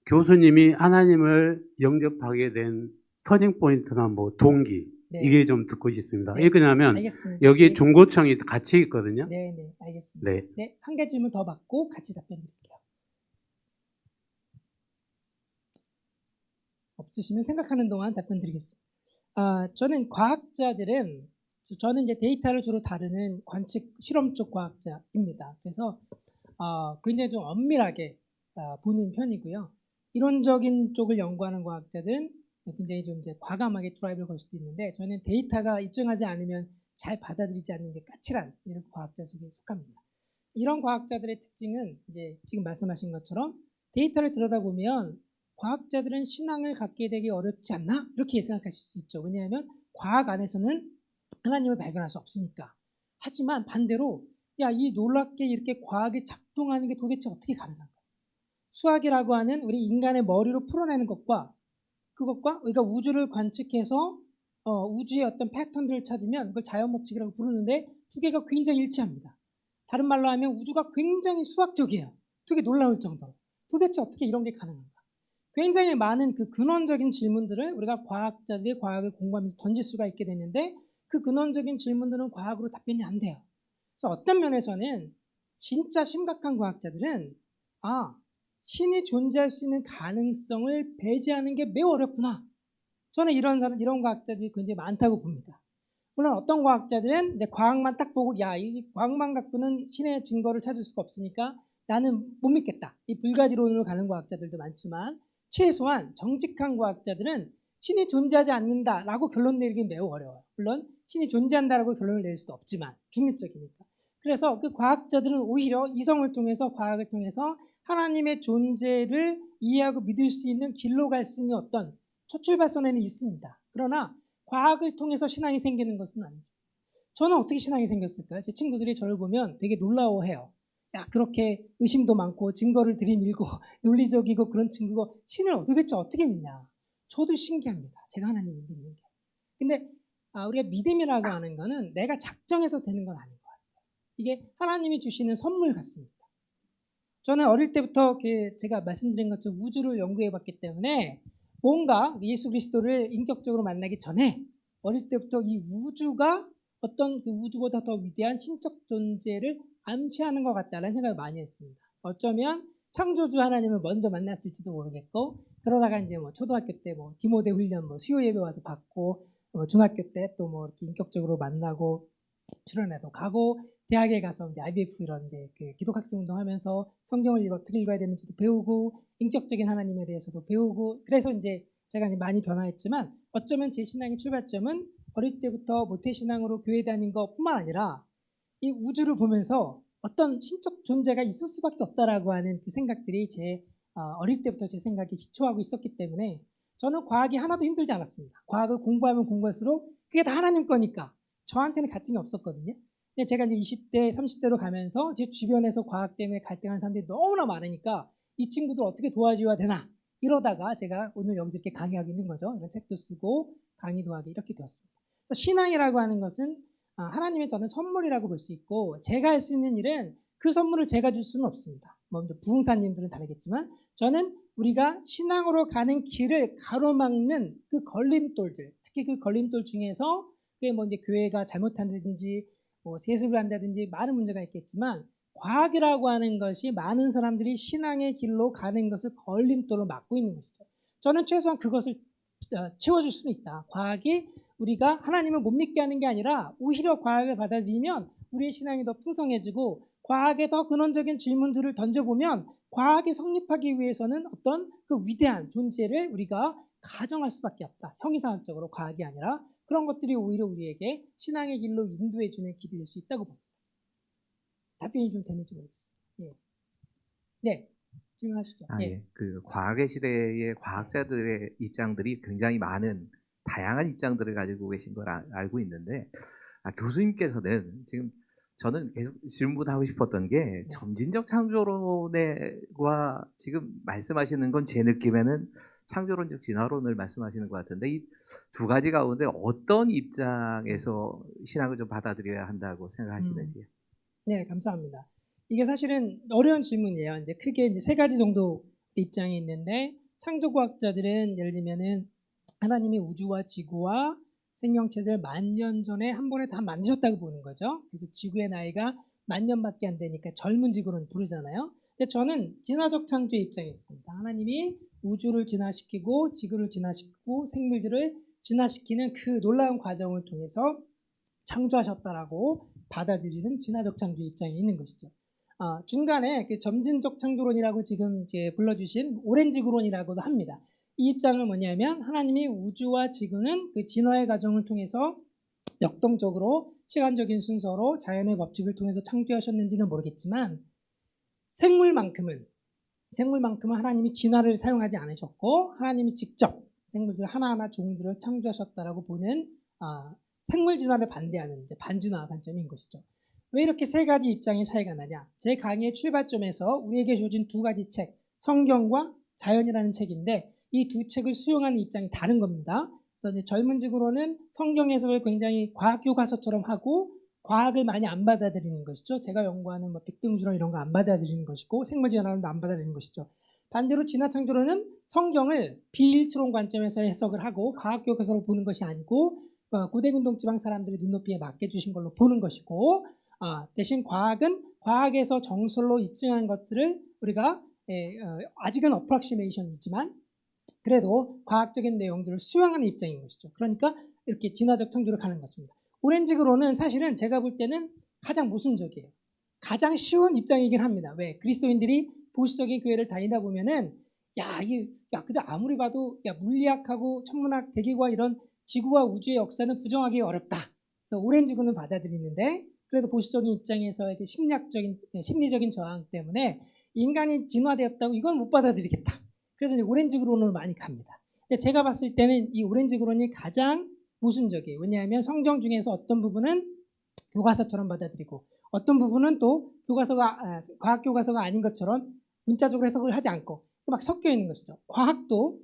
교수님이 하나님을 영접하게 된 터닝 포인트나 뭐 동기 이게 좀 듣고 싶습니다. 이게 그냐면 여기 중고청이 같이 있거든요. 네, 알겠습니다. 네, 한 개 질문 더 받고 같이 답변 드릴게요. 없으시면 생각하는 동안 답변 드리겠습니다. 저는 과학자들은 저는 이제 데이터를 주로 다루는 관측 실험 쪽 과학자입니다. 그래서 굉장히 좀 엄밀하게 보는 편이고요. 이론적인 쪽을 연구하는 과학자들은 굉장히 좀 이제 과감하게 드라이브를 걸 수도 있는데 저는 데이터가 입증하지 않으면 잘 받아들이지 않는 게 까칠한 이런 과학자 속에 속합니다. 이런 과학자들의 특징은 이제 지금 말씀하신 것처럼 데이터를 들여다보면 과학자들은 신앙을 갖게 되기 어렵지 않나? 이렇게 생각하실 수 있죠. 왜냐하면 과학 안에서는 하나님을 발견할 수 없으니까. 하지만 반대로 야, 이 놀랍게 이렇게 과학이 작동하는 게 도대체 어떻게 가능한가? 수학이라고 하는 우리 인간의 머리로 풀어내는 것과 그것과 우리가 우주를 관측해서 우주의 어떤 패턴들을 찾으면 그걸 자연법칙이라고 부르는데 두 개가 굉장히 일치합니다. 다른 말로 하면 우주가 굉장히 수학적이에요. 되게 놀라울 정도로. 도대체 어떻게 이런 게 가능한가? 굉장히 많은 그 근원적인 질문들을 우리가 과학자들이 과학을 공부하면서 던질 수가 있게 되는데 그 근원적인 질문들은 과학으로 답변이 안 돼요. 그래서 어떤 면에서는 진짜 심각한 과학자들은 신이 존재할 수 있는 가능성을 배제하는 게 매우 어렵구나. 저는 이런 과학자들이 굉장히 많다고 봅니다. 물론 어떤 과학자들은 이제 과학만 딱 보고 이 과학만 갖고는 신의 증거를 찾을 수가 없으니까 나는 못 믿겠다. 이 불가지론으로 가는 과학자들도 많지만 최소한 정직한 과학자들은 신이 존재하지 않는다라고 결론 내리기 매우 어려워요. 물론 신이 존재한다라고 결론을 내릴 수도 없지만 중립적이니까. 그래서 그 과학자들은 오히려 이성을 통해서 과학을 통해서 하나님의 존재를 이해하고 믿을 수 있는 길로 갈 수 있는 어떤 첫 출발선에는 있습니다. 그러나 과학을 통해서 신앙이 생기는 것은 아니죠. 저는 어떻게 신앙이 생겼을까요? 제 친구들이 저를 보면 되게 놀라워해요. 야, 그렇게 의심도 많고 증거를 들이밀고 논리적이고 그런 친구가 신을 도대체 어떻게 믿냐? 저도 신기합니다. 제가 하나님을 믿는 게. 근데 우리가 믿음이라고 하는 거는 내가 작정해서 되는 건 아닌 것 같아요. 이게 하나님이 주시는 선물 같습니다. 저는 어릴 때부터 제가 말씀드린 것처럼 우주를 연구해봤기 때문에 뭔가 예수 그리스도를 인격적으로 만나기 전에 어릴 때부터 이 우주가 어떤 그 우주보다 더 위대한 신적 존재를 암시하는 것 같다는 생각을 많이 했습니다. 어쩌면 창조주 하나님을 먼저 만났을지도 모르겠고 그러다가 이제 뭐 초등학교 때 뭐 디모데 훈련 뭐 수요 예배 와서 받고 중학교 때 또 뭐 이렇게 인격적으로 만나고 출연회도 가고 대학에 가서 이제 IBF 이런 이제 그 기독학생 운동하면서 성경을 어떻게 읽어야 되는지도 배우고 인격적인 하나님에 대해서도 배우고 그래서 이제 제가 이제 많이 변화했지만 어쩌면 제 신앙의 출발점은 어릴 때부터 모태신앙으로 교회 다닌 것뿐만 아니라 이 우주를 보면서 어떤 신적 존재가 있을 수밖에 없다라고 하는 그 생각들이 제 어릴 때부터 제 생각이 기초하고 있었기 때문에 저는 과학이 하나도 힘들지 않았습니다. 과학을 공부하면 공부할수록 그게 다 하나님 거니까 저한테는 갈등이 없었거든요. 근데 제가 이제 20대, 30대로 가면서 제 주변에서 과학 때문에 갈등하는 사람들이 너무나 많으니까 이 친구들 어떻게 도와줘야 되나 이러다가 제가 오늘 여기서 이렇게 강의하고 있는 거죠. 이런 책도 쓰고 강의도 하게 이렇게 되었습니다. 신앙이라고 하는 것은 하나님의 저는 선물이라고 볼 수 있고 제가 할 수 있는 일은 그 선물을 제가 줄 수는 없습니다. 먼저 부흥사님들은 다르겠지만 저는 우리가 신앙으로 가는 길을 가로막는 그 걸림돌들 특히 그 걸림돌 중에서 그게 뭐 이제 교회가 잘못한다든지 뭐 세습을 한다든지 많은 문제가 있겠지만 과학이라고 하는 것이 많은 사람들이 신앙의 길로 가는 것을 걸림돌로 막고 있는 것이죠. 저는 최소한 그것을 채워줄 수는 있다. 과학이 우리가 하나님을 못 믿게 하는 게 아니라 오히려 과학을 받아들이면 우리의 신앙이 더 풍성해지고 과학에 더 근원적인 질문들을 던져보면 과학이 성립하기 위해서는 어떤 그 위대한 존재를 우리가 가정할 수밖에 없다. 형이상학적으로 과학이 아니라 그런 것들이 오히려 우리에게 신앙의 길로 인도해주는 길이 될 수 있다고 봅니다. 답변이 좀 되는지 모르겠습니다. 예. 네, 질문하시죠. 예. 예. 그 과학의 시대의 과학자들의 입장들이 굉장히 많은 다양한 입장들을 가지고 계신 걸 알고 있는데 교수님께서는 지금 저는 계속 질문하고 싶었던 게 점진적 창조론과 지금 말씀하시는 건 제 느낌에는 창조론적 진화론을 말씀하시는 것 같은데 이 두 가지 가운데 어떤 입장에서 신학을 좀 받아들여야 한다고 생각하시는지요? 네, 감사합니다. 이게 사실은 어려운 질문이에요. 이제 크게 이제 세 가지 정도 입장이 있는데 창조과학자들은 예를 들면은 하나님이 우주와 지구와 생명체들 10,000년 전에 한 번에 다 만드셨다고 보는 거죠. 그래서 지구의 나이가 10,000년밖에 안 되니까 젊은 지구로는 부르잖아요. 근데 저는 진화적 창조의 입장에 있습니다. 하나님이 우주를 진화시키고 지구를 진화시키고 생물들을 진화시키는 그 놀라운 과정을 통해서 창조하셨다라고 받아들이는 진화적 창조 입장에 있는 것이죠. 중간에 그 점진적 창조론이라고 지금 이제 불러주신 오렌지 그론이라고도 합니다. 이 입장은 뭐냐면 하나님이 우주와 지구는 그 진화의 과정을 통해서 역동적으로 시간적인 순서로 자연의 법칙을 통해서 창조하셨는지는 모르겠지만 생물만큼은 하나님이 진화를 사용하지 않으셨고 하나님이 직접 생물들 하나하나 종들을 창조하셨다라고 보는 생물 진화를 반대하는 이제 반진화 관점인 것이죠. 왜 이렇게 세 가지 입장의 차이가 나냐? 제 강의의 출발점에서 우리에게 주어진 두 가지 책, 성경과 자연이라는 책인데 이 두 책을 수용하는 입장이 다른 겁니다. 그래서 이제 젊은 직으로는 성경 해석을 굉장히 과학 교과서처럼 하고 과학을 많이 안 받아들이는 것이죠. 제가 연구하는 뭐 빅뱅주론 이런 거 안 받아들이는 것이고 생물진화론도 안 받아들이는 것이죠. 반대로 진화창조론은 성경을 비일치론 관점에서 해석을 하고 과학 교과서로 보는 것이 아니고 고대근동 지방 사람들의 눈높이에 맞게 주신 걸로 보는 것이고 대신 과학은 과학에서 정설로 입증한 것들을 우리가 아직은 어프락시메이션이지만 그래도 과학적인 내용들을 수용하는 입장인 것이죠. 그러니까 이렇게 진화적 창조를 가는 것입니다. 오렌지 그론은 사실은 제가 볼 때는 가장 모순적이에요. 가장 쉬운 입장이긴 합니다. 왜? 그리스도인들이 보수적인 교회를 다니다 보면은 근데 아무리 봐도 물리학하고 천문학, 대기과 이런 지구와 우주의 역사는 부정하기 어렵다. 그래서 오렌지 그론은 받아들이는데 그래도 보수적인 입장에서의 그 심리적인 저항 때문에 인간이 진화되었다고 이건 못 받아들이겠다. 그래서 이제 오렌지 그론으로 많이 갑니다. 제가 봤을 때는 이 오렌지 그론이 가장 모순적이에요. 왜냐하면 성경 중에서 어떤 부분은 교과서처럼 받아들이고 어떤 부분은 또 과학 교과서가 아닌 것처럼 문자적으로 해석을 하지 않고 막 섞여 있는 것이죠. 과학도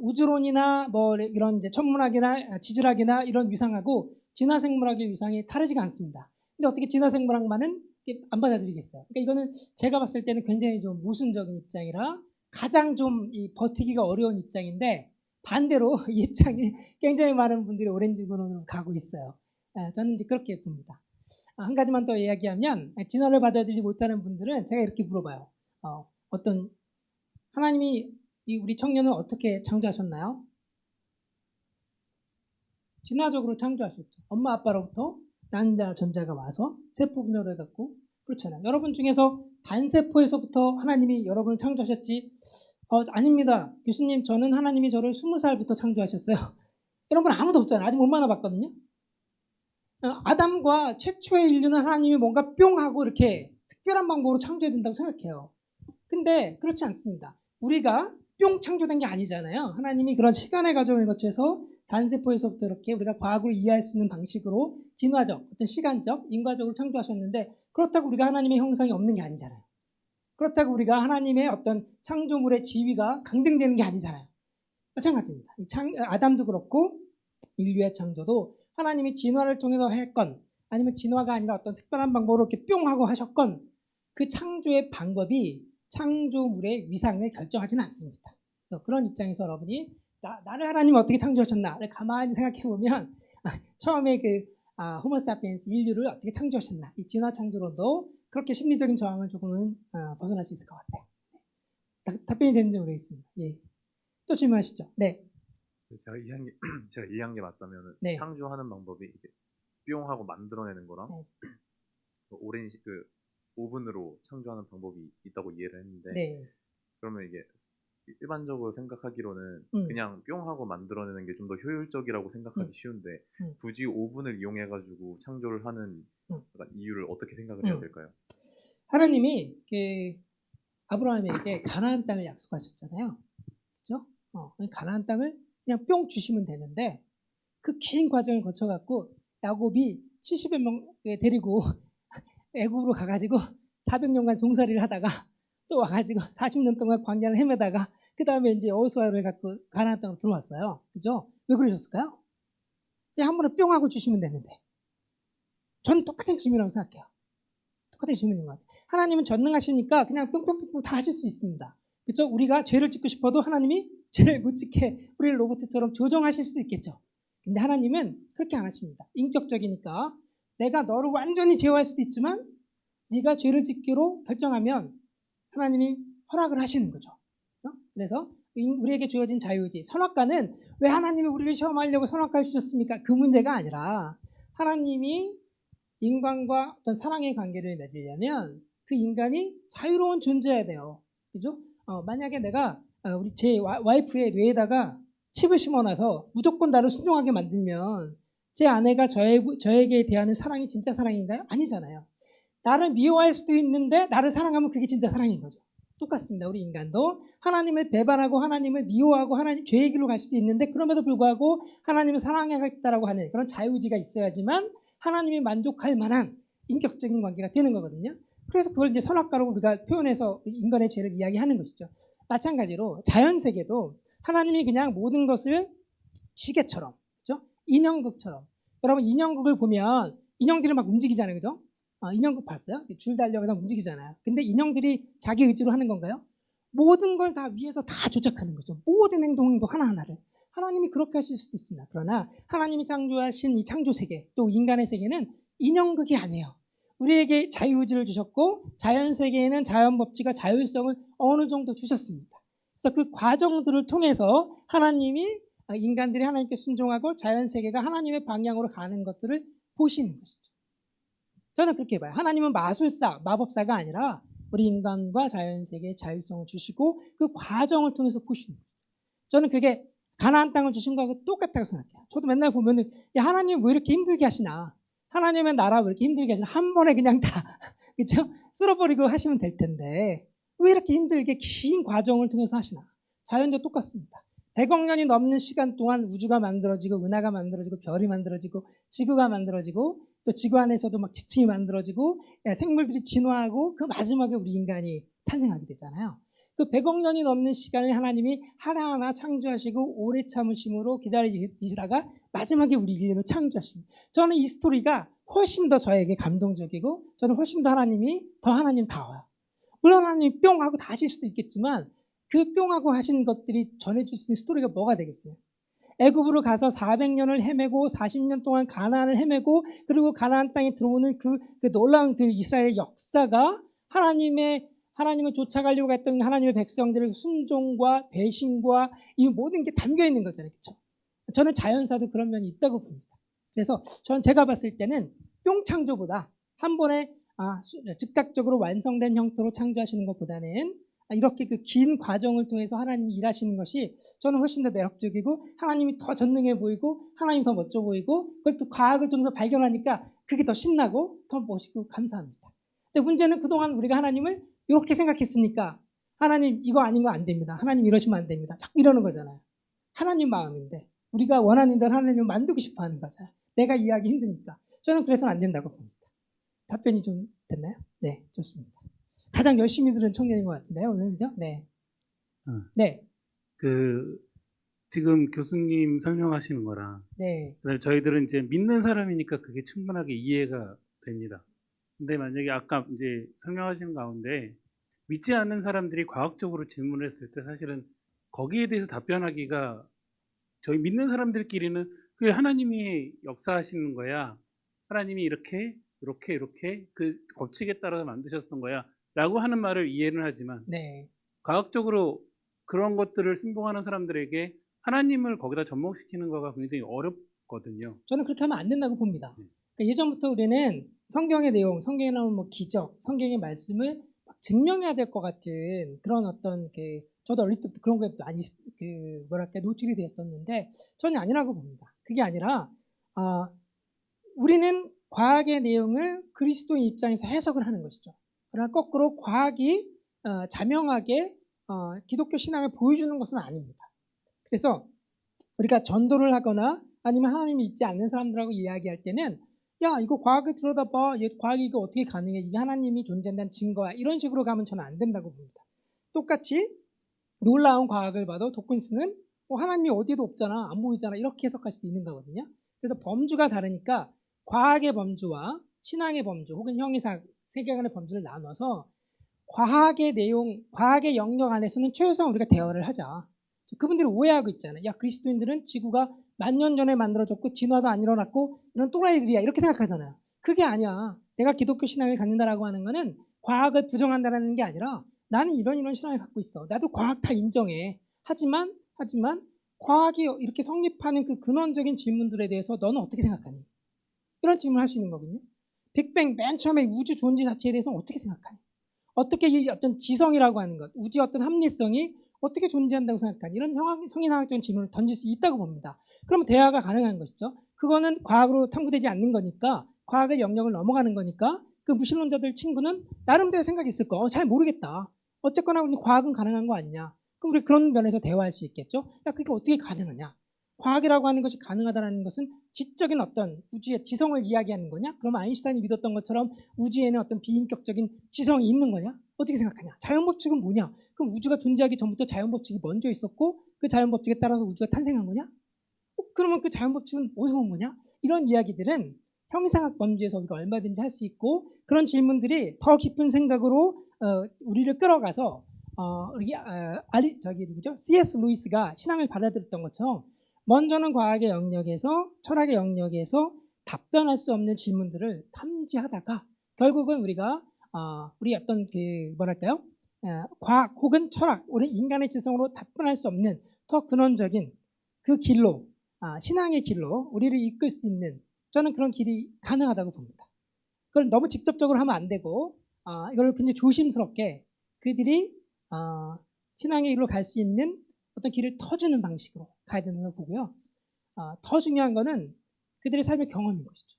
우주론이나 뭐 이런 이제 천문학이나 지질학이나 이런 위상하고 진화생물학의 위상이 다르지가 않습니다. 근데 어떻게 진화생물학만은 안 받아들이겠어요? 그러니까 이거는 제가 봤을 때는 굉장히 좀 모순적인 입장이라 가장 좀 버티기가 어려운 입장인데 반대로 이 입장이 굉장히 많은 분들이 오렌지 그론으로 가고 있어요. 저는 이제 그렇게 봅니다. 한 가지만 더 이야기하면 진화를 받아들이지 못하는 분들은 제가 이렇게 물어봐요. 어떤 하나님이 우리 청년을 어떻게 창조하셨나요? 진화적으로 창조하셨죠. 엄마 아빠로부터 난자 전자가 와서 세포 분열을 해갖고 그렇잖아요. 여러분 중에서 단세포에서부터 하나님이 여러분을 창조하셨지 아닙니다. 교수님 저는 하나님이 저를 20살부터 창조하셨어요. 이런 건 아무도 없잖아요. 아직 못 만나봤거든요. 아담과 최초의 인류는 하나님이 뭔가 뿅 하고 이렇게 특별한 방법으로 창조해야 된다고 생각해요. 근데 그렇지 않습니다. 우리가 뿅 창조된 게 아니잖아요. 하나님이 그런 시간의 과정을 거쳐서 단세포에서부터 이렇게 우리가 과학으로 이해할 수 있는 방식으로 진화적, 어떤 시간적, 인과적으로 창조하셨는데 그렇다고 우리가 하나님의 형상이 없는 게 아니잖아요. 그렇다고 우리가 하나님의 어떤 창조물의 지위가 강등되는 게 아니잖아요. 마찬가지입니다. 아담도 그렇고 인류의 창조도 하나님이 진화를 통해서 했건 아니면 진화가 아니라 어떤 특별한 방법으로 이렇게 뿅 하고 하셨건 그 창조의 방법이 창조물의 위상을 결정하지는 않습니다. 그래서 그런 입장에서 여러분이 나를 하나님 어떻게 창조하셨나를 가만히 생각해 보면 처음에 호모사피엔스 인류를 어떻게 창조하셨나 이 진화 창조론도 그렇게 심리적인 저항을 조금은 벗어날 수 있을 것 같아요. 답변이 되는지 모르겠습니다. 예. 또 질문하시죠. 네. 제가 이해한 게 제가 이해한 게 맞다면 네. 창조하는 방법이 이게 뿅 하고 만들어내는 거랑 네. 그 오랜 그 오븐으로 창조하는 방법이 있다고 이해를 했는데 네. 그러면 이게 일반적으로 생각하기로는 음. 그냥 뿅 하고 만들어내는 게 좀 더 효율적이라고 생각하기 쉬운데 굳이 오븐을 이용해 가지고 창조를 하는 약간 이유를 어떻게 생각을 해야 될까요? 하나님이 아브라함에게 가나안 땅을 약속하셨잖아요. 그죠? 가나안 땅을 그냥 뿅 주시면 되는데 그 긴 과정을 거쳐갖고 야곱이 70여 명 데리고 애굽으로 가가지고 400년간 종살이를 하다가 또 와가지고 40년 동안 광야를 헤매다가 그 다음에 이제 여호수아를 갖고 가나안 땅으로 들어왔어요. 그죠? 왜 그러셨을까요? 그냥 한 번에 뿅 하고 주시면 되는데 저는 똑같은 질문이라고 생각해요. 똑같은 질문인 것 같아요. 하나님은 전능하시니까 그냥 뿅뿅뿅 다 하실 수 있습니다. 그렇죠? 우리가 죄를 짓고 싶어도 하나님이 죄를 못 짓게 우리를 로봇처럼 조정하실 수도 있겠죠. 근데 하나님은 그렇게 안 하십니다. 인격적이니까 내가 너를 완전히 제어할 수도 있지만 네가 죄를 짓기로 결정하면 하나님이 허락을 하시는 거죠. 그래서 우리에게 주어진 자유의지, 선악과는 왜 하나님이 우리를 시험하려고 선악과를 주셨습니까? 그 문제가 아니라 하나님이 인간과 어떤 사랑의 관계를 맺으려면 그 인간이 자유로운 존재여야 돼요. 그죠? 만약에 내가 우리 제 와이프의 뇌에다가 칩을 심어놔서 무조건 나를 순종하게 만들면 제 아내가 저에게 대하는 사랑이 진짜 사랑인가요? 아니잖아요. 나를 미워할 수도 있는데 나를 사랑하면 그게 진짜 사랑인 거죠. 똑같습니다. 우리 인간도 하나님을 배반하고 하나님을 미워하고 하나님 죄의 길로 갈 수도 있는데 그럼에도 불구하고 하나님을 사랑하겠다라고 하는 그런 자유의지가 있어야지만 하나님이 만족할 만한 인격적인 관계가 되는 거거든요. 그래서 그걸 이제 선악과로 우리가 표현해서 인간의 죄를 이야기하는 것이죠. 마찬가지로 자연 세계도 하나님이 그냥 모든 것을 시계처럼, 그죠? 인형극처럼. 여러분 인형극을 보면 인형들이 막 움직이잖아요, 그죠? 인형극 봤어요? 줄 달려가다 움직이잖아요. 근데 인형들이 자기 의지로 하는 건가요? 모든 걸 다 위에서 다 조작하는 거죠. 모든 행동 하나하나를. 하나님이 그렇게 하실 수도 있습니다. 그러나 하나님이 창조하신 이 창조 세계, 또 인간의 세계는 인형극이 아니에요. 우리에게 자유의지를 주셨고 자연 세계에는 자연 법칙과 자율성을 어느 정도 주셨습니다. 그래서 그 과정들을 통해서 하나님이 인간들이 하나님께 순종하고 자연 세계가 하나님의 방향으로 가는 것들을 보시는 것이죠. 저는 그렇게 봐요. 하나님은 마술사, 마법사가 아니라 우리 인간과 자연 세계에 자율성을 주시고 그 과정을 통해서 보시는 거예요. 저는 그게 가나안 땅을 주신 거하고 똑같다고 생각해요. 저도 맨날 보면은 야, 하나님 왜 이렇게 힘들게 하시나? 하나님의 나라 왜 이렇게 힘들게 하시나? 한 번에 그냥 다 그렇죠? 쓸어버리고 하시면 될 텐데 왜 이렇게 힘들게 긴 과정을 통해서 하시나? 자연도 똑같습니다. 100억 년이 넘는 시간 동안 우주가 만들어지고 은하가 만들어지고 별이 만들어지고 지구가 만들어지고 또 지구 안에서도 막 지층이 만들어지고 생물들이 진화하고 그 마지막에 우리 인간이 탄생하게 되잖아요. 그 100억 년이 넘는 시간을 하나님이 하나하나 창조하시고 오래 참으심으로 기다리시다가 마지막에 우리 인류를 창조하십니다. 저는 이 스토리가 훨씬 더 저에게 감동적이고 저는 훨씬 더 하나님이 더 하나님다워요. 물론 하나님이 뿅 하고 다 하실 수도 있겠지만 그 뿅 하고 하신 것들이 전해줄 수 있는 스토리가 뭐가 되겠어요? 애굽으로 가서 400년을 헤매고 40년 동안 가나안을 헤매고 그리고 가나안 땅에 들어오는 그 놀라운 그 이스라엘의 역사가 하나님을 쫓아가려고 했던 하나님의 백성들의 순종과 배신과 이 모든 게 담겨 있는 거잖아요. 그렇죠? 저는 자연사도 그런 면이 있다고 봅니다. 그래서 저는 제가 봤을 때는 뿅창조보다 한 번에 즉각적으로 완성된 형태로 창조하시는 것보다는 이렇게 그 긴 과정을 통해서 하나님이 일하시는 것이 저는 훨씬 더 매력적이고 하나님이 더 전능해 보이고 하나님이 더 멋져 보이고 그걸 또 과학을 통해서 발견하니까 그게 더 신나고 더 멋있고 감사합니다. 근데 문제는 그동안 우리가 하나님을 이렇게 생각했으니까 하나님 이거 아닌 거 안 됩니다. 하나님 이러시면 안 됩니다. 자꾸 이러는 거잖아요. 하나님 마음인데 우리가 원하는 대로 하나님을 만들고 싶어 하는 거잖아요. 내가 이해하기 힘드니까. 저는 그래서는 안 된다고 봅니다. 답변이 좀 됐나요? 네, 좋습니다. 가장 열심히 들은 청년인 것 같은데요, 오늘 그죠? 네. 네. 지금 교수님 설명하시는 거랑, 네. 그다음에 저희들은 이제 믿는 사람이니까 그게 충분하게 이해가 됩니다. 근데 만약에 아까 이제 설명하시는 가운데 믿지 않는 사람들이 과학적으로 질문을 했을 때 사실은 거기에 대해서 답변하기가 저희 믿는 사람들끼리는 그게 하나님이 역사하시는 거야. 하나님이 이렇게 그 법칙에 따라서 만드셨던 거야. 라고 하는 말을 이해는 하지만 네. 과학적으로 그런 것들을 신봉하는 사람들에게 하나님을 거기다 접목시키는 거가 굉장히 어렵거든요. 저는 그렇게 하면 안 된다고 봅니다. 그러니까 예전부터 우리는 성경의 내용, 성경에 나오는 뭐 기적, 성경의 말씀을 막 증명해야 될 것 같은 그런 어떤 저도 어릴 때부터 그런 거에 많이 노출이 되었었는데 저는 아니라고 봅니다. 그게 아니라 우리는 과학의 내용을 그리스도의 입장에서 해석을 하는 것이죠. 그러나 거꾸로 과학이 자명하게 기독교 신앙을 보여주는 것은 아닙니다. 그래서 우리가 전도를 하거나 아니면 하나님이 있지 않는 사람들하고 이야기할 때는 야 이거 과학을 들여다봐, 과학이 이거 어떻게 가능해, 이게 하나님이 존재한다는 증거야, 이런 식으로 가면 저는 안 된다고 봅니다. 똑같이 놀라운 과학을 봐도 도킨스는 하나님이 어디에도 없잖아, 안 보이잖아, 이렇게 해석할 수도 있는 거거든요. 그래서 범주가 다르니까 과학의 범주와 신앙의 범주 혹은 형이상 세계관의 범주를 나눠서 과학의 내용, 과학의 영역 안에서는 최소한 우리가 대화를 하자. 그분들이 오해하고 있잖아요. 야, 그리스도인들은 지구가 10,000년 전에 만들어졌고 진화도 안 일어났고 이런 또라이들이야, 이렇게 생각하잖아요. 그게 아니야. 내가 기독교 신앙을 갖는다라고 하는 거는 과학을 부정한다는 게 아니라 나는 이런 신앙을 갖고 있어. 나도 과학 다 인정해. 하지만 과학이 이렇게 성립하는 그 근원적인 질문들에 대해서 너는 어떻게 생각하니? 이런 질문을 할 수 있는 거거든요. 빅뱅 맨 처음에 우주 존재 자체에 대해서는 어떻게 생각하니? 어떻게 이 어떤 지성이라고 하는 것, 우주의 어떤 합리성이 어떻게 존재한다고 생각하니? 이런 성인학적인 질문을 던질 수 있다고 봅니다. 그러면 대화가 가능한 것이죠. 그거는 과학으로 탐구되지 않는 거니까, 과학의 영역을 넘어가는 거니까 그 무신론자들 친구는 나름대로 생각이 있을 거. 잘 모르겠다. 어쨌거나 우리 과학은 가능한 거 아니냐. 그럼 우리 그런 면에서 대화할 수 있겠죠. 야, 그게 어떻게 가능하냐? 과학이라고 하는 것이 가능하다는 것은 지적인 어떤 우주의 지성을 이야기하는 거냐? 그럼 아인슈타인이 믿었던 것처럼 우주에는 어떤 비인격적인 지성이 있는 거냐? 어떻게 생각하냐? 자연법칙은 뭐냐? 그럼 우주가 존재하기 전부터 자연법칙이 먼저 있었고 그 자연법칙에 따라서 우주가 탄생한 거냐? 그러면 그 자연법칙은 어디서 온 거냐? 이런 이야기들은 형이상학 범주에서 우리가 얼마든지 할 수 있고, 그런 질문들이 더 깊은 생각으로 우리를 끌어가서 누구죠? C.S. 루이스가 신앙을 받아들였던 것처럼 먼저는 과학의 영역에서, 철학의 영역에서 답변할 수 없는 질문들을 탐지하다가 결국은 우리가 우리 어떤 과학 혹은 철학, 우리 인간의 지성으로 답변할 수 없는 더 근원적인 그 길로, 신앙의 길로 우리를 이끌 수 있는, 저는 그런 길이 가능하다고 봅니다. 그걸 너무 직접적으로 하면 안 되고 이걸 굉장히 조심스럽게 그들이 신앙의 길로 갈 수 있는 어떤 길을 터주는 방식으로 가야 되는 걸 보고요. 더 중요한 거는 그들의 삶의 경험인 것이죠.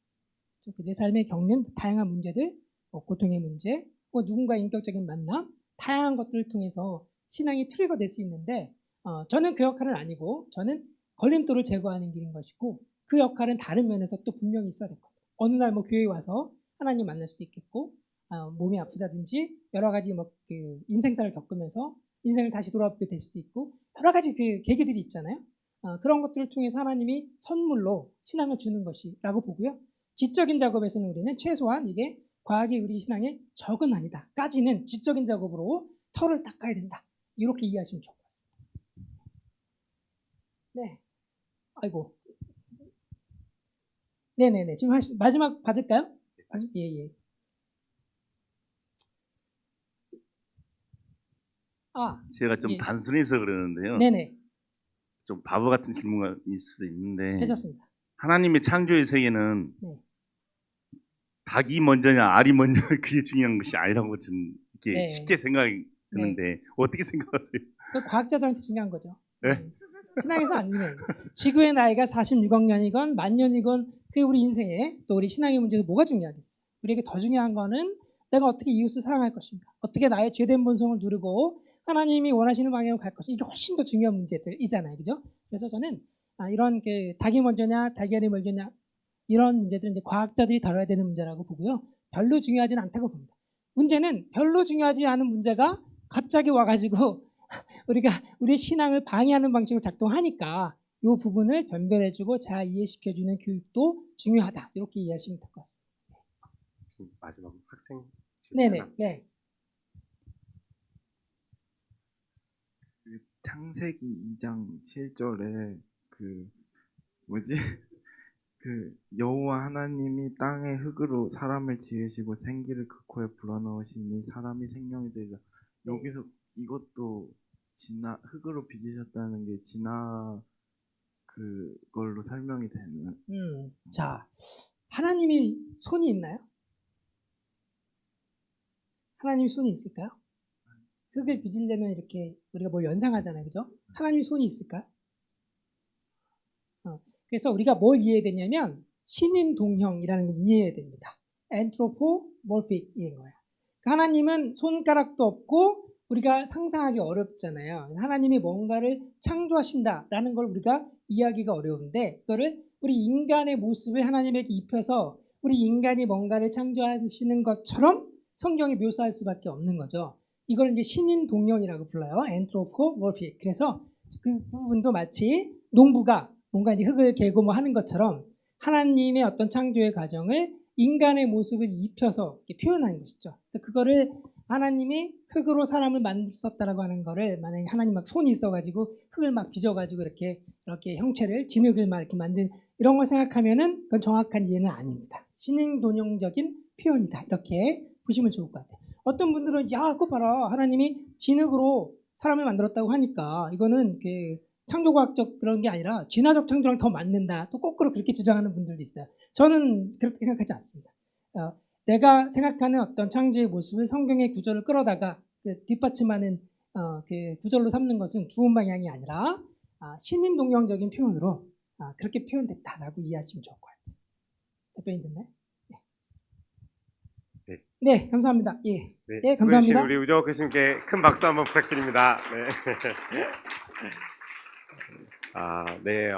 그들의 삶에 겪는 다양한 문제들, 고통의 문제, 누군가의 인격적인 만남, 다양한 것들을 통해서 신앙이 트리거 될 수 있는데 저는 그 역할은 아니고, 저는 걸림돌을 제거하는 길인 것이고, 그 역할은 다른 면에서 또 분명히 있어야 될 겁니다. 어느 날 교회에 와서 하나님 만날 수도 있겠고, 몸이 아프다든지 여러 가지 인생사를 겪으면서 인생을 다시 돌아보게 될 수도 있고, 여러 가지 계기들이 있잖아요. 그런 것들을 통해서 하나님이 선물로 신앙을 주는 것이라고 보고요. 지적인 작업에서는 우리는 최소한 이게 과학이 우리 신앙의 적은 아니다 까지는 지적인 작업으로 털을 닦아야 된다, 이렇게 이해하시면 좋을 것 같습니다. 네. 아이고. 네네네. 지금 마지막 받을까요? 예. 제가 좀 예. 단순해서 그러는데요. 네네. 좀 바보 같은 질문일 수도 있는데, 괜찮습니다. 하나님의 창조의 세계는 네. 닭이 먼저냐 알이 먼저 그게 중요한 것이 아니라고 저는 이렇게 네. 쉽게 생각이 드는데 어떻게 생각하세요? 그 과학자들한테 중요한 거죠. 네? 신앙에서 안 중요해요. 지구의 나이가 46억 년이건 10,000년이건 그게 우리 인생에, 또 우리 신앙의 문제에서 뭐가 중요하겠어요? 우리에게 더 중요한 거는 내가 어떻게 이웃을 사랑할 것인가, 어떻게 나의 죄된 본성을 누르고 하나님이 원하시는 방향으로 갈 것인가, 이게 훨씬 더 중요한 문제들이잖아요. 그죠? 그래서 저는 이런 닭이 먼저냐 달걀이 먼저냐 이런 문제들은 이제 과학자들이 다뤄야 되는 문제라고 보고요. 별로 중요하지는 않다고 봅니다. 문제는 별로 중요하지 않은 문제가 갑자기 와가지고 우리가 우리 신앙을 방해하는 방식으로 작동하니까 이 부분을 변별해주고 잘 이해시켜주는 교육도 중요하다, 이렇게 이해하시면 될 것 같습니다. 마지막 학생 네네. 네. 창세기 2장 7절에 여호와 하나님이 땅의 흙으로 사람을 지으시고 생기를 그 코에 불어넣으시니 사람이 생명이 되리라. 여기서 이것도 흙으로 빚으셨다는 게 진화 그걸로 설명이 되는. 자, 하나님이 손이 있나요? 하나님이 손이 있을까요? 흙을 빚으려면 이렇게 우리가 뭘 연상하잖아요, 그죠? 하나님이 손이 있을까요? 그래서 우리가 뭘 이해해야 되냐면 신인동형이라는 걸 이해해야 됩니다. anthropomorphic인 거예요. 하나님은 손가락도 없고 우리가 상상하기 어렵잖아요. 하나님이 뭔가를 창조하신다라는 걸 우리가 이해하기가 어려운데 그거를 우리 인간의 모습을 하나님에게 입혀서 우리 인간이 뭔가를 창조하시는 것처럼 성경이 묘사할 수밖에 없는 거죠. 이걸 이제 신인동형이라고 불러요. anthropomorphic. 그래서 그 부분도 마치 농부가 뭔가 이제 흙을 개고 뭐 하는 것처럼 하나님의 어떤 창조의 과정을 인간의 모습을 입혀서 표현하는 것이죠. 그래서 그거를 하나님이 흙으로 사람을 만들었다라고 하는 거를 만약에 하나님 막 손이 있어가지고 흙을 막 빚어가지고 이렇게 형체를 진흙을 막 이렇게 만든 이런 걸 생각하면은 그건 정확한 이해는 아닙니다. 신인동형적인 표현이다 이렇게 보시면 좋을 것 같아요. 어떤 분들은 야 그거 봐라 하나님이 진흙으로 사람을 만들었다고 하니까 이거는 그 창조과학적 그런 게 아니라 진화적 창조랑 더 맞는다. 또 거꾸로 그렇게 주장하는 분들도 있어요. 저는 그렇게 생각하지 않습니다. 내가 생각하는 어떤 창조의 모습을 성경의 구절을 끌어다가 그 뒷받침하는 그 구절로 삼는 것은 좋은 방향이 아니라 신인동형적인 표현으로 그렇게 표현됐다라고 이해하시면 좋을 것 같아요. 대표님 됐나요? 네. 네, 감사합니다. 예. 네, 네, 수고해주신 감사합니다. 우리 우정 교수님께 큰 박수 한번 부탁드립니다. 네. 네.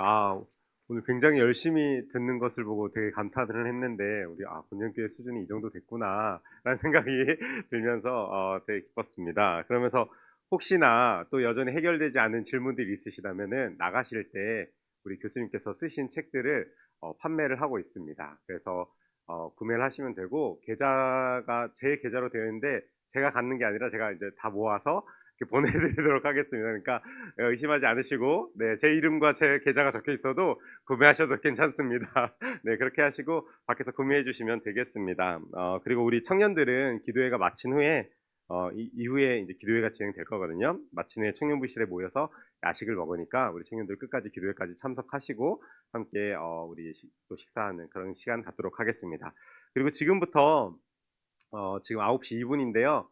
오늘 굉장히 열심히 듣는 것을 보고 되게 감탄을 했는데 우리 본전교회 수준이 이 정도 됐구나라는 생각이 들면서 되게 기뻤습니다. 그러면서 혹시나 또 여전히 해결되지 않은 질문들이 있으시다면은 나가실 때 우리 교수님께서 쓰신 책들을 판매를 하고 있습니다. 그래서 구매를 하시면 되고 계좌가 제 계좌로 되어 있는데 제가 갖는 게 아니라 제가 이제 다 모아서 이렇게 보내드리도록 하겠습니다. 그러니까 의심하지 않으시고 제 이름과 제 계좌가 적혀 있어도 구매하셔도 괜찮습니다. 네, 그렇게 하시고 밖에서 구매해 주시면 되겠습니다. 그리고 우리 청년들은 기도회가 마친 후에 이후에 이제 기도회가 진행될 거거든요. 마친 후에 청년부실에 모여서 야식을 먹으니까 우리 청년들 끝까지 기도회까지 참석하시고 함께 우리 또 식사하는 그런 시간 갖도록 하겠습니다. 그리고 지금부터 지금 9시 2분인데요.